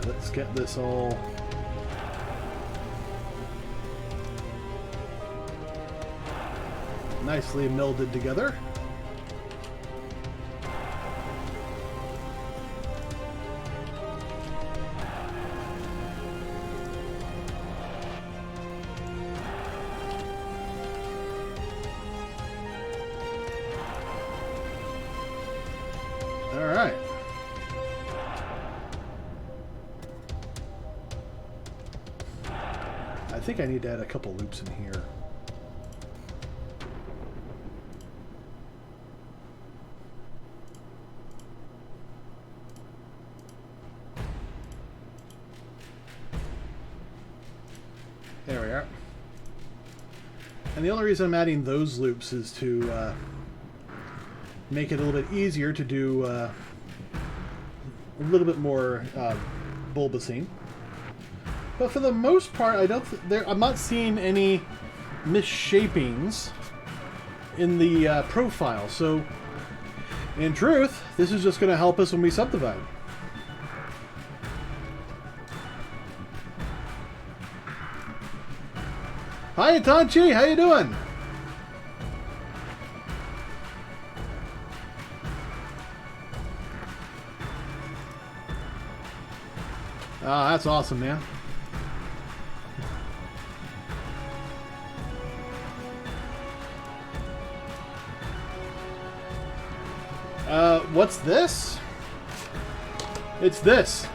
Let's get this all nicely melded together. All right. I think I need to add a couple loops in here. There we are. And the only reason I'm adding those loops is to make it a little bit easier to do a little bit more bulbosine. But for the most part, I'm not seeing any misshapings in the profile. So, in truth, this is just going to help us when we subdivide. Hi, Itachi. How you doing? Ah, that's awesome, man. what's this? It's this.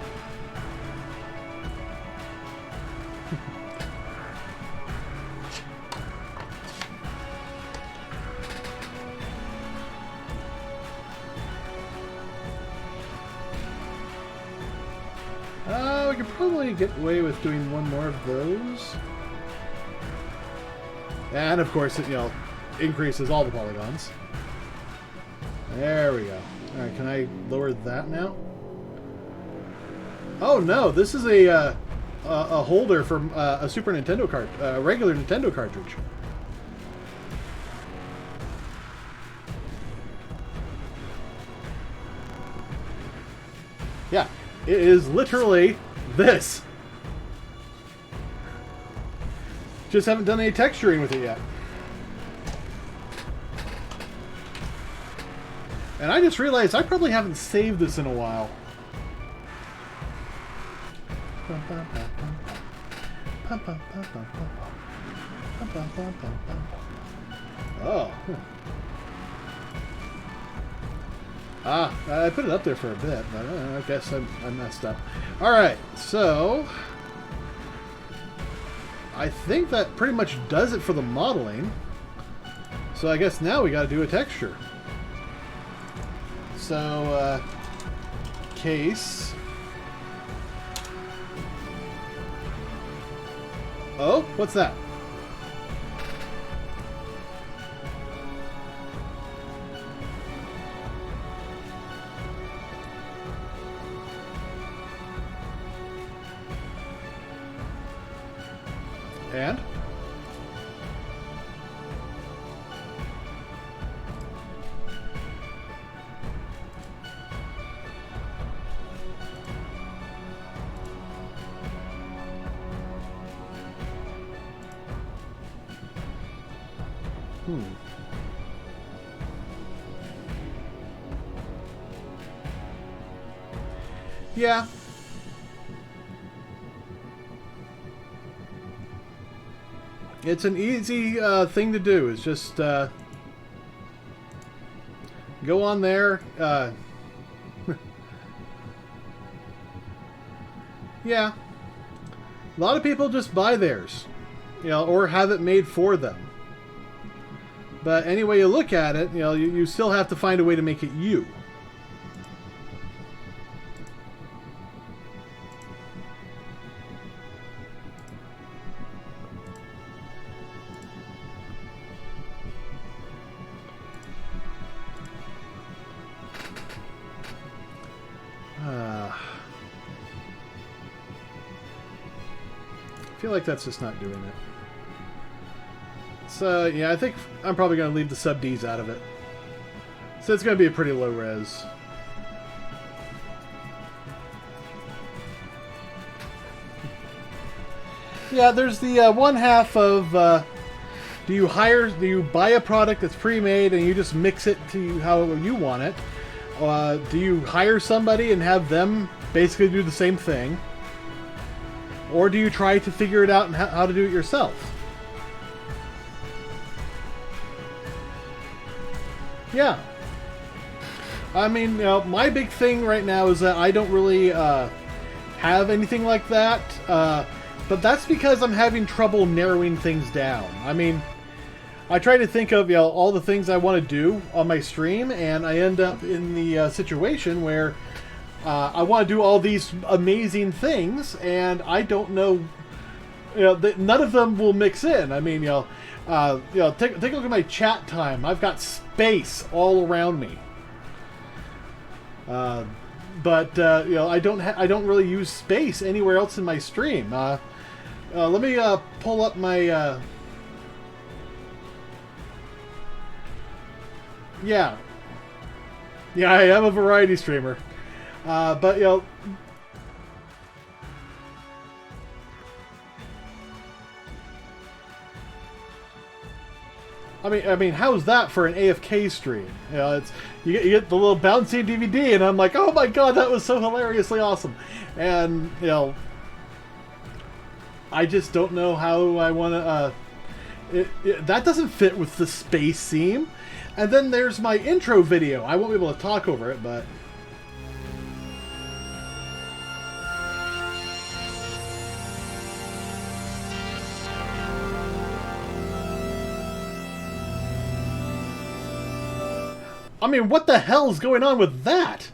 We could probably get away with doing one more of those. And of course, it, you know, increases all the polygons. There we go. Alright, can I lower that now? Oh no, this is a holder for a Super Nintendo card, a regular Nintendo cartridge. Yeah, it is literally this. Just haven't done any texturing with it yet. And I just realized I probably haven't saved this in a while. Oh. I put it up there for a bit, but I guess I messed up. Alright, so I think that pretty much does it for the modeling. So I guess now we got to do a texture. So, case. Oh, what's that? And? Yeah. It's an easy thing to do. It's just go on there. Yeah. A lot of people just buy theirs, you know, or have it made for them. But any way you look at it, you know, you still have to find a way to make it you. I feel like that's just not doing it. So, yeah, I think I'm probably going to leave the sub-Ds out of it. So it's going to be a pretty low res. Yeah, there's the one half of do you buy a product that's pre-made and you just mix it to how you want it? Do you hire somebody and have them basically do the same thing? Or do you try to figure it out and how to do it yourself? Yeah. I mean, you know, my big thing right now is that I don't really have anything like that. But that's because I'm having trouble narrowing things down. I mean, I try to think of, you know, all the things I want to do on my stream, and I end up in the situation where I want to do all these amazing things, and I don't know, you know, none of them will mix in. I mean, you know, take a look at my chat time. I've got space all around me. But you know, I don't really use space anywhere else in my stream. Let me pull up my. Yeah, I am a variety streamer. But you know, I mean, how's that for an AFK stream? You know, it's you get the little bouncy DVD, and I'm like, oh my god, that was so hilariously awesome, and you know, I just don't know how I want to. That doesn't fit with the space theme, And then there's my intro video. I won't be able to talk over it, but... I mean, what the hell's going on with that?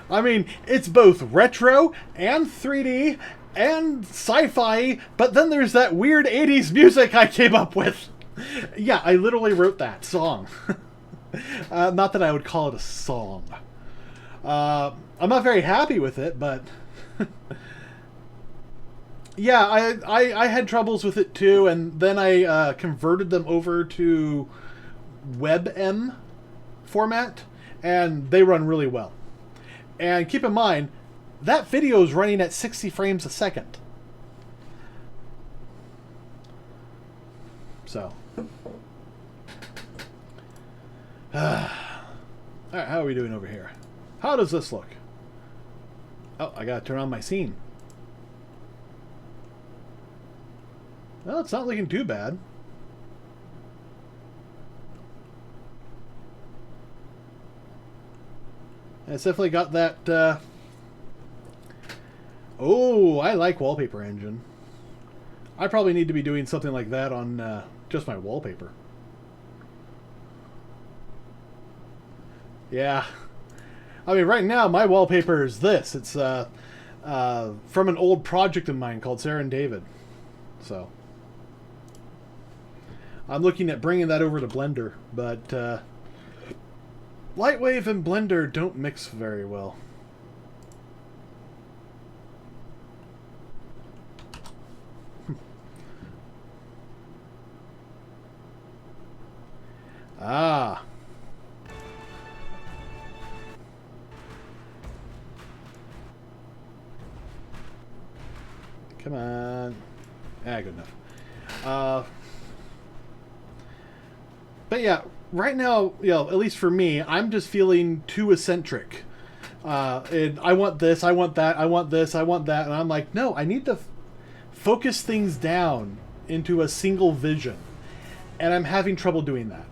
I mean, it's both retro and 3D and sci-fi, but then there's that weird 80s music I came up with. Yeah, I literally wrote that song. Not that I would call it a song. I'm not very happy with it, but... yeah, I had troubles with it too, and then I converted them over to WebM format, and they run really well. And keep in mind, that video is running at 60 frames a second. So. Alright, how are we doing over here? How does this look? Oh, I gotta turn on my scene. Well, it's not looking too bad. It's definitely got that, oh, I like Wallpaper Engine. I probably need to be doing something like that on just my wallpaper. Yeah. I mean, right now, my wallpaper is this. It's from an old project of mine called Sarah and David. So. I'm looking at bringing that over to Blender, but... Lightwave and Blender don't mix very well. Ah. Come on. Ah, good enough. But yeah, right now, you know, at least for me, I'm just feeling too eccentric. And I want this, I want that, I want this, I want that, and I'm like, no, I need to focus things down into a single vision. And I'm having trouble doing that.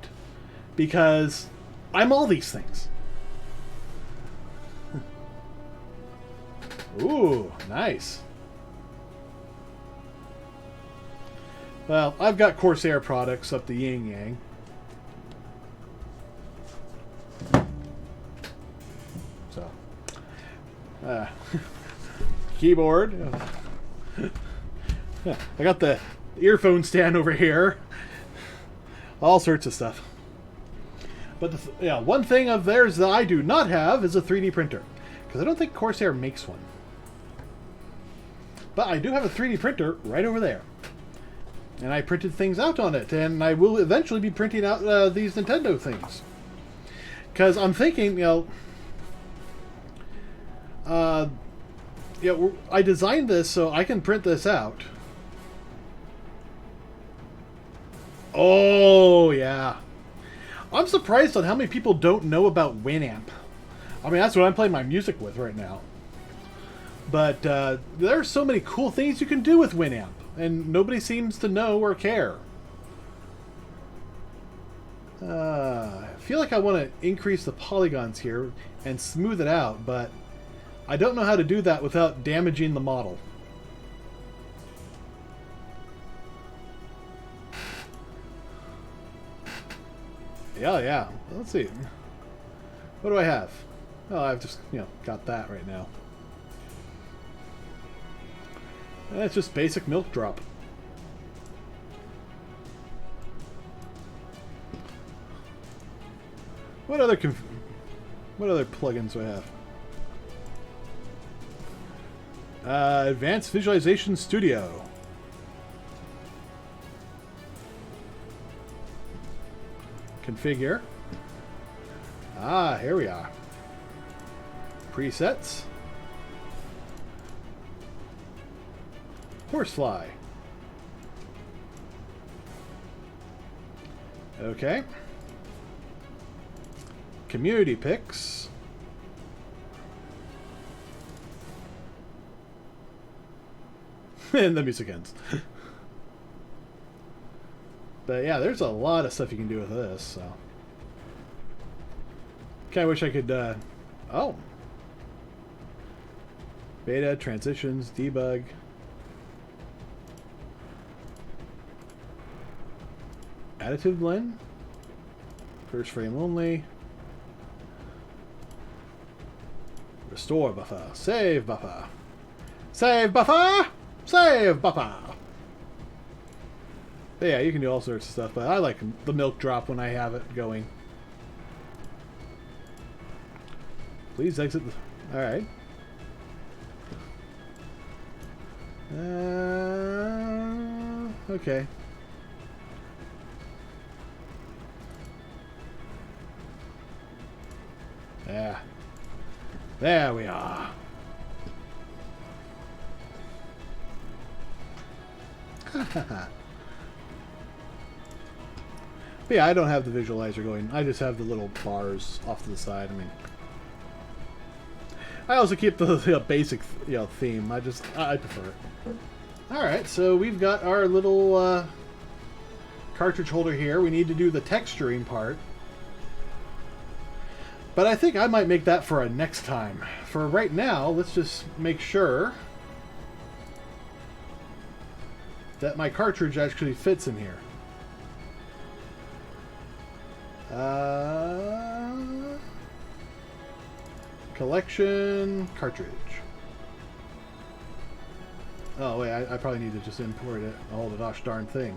Because I'm all these things. Ooh, nice. Well, I've got Corsair products up the yin yang. So, keyboard. I got the earphone stand over here. All sorts of stuff. But yeah, one thing of theirs that I do not have is a 3D printer, because I don't think Corsair makes one. But I do have a 3D printer right over there. And I printed things out on it, and I will eventually be printing out these Nintendo things. Because I'm thinking, you know, I designed this so I can print this out. Oh, yeah. I'm surprised on how many people don't know about Winamp. I mean, that's what I'm playing my music with right now. But there are so many cool things you can do with Winamp, and nobody seems to know or care. I feel like I want to increase the polygons here and smooth it out, but I don't know how to do that without damaging the model. Yeah. Let's see. What do I have? Oh, I've just, you know, got that right now. And it's just basic milk drop. What other plugins do I have? Advanced Visualization Studio. Configure. Ah, here we are. Presets. Horsefly. Okay. Community picks. And the music ends. But yeah, there's a lot of stuff you can do with this, so. Okay, I wish I could, oh. Beta, transitions, debug. Additive blend. First frame only. Restore buffer. Save buffer. Save buffer! Save buffer! But yeah, you can do all sorts of stuff, but I like the milk drop when I have it going. Please exit the... Alright. Okay. Yeah. There we are. But yeah, I don't have the visualizer going. I just have the little bars off to the side. I mean, I also keep the basic theme. I prefer it. All right, so we've got our little cartridge holder here. We need to do the texturing part. But I think I might make that for a next time. For right now, let's just make sure that my cartridge actually fits in here. Collection, cartridge. Oh wait, I probably need to just import it. All the gosh darn thing.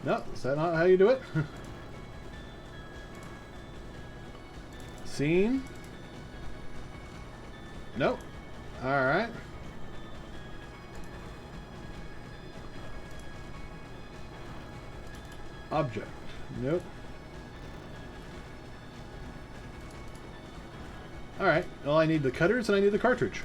No, is that not how you do it? Scene. Nope. Alright. Object. Nope. Alright. Well, I need the cutters and I need the cartridge.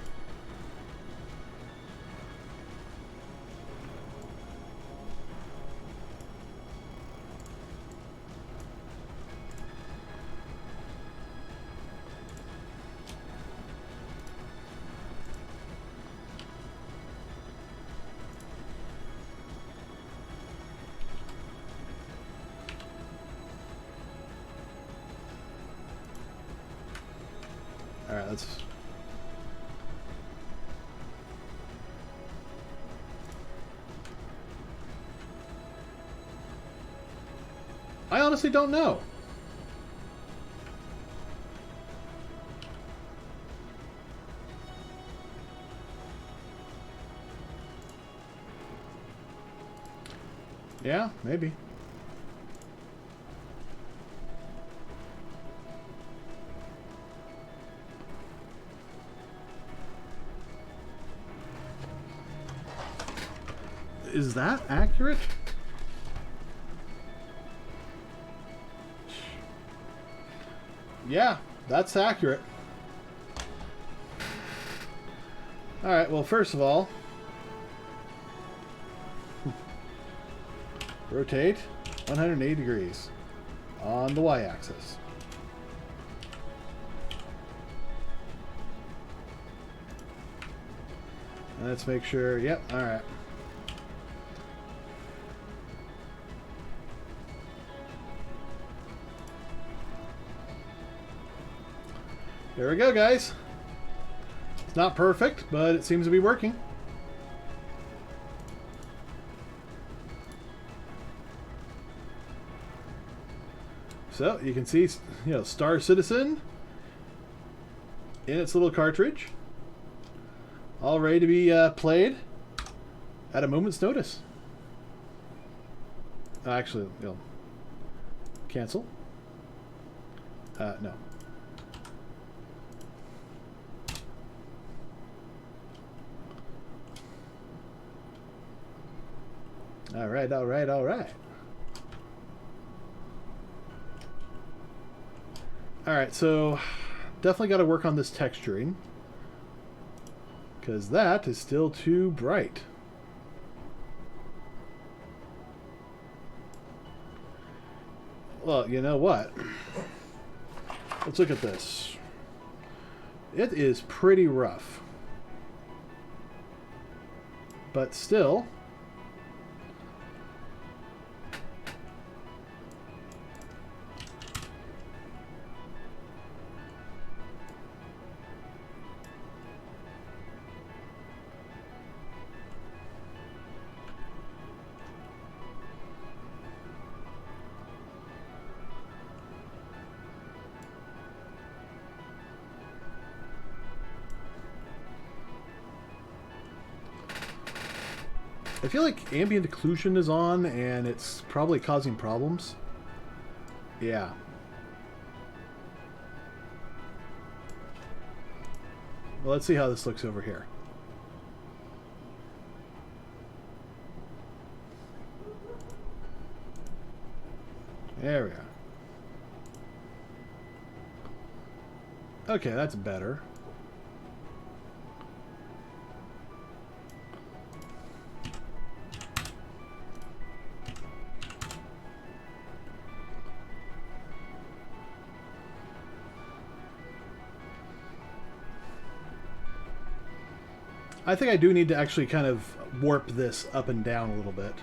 Alright, let's... I honestly don't know. Yeah, maybe. Is that accurate? Yeah, that's accurate. Alright, well, first of all, rotate 180 degrees on the y-axis. Let's make sure, yep, alright. There we go, guys. It's not perfect, but it seems to be working. So you can see, Star Citizen in its little cartridge, all ready to be played at a moment's notice. Actually, cancel. No. All right, all right, all right. All right, so definitely got to work on this texturing because that is still too bright. Well, you know what? Let's look at this. It is pretty rough. but still. I feel like ambient occlusion is on and it's probably causing problems. Yeah. Well, let's see how this looks over here. There we are. Okay, that's better. I think I do need to actually kind of warp this up and down a little bit.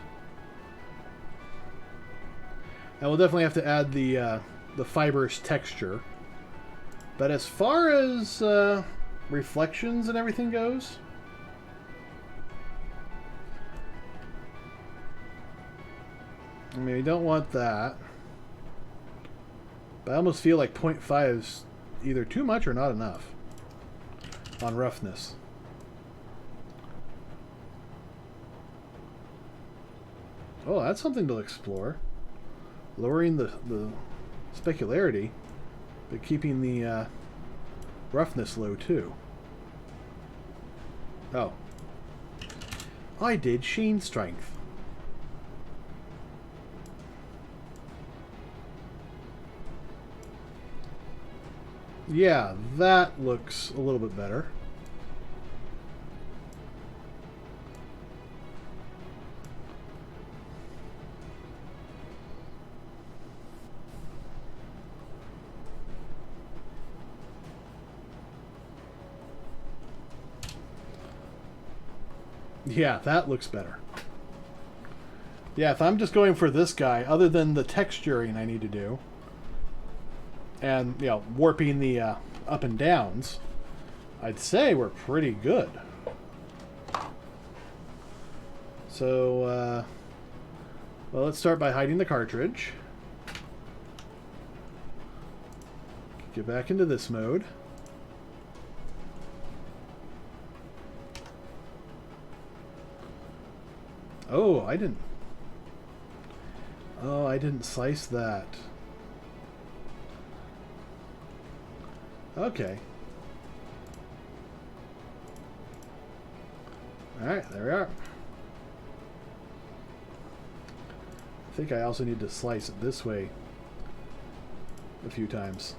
And we'll definitely have to add the fibrous texture. But as far as reflections and everything goes, I mean, we don't want that. But I almost feel like 0.5 is either too much or not enough on roughness. Oh, that's something to explore. Lowering the specularity, but keeping the roughness low too. Oh. I did sheen strength. Yeah, that looks a little bit better. Yeah, that looks better. Yeah, if I'm just going for this guy, other than the texturing I need to do, and, you know, warping the up and downs, I'd say we're pretty good. So, well, let's start by hiding the cartridge. Get back into this mode. Oh, I didn't. Oh, I didn't slice that. Okay. Alright, there we are. I think I also need to slice it this way a few times.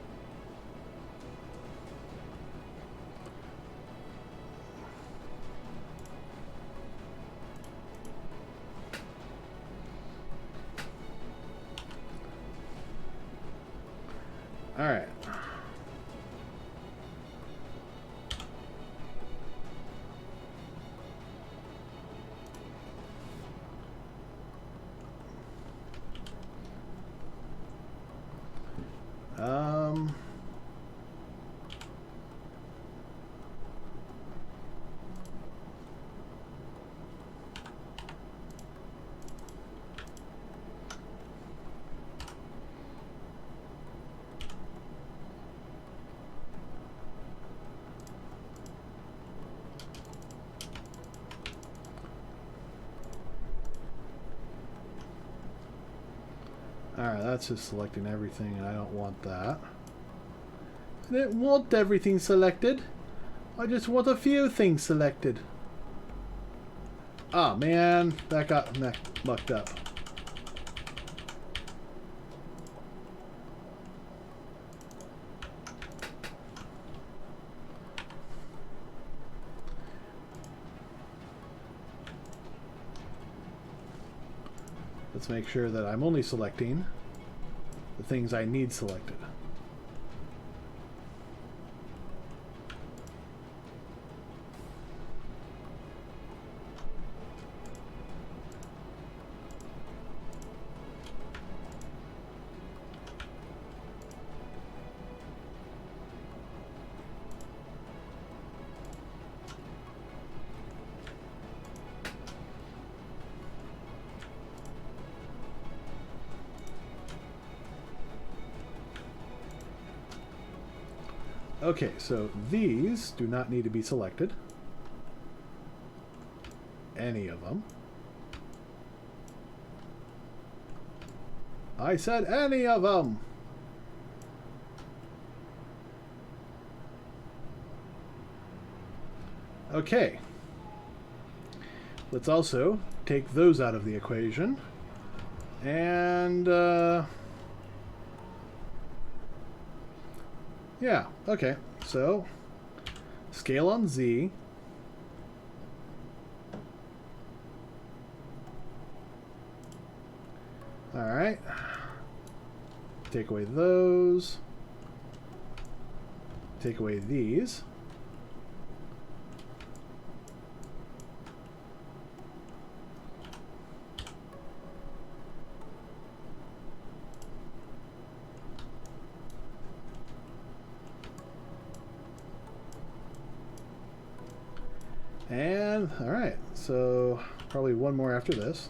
All right. Alright, that's just selecting everything, and I don't want that. I didn't want everything selected. I just want a few things selected. Ah, man, that got mucked up. Let's make sure that I'm only selecting the things I need selected. Okay, so these do not need to be selected. Any of them. I said any of them! Okay. Let's also take those out of the equation. And, yeah, okay. So, scale on Z. Alright. Take away those. Take away these. And, alright, so probably one more after this.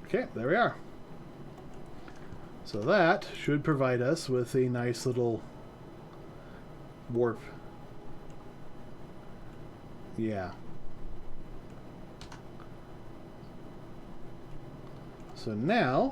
Okay, there we are. So that should provide us with a nice little warp. Yeah. So now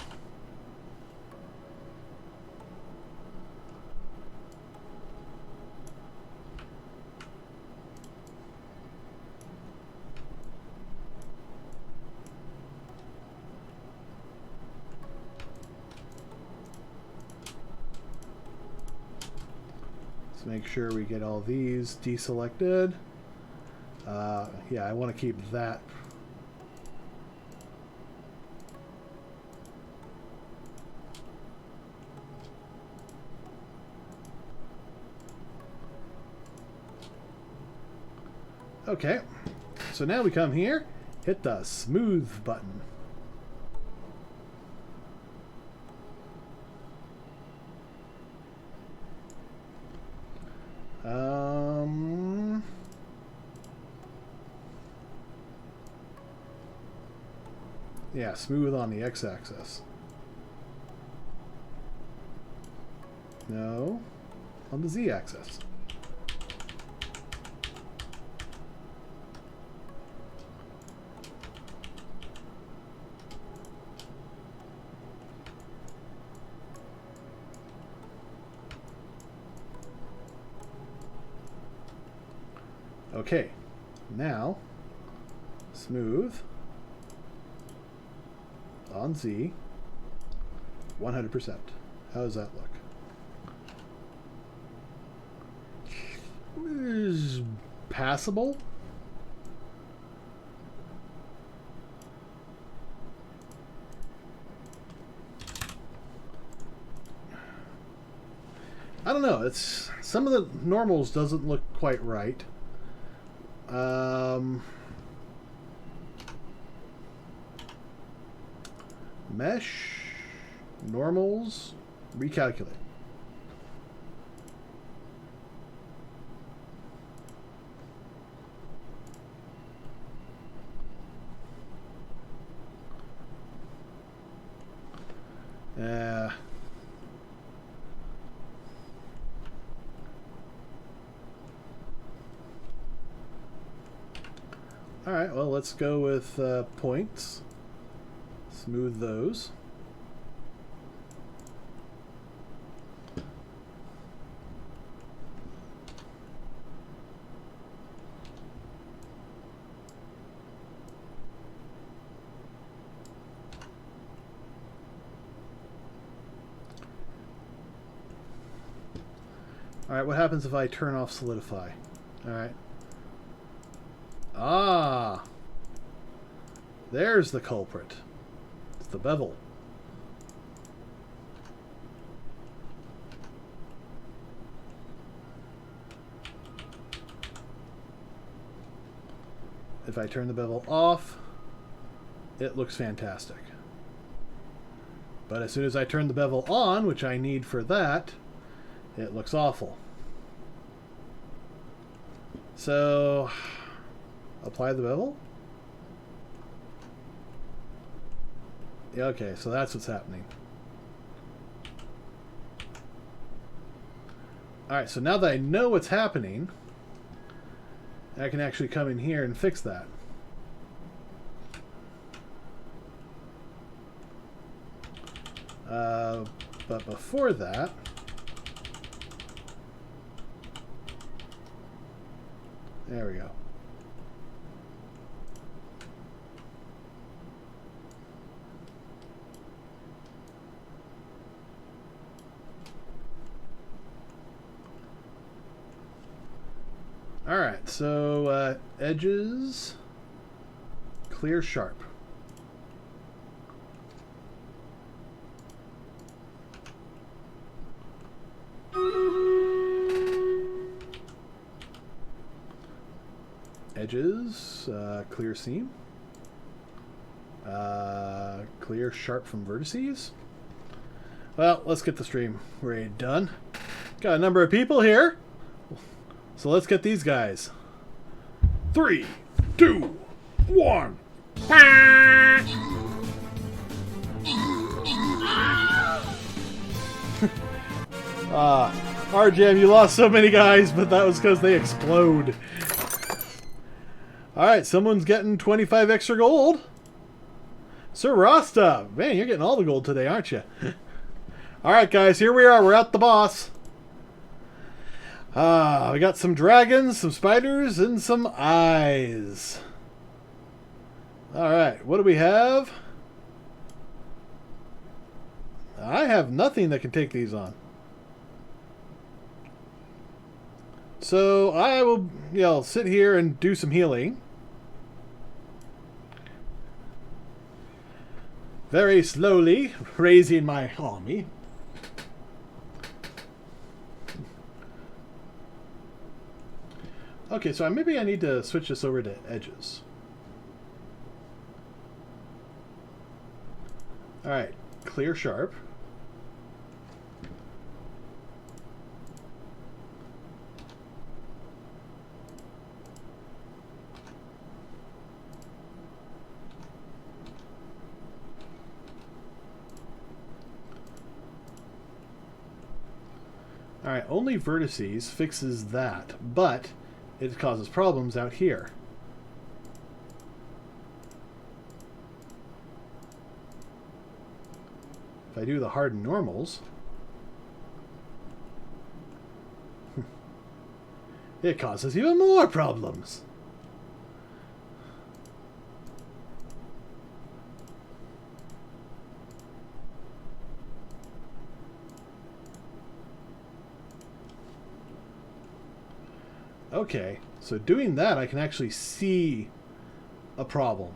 make sure we get all these deselected. Yeah, I want to keep that. Okay, so now we come here, hit the smooth button. Yeah, smooth on the x-axis. No, on the z-axis. Okay, now smooth on Z 100%. How does that look? Is passable. I don't know. It's some of the normals doesn't look quite right. Mesh, normals, recalculate. Alright, well, let's go with points. Smooth those. Alright, what happens if I turn off solidify? Alright. Ah! There's the culprit. It's the bevel. If I turn the bevel off, it looks fantastic. But as soon as I turn the bevel on, which I need for that, it looks awful. So, apply the bevel? Yeah, okay, so that's what's happening. Alright, so now that I know what's happening, I can actually come in here and fix that. But before that, there we go. Alright, so edges, clear sharp. Edges, clear seam. Clear sharp from vertices. Well, let's get the stream raid done. Got a number of people here. So let's get these guys. 3, 2, 1. RJM, you lost so many guys, but that was because they explode. Alright, someone's getting 25 extra gold. Sir Rasta. Man, you're getting all the gold today, aren't you? Alright, guys, here we are. We're at the boss. We got some dragons, some spiders, and some eyes. Alright, what do we have? I have nothing that can take these on. So I will, sit here and do some healing. Very slowly raising my army. Okay, so maybe I need to switch this over to edges. Alright, clear sharp. Alright, only vertices fixes that, but it causes problems out here. If I do the hard normals, it causes even more problems. Okay, so doing that, I can actually see a problem.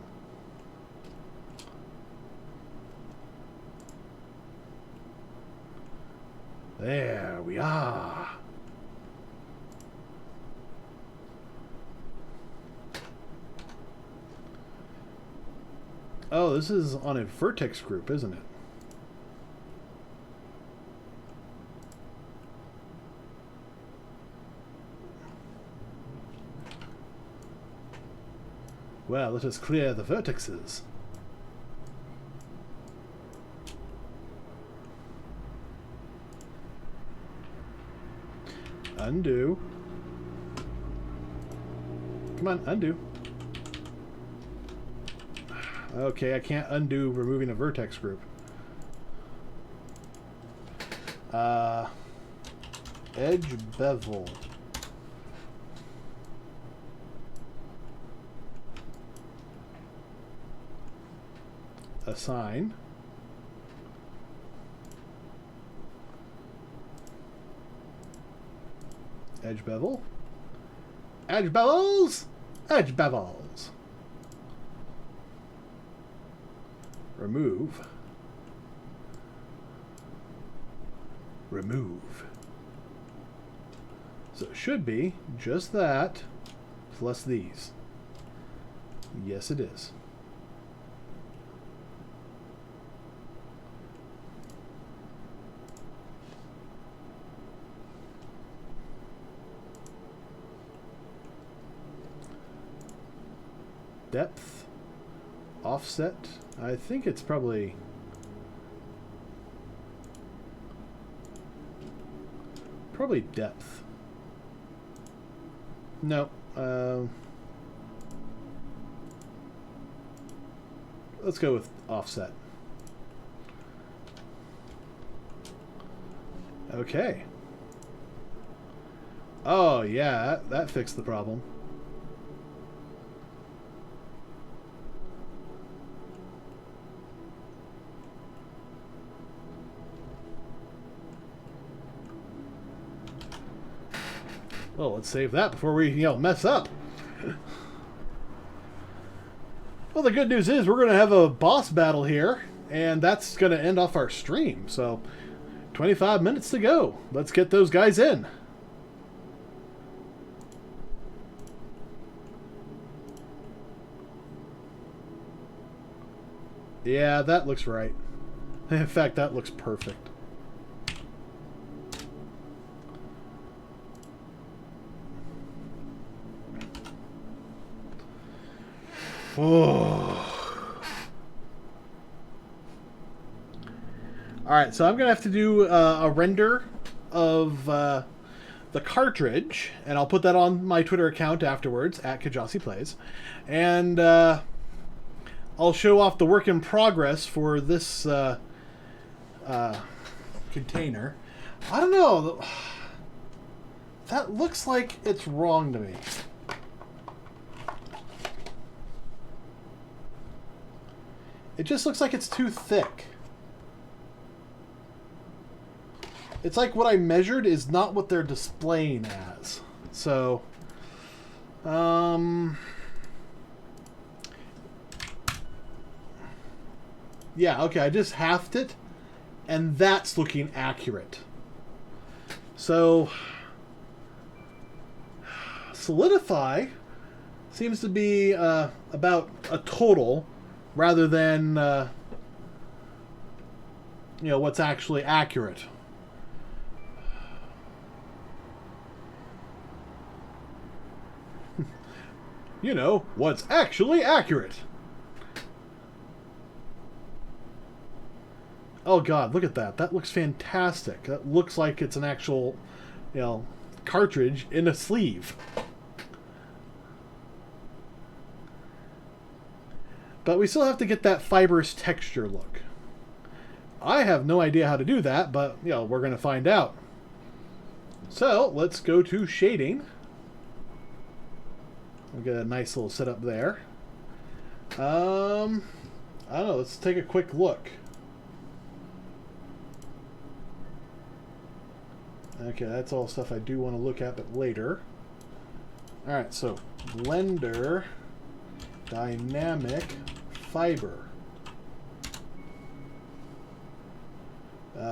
There we are. Oh, this is on a vertex group, isn't it? Well, let us clear the vertexes. Undo. Come on, undo. Okay, I can't undo removing a vertex group. Edge bevel. Assign. Edge bevel. Edge bevels! Edge bevels. Remove. Remove. So it should be just that plus these. Yes, it is. Depth. Offset. I think it's probably... Probably depth. No. Let's go with offset. Okay. Oh, yeah, that fixed the problem. Well, let's save that before we, mess up. Well, the good news is we're going to have a boss battle here, and that's going to end off our stream. So, 25 minutes to go. Let's get those guys in. Yeah, that looks right. In fact, that looks perfect. Oh. Alright, so I'm going to have to do a render of the cartridge, and I'll put that on my Twitter account afterwards, at Kjasi Plays. And I'll show off the work in progress for this container. I don't know. That looks like it's wrong to me. It just looks like it's too thick. It's like what I measured is not what they're displaying as. So, yeah, okay, I just halved it, and that's looking accurate. So, solidify seems to be about a total rather than, what's actually accurate. What's actually accurate. Oh god, look at that. That looks fantastic. That looks like it's an actual, cartridge in a sleeve. But we still have to get that fibrous texture look. I have no idea how to do that, but, we're going to find out. So, let's go to shading. We'll get a nice little setup there. I don't know, let's take a quick look. Okay, that's all stuff I do want to look at, but later. Alright, so Blender Dynamic Fiber.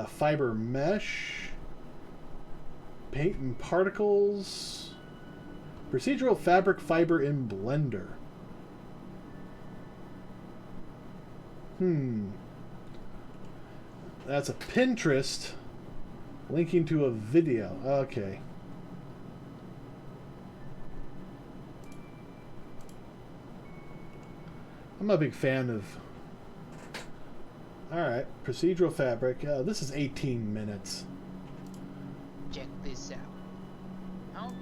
Fiber Mesh. Paint and Particles. Procedural Fabric Fiber in Blender. That's a Pinterest linking to a video. Okay. I'm a big fan of... Alright, procedural fabric. This is 18 minutes. Check this out. How?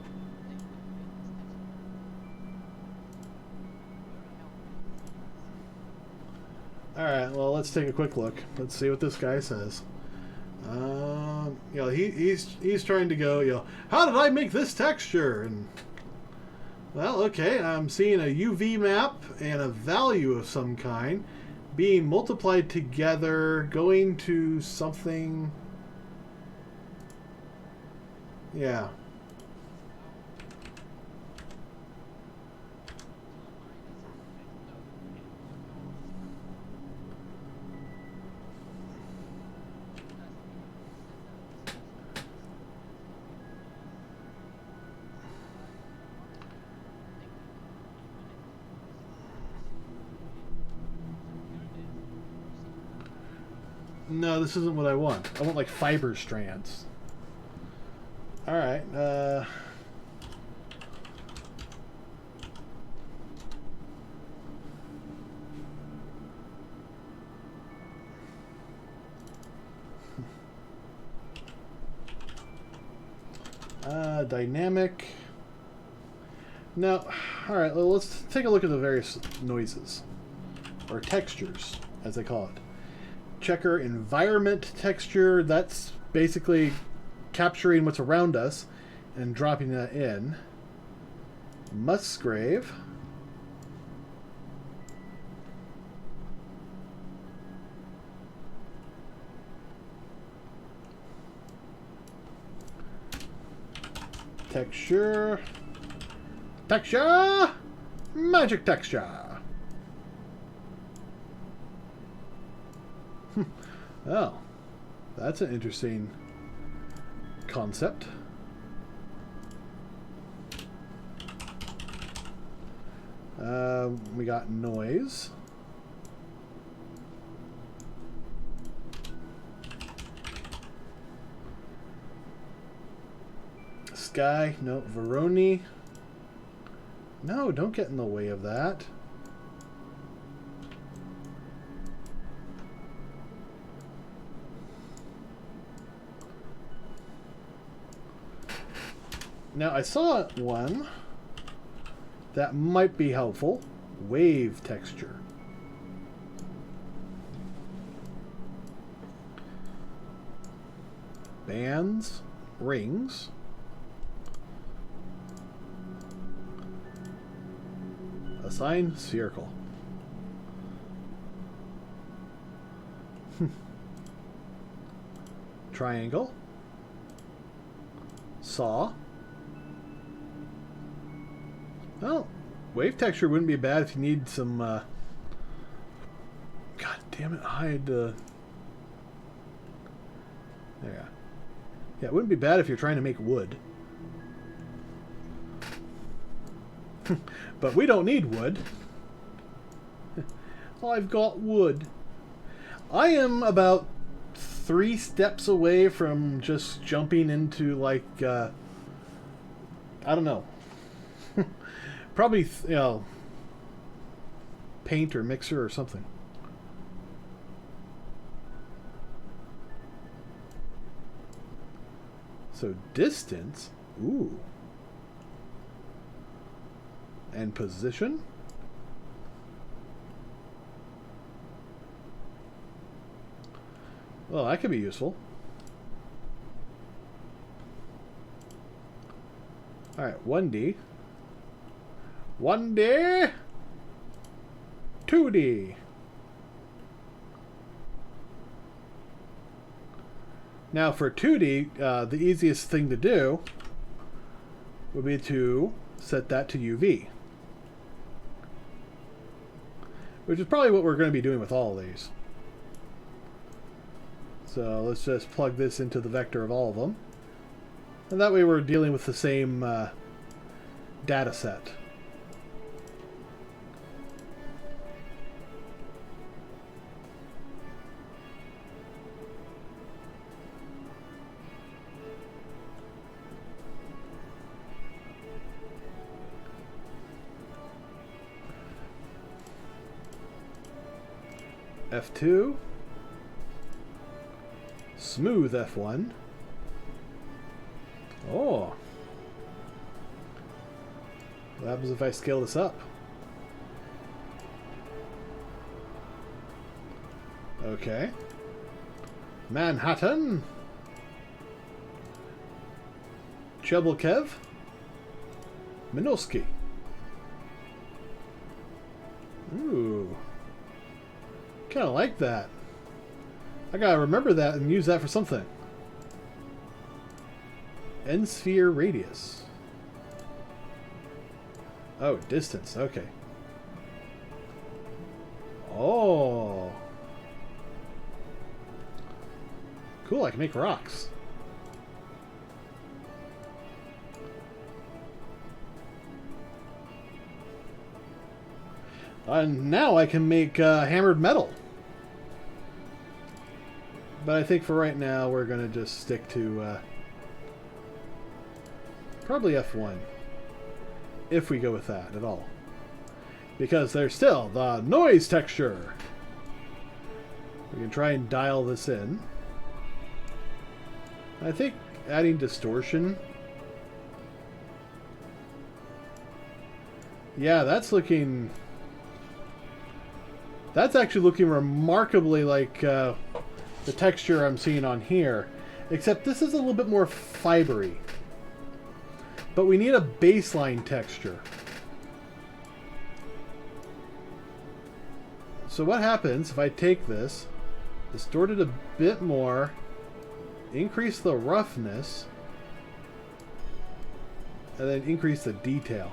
Alright, well, let's take a quick look. Let's see what this guy says. He's trying to go, how did I make this texture? And, well, okay, I'm seeing a UV map and a value of some kind being multiplied together, going to something. Yeah. No, this isn't what I want. I want like fiber strands. Alright, Dynamic. Now, alright, well, let's take a look at the various noises. Or textures, as they call it. Checker environment texture. That's basically capturing what's around us and dropping that in. Musgrave. Texture. Texture! Magic texture! Oh, that's an interesting concept. We got noise. Sky, no, Veroni. No, don't get in the way of that. Now, I saw one that might be helpful. Wave texture. Bands, rings. Assign spherical. Triangle. Saw. Well, wave texture wouldn't be bad if you need some, God damn it, hide, there you go. Yeah, it wouldn't be bad if you're trying to make wood. But we don't need wood. I've got wood. I am about 3 steps away from just jumping into, like, I don't know. Probably, you know, paint or mixer or something. So distance, ooh. And position. Well, that could be useful. Alright, 1D. 1D. 2D. Now for 2D, the easiest thing to do would be to set that to UV. Which is probably what we're going to be doing with all of these. So let's just plug this into the vector of all of them. And that way we're dealing with the same data set. F2, smooth F1. Oh, what happens if I scale this up? Okay, Manhattan, Chebelkev, Minosky. Ooh. Kind of like that. I gotta remember that and use that for something. End sphere radius. Oh, distance. Okay. Oh. Cool, I can make rocks. And now I can make hammered metal. But I think for right now, we're going to just stick to probably F1. If we go with that at all. Because there's still the noise texture. We can try and dial this in. I think adding distortion Yeah, that's looking... That's actually looking remarkably like the texture I'm seeing on here. Except this is a little bit more fibery. But we need a baseline texture. So what happens if I take this, distort it a bit more, increase the roughness, and then increase the detail?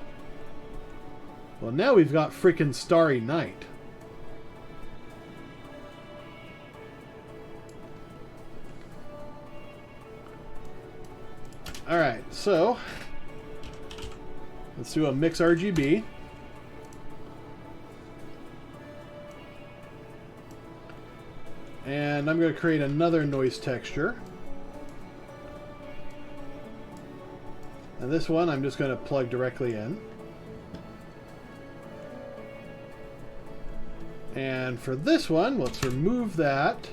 Well, now we've got freaking Starry Night. Alright, so let's do a mix RGB. And I'm going to create another noise texture. And this one I'm just going to plug directly in. And for this one, let's remove that.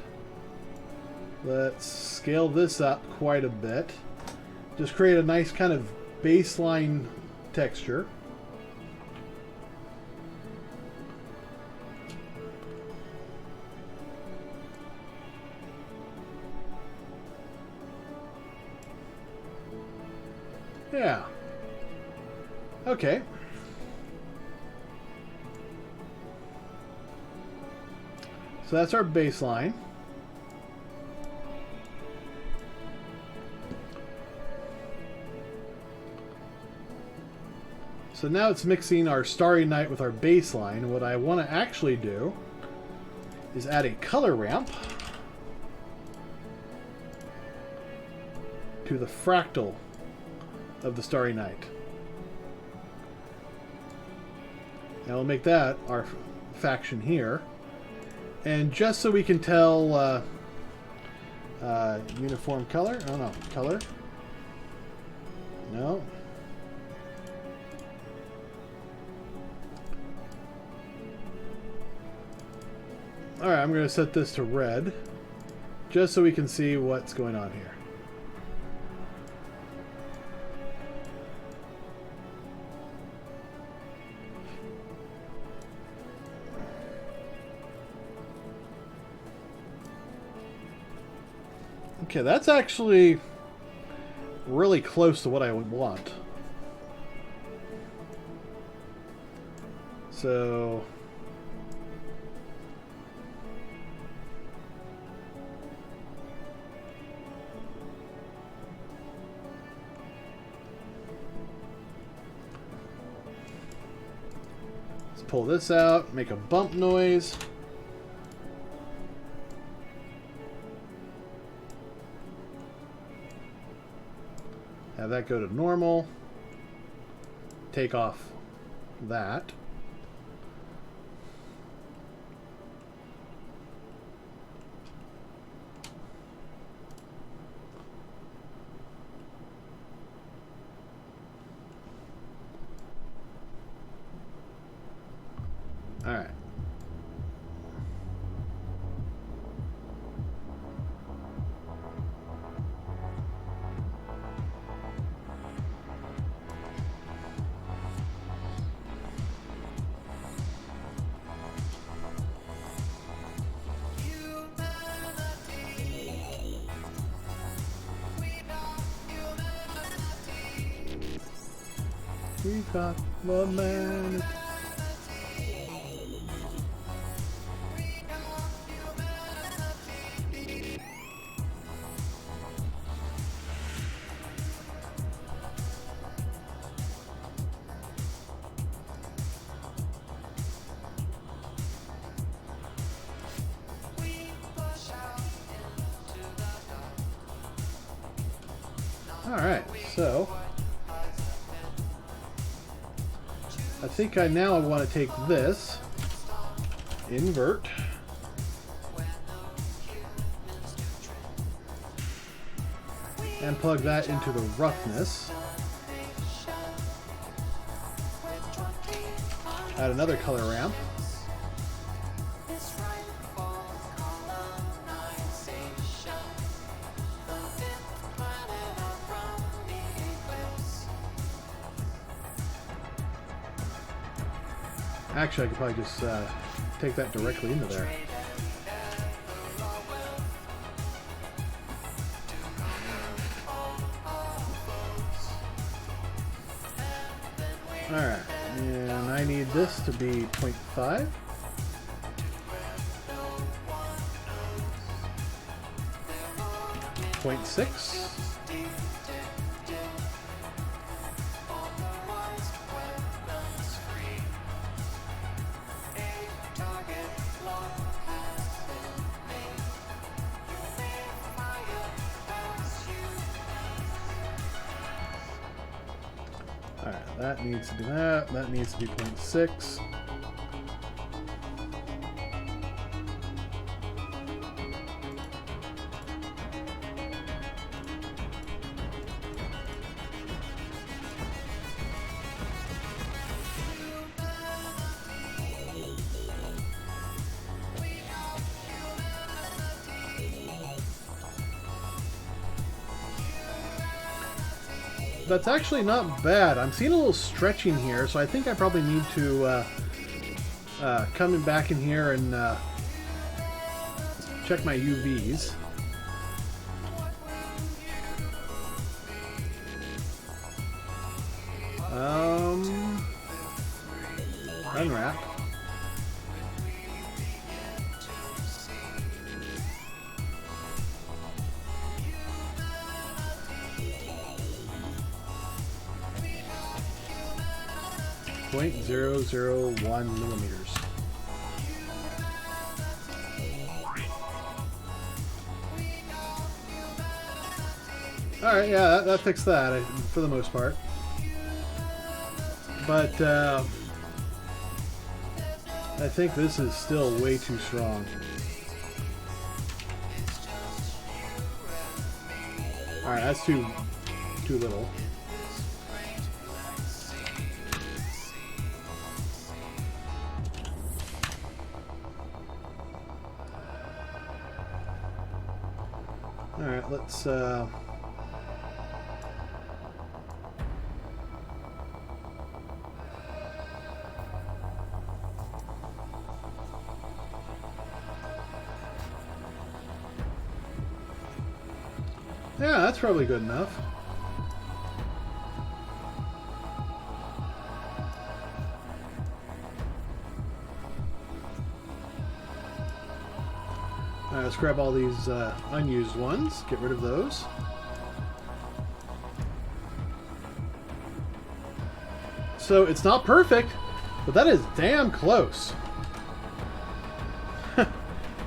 Let's scale this up quite a bit. Just create a nice kind of baseline texture. Yeah. Okay. So that's our baseline. So now it's mixing our Starry Night with our baseline. What I want to actually do is add a color ramp to the fractal of the Starry Night. And we'll make that our faction here. And just so we can tell uniform color. Oh no, color. No. Alright, I'm going to set this to red, just so we can see what's going on here. Okay, that's actually really close to what I would want. So... let's pull this out, make a bump noise. Have that go to normal. Take off that. All right. We've got the man. All right, so I think I now want to take this, invert, and plug that into the roughness. Add another color ramp. Actually, I could probably just take that directly into there. Alright, and I need this to be 0.5. Point 6. Alright, that needs to be that. That needs to be 0.6. That's actually not bad. I'm seeing a little stretching here, so I think I probably need to come back in here and check my UVs. Unwrap. .001 millimeters. Alright, yeah, that fixed that for the most part. But I think this is still way too strong. Alright, that's too little. Alright, let's yeah, that's probably good enough. Alright, let's grab all these unused ones, get rid of those. So it's not perfect, but that is damn close.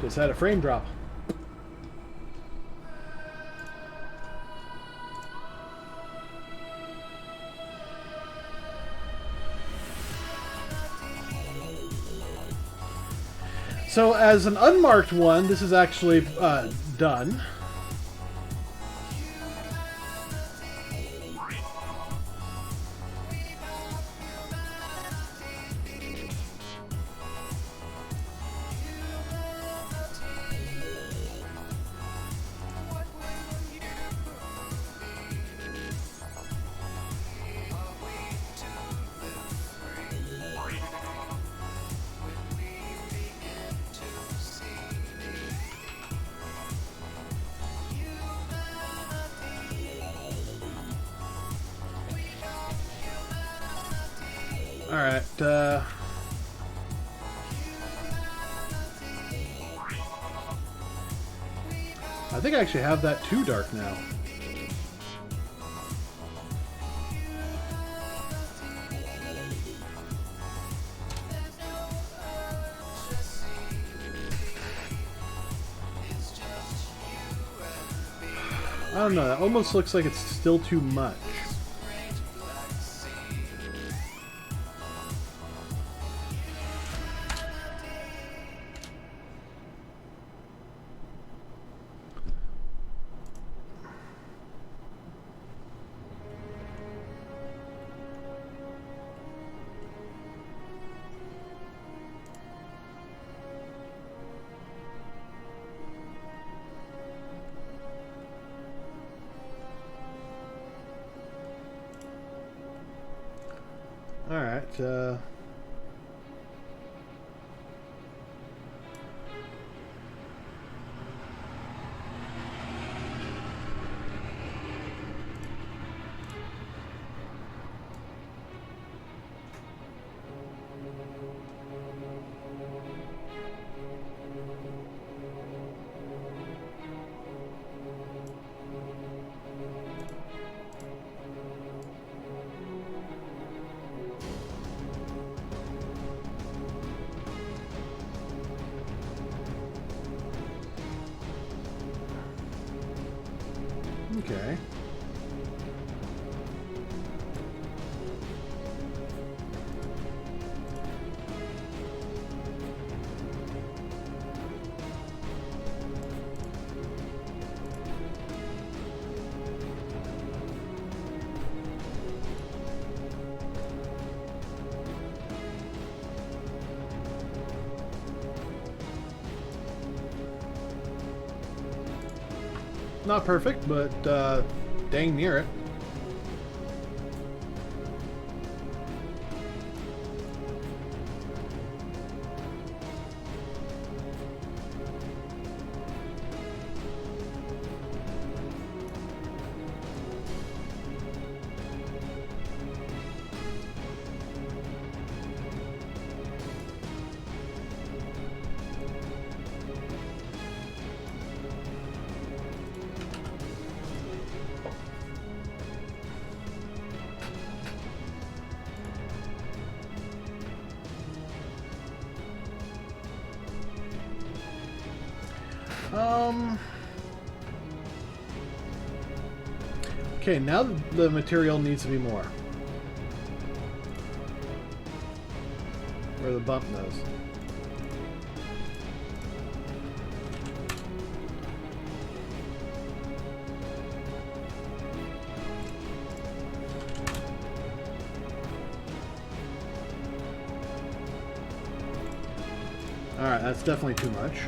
Just had a frame drop. So as an unmarked one, this is actually done. Alright, I think I actually have that too dark now. I don't know, that almost looks like it's still too much. Alright, Okay. Not perfect, but dang near it. Okay, now the material needs to be more. Where the bump goes. Alright, that's definitely too much.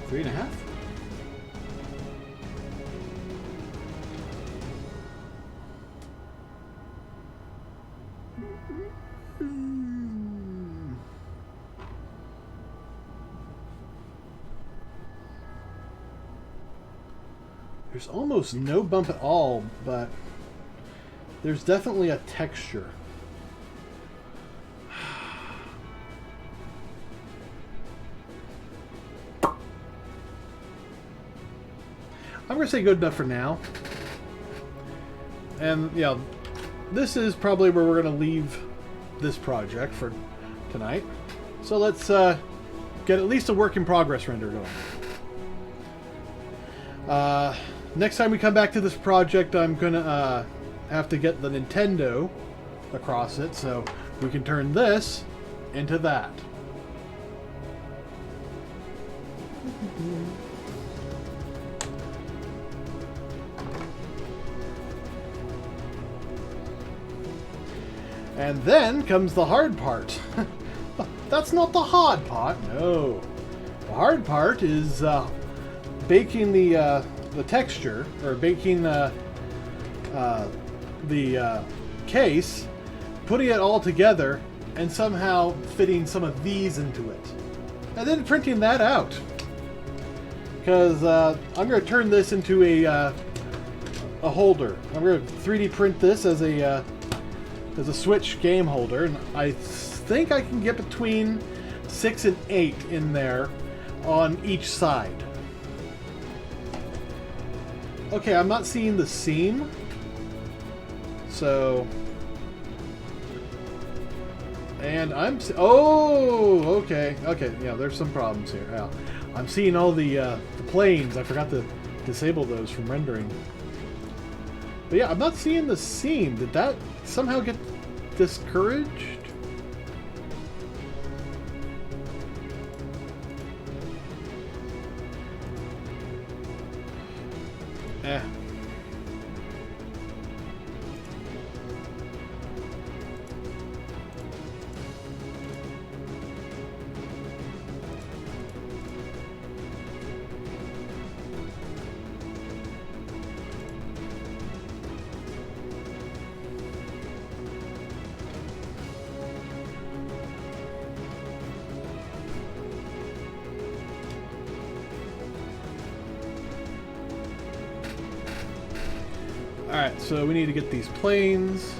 Three and a half? There's almost no bump at all, but there's definitely a texture. I'm going to say good enough for now. And, yeah, this is probably where we're going to leave this project for tonight. So let's get at least a work in progress render going. Next time we come back to this project, I'm going to have to get the Nintendo across it so we can turn this into that. And then comes the hard part. That's not the hard part, no. The hard part is baking the texture, or baking the case, putting it all together, and somehow fitting some of these into it. And then printing that out. Because I'm going to turn this into a holder. I'm going to 3D print this as a Switch game holder, and I think I can get between 6 and 8 in there on each side. Okay, I'm not seeing the seam, so, and okay, yeah, there's some problems here. Yeah, I'm seeing all the planes. I forgot to disable those from rendering. But yeah, I'm not seeing the seam. Did that somehow get discouraged? Eh. Alright, so we need to get these planes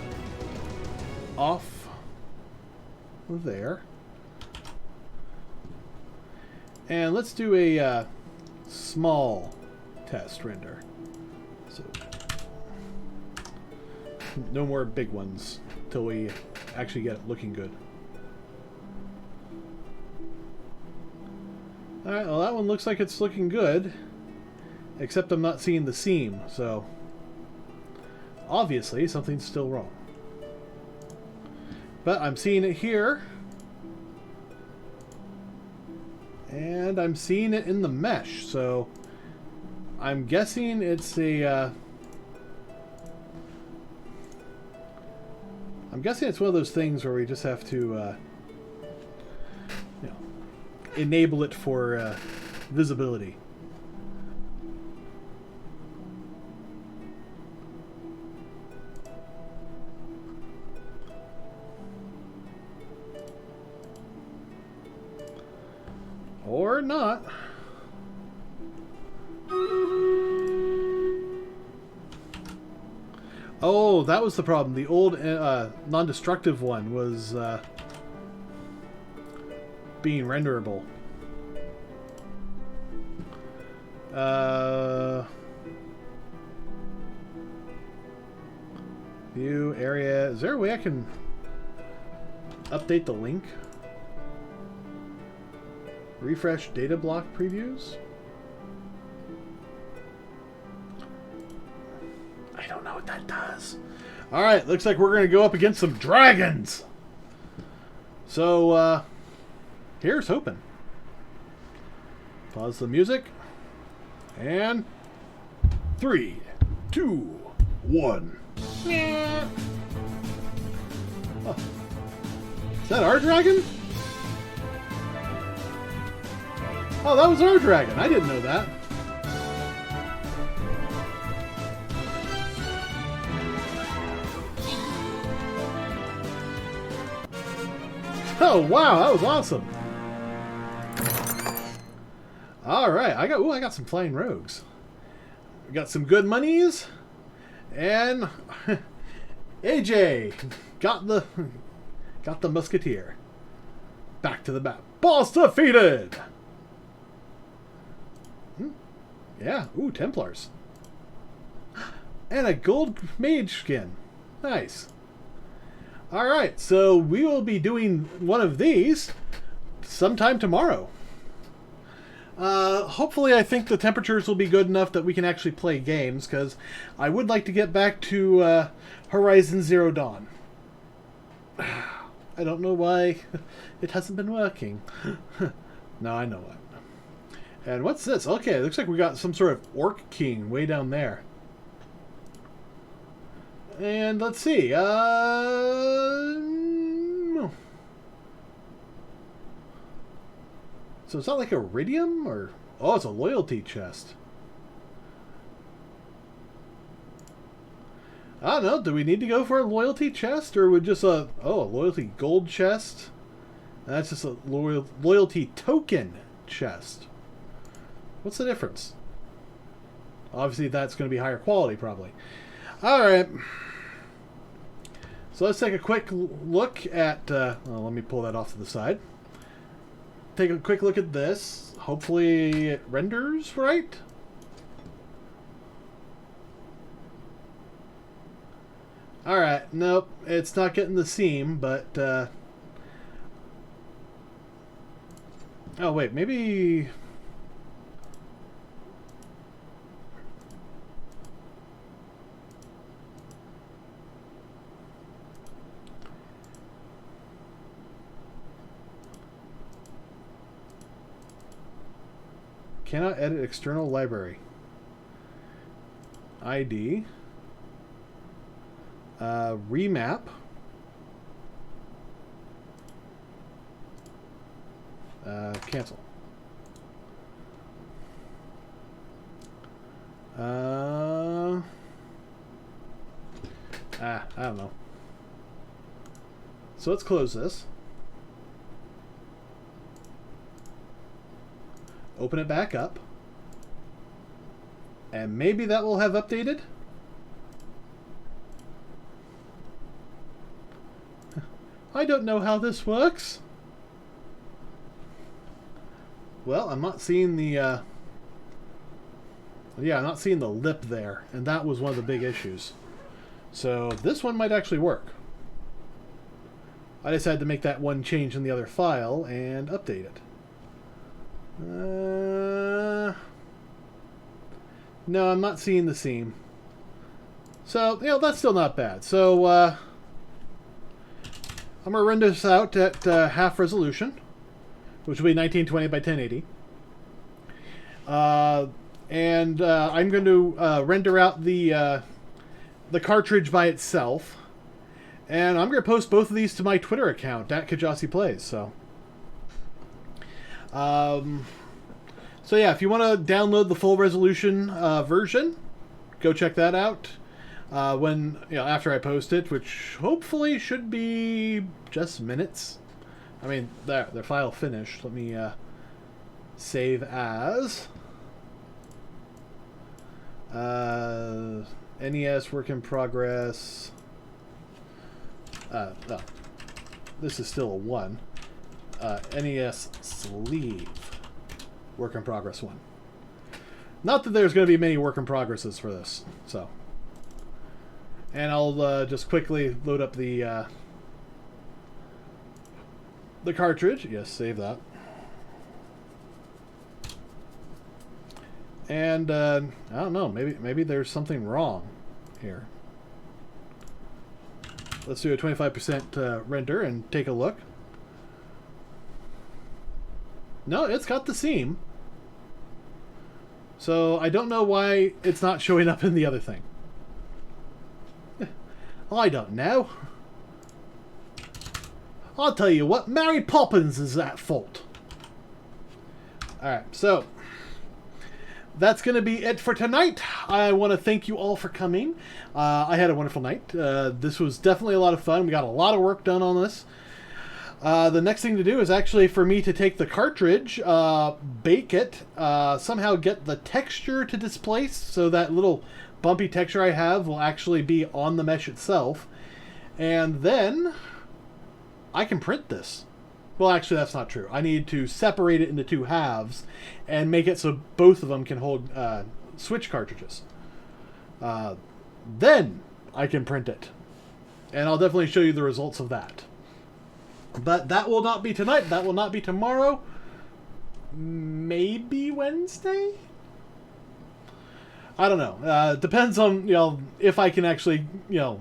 off of there. And let's do a small test render. So no more big ones till we actually get it looking good. Alright, well that one looks like it's looking good. Except I'm not seeing the seam, so obviously something's still wrong. But I'm seeing it here. And I'm seeing it in the mesh, so I'm guessing it's a... I'm guessing it's one of those things where we just have to you know, enable it for visibility. Or not. Oh, that was the problem. The old non-destructive one was being renderable. View area. Is there a way I can update the link? Refresh data block previews? I don't know what that does. Alright, looks like we're going to go up against some dragons. So, here's hoping. Pause the music. And 3, 2, 1. Yeah. Oh. Is that our dragon? Oh, that was our dragon. I didn't know that. Oh, wow, that was awesome. All right, I got some flying rogues. We got some good monies, and AJ got the musketeer. Back to the map. Boss defeated. Yeah, ooh, Templars. And a gold mage skin. Nice. Alright, so we will be doing one of these sometime tomorrow. Hopefully I think the temperatures will be good enough that we can actually play games, because I would like to get back to Horizon Zero Dawn. I don't know why it hasn't been working. No, I know why. And what's this? Okay, it looks like we got some sort of Orc King way down there. And let's see. So it's not like Iridium? Or... Oh, it's a loyalty chest. I don't know. Do we need to go for a loyalty chest? Or would just a... Oh, a loyalty gold chest? That's just a loyalty token chest. What's the difference? Obviously, that's going to be higher quality, probably. Alright. So let's take a quick look at... well, let me pull that off to the side. Take a quick look at this. Hopefully it renders right. Alright, nope. It's not getting the seam, but... Oh, wait. Maybe... Cannot edit external library. ID. Remap. Cancel. I don't know. So let's close this. Open it back up. And maybe that will have updated. I don't know how this works. Well, I'm not seeing the... yeah, I'm not seeing the lip there. And that was one of the big issues. So this one might actually work. I decided to make that one change in the other file and update it. No, I'm not seeing the seam. So, that's still not bad. So, I'm going to render this out at half resolution, which will be 1920 by 1080. And I'm going to render out the cartridge by itself. And I'm going to post both of these to my Twitter account, at Kjasi Plays. So yeah, if you want to download the full resolution version, go check that out. When after I post it, which hopefully should be just minutes. I mean, their file finished. Let me save as NES work in progress. No, this is still a 1. NES sleeve work in progress 1. Not that there's going to be many work in progresses for this, so. And I'll just quickly load up the cartridge. Yes, save that. And I don't know. Maybe there's something wrong here. Let's do a 25% render and take a look. No, it's got the seam. So I don't know why it's not showing up in the other thing. I don't know. I'll tell you what, Mary Poppins is at fault. Alright, so that's going to be it for tonight. I want to thank you all for coming. I had a wonderful night. This was definitely a lot of fun. We got a lot of work done on this. The next thing to do is actually for me to take the cartridge, bake it, somehow get the texture to displace so that little bumpy texture I have will actually be on the mesh itself. And then I can print this. Well, actually, that's not true. I need to separate it into 2 halves and make it so both of them can hold Switch cartridges. Then I can print it. And I'll definitely show you the results of that. But that will not be tonight. That will not be tomorrow. Maybe Wednesday? I don't know. Depends on, if I can actually,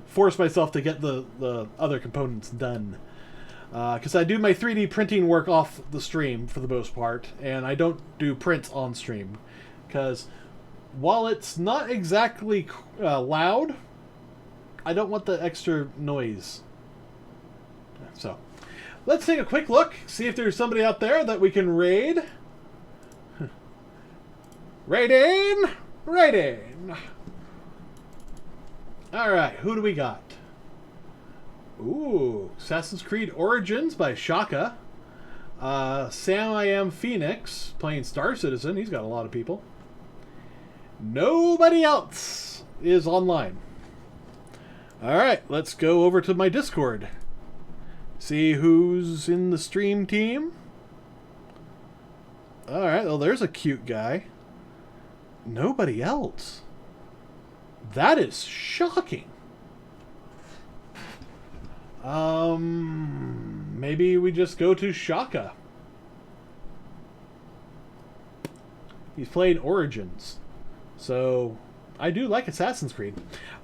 force myself to get the other components done. Because I do my 3D printing work off the stream for the most part, and I don't do prints on stream. Because while it's not exactly loud, I don't want the extra noise. So, let's take a quick look, see if there's somebody out there that we can raid. Raiding! Raiding! Alright, who do we got? Ooh, Assassin's Creed Origins by Shaka. Sam I Am Phoenix playing Star Citizen. He's got a lot of people. Nobody else is online. Alright, let's go over to my Discord. See who's in the stream team. Alright, well, there's a cute guy. Nobody else. That is shocking. Maybe we just go to Shaka. He's playing Origins. So, I do like Assassin's Creed.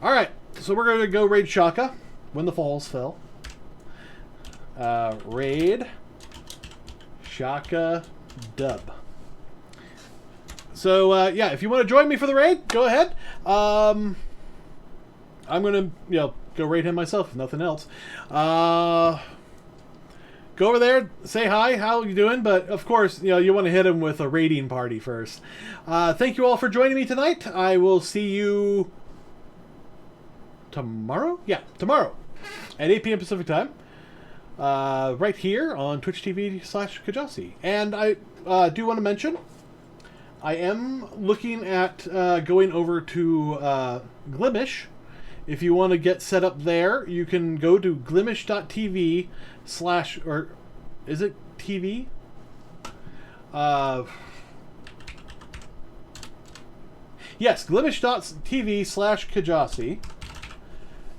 Alright, so we're going to go raid Shaka. When the Falls Fell. Raid Shaka Dub. So, yeah, if you want to join me for the raid, go ahead. I'm going to, go raid him myself, if nothing else. Go over there, say hi, how you doing? But, of course, you want to hit him with a raiding party first. Thank you all for joining me tonight. I will see you tomorrow? Yeah, tomorrow at 8 p.m. Pacific Time. Right here on Twitch TV/Kjasi. And I do want to mention, I am looking at going over to Glimish. If you want to get set up there, you can go to glimish.tv/ or is it TV? Yes, glimish.tv/Kjasi.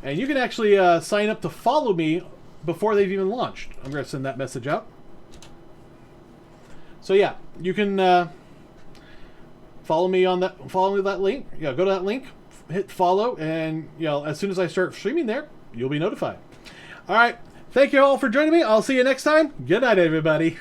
And you can actually sign up to follow me before they've even launched. I'm going to send that message out. So yeah, you can follow me on that. Follow me that link. Yeah, go to that link, hit follow, and as soon as I start streaming there, you'll be notified. All right. Thank you all for joining me. I'll see you next time. Good night, everybody.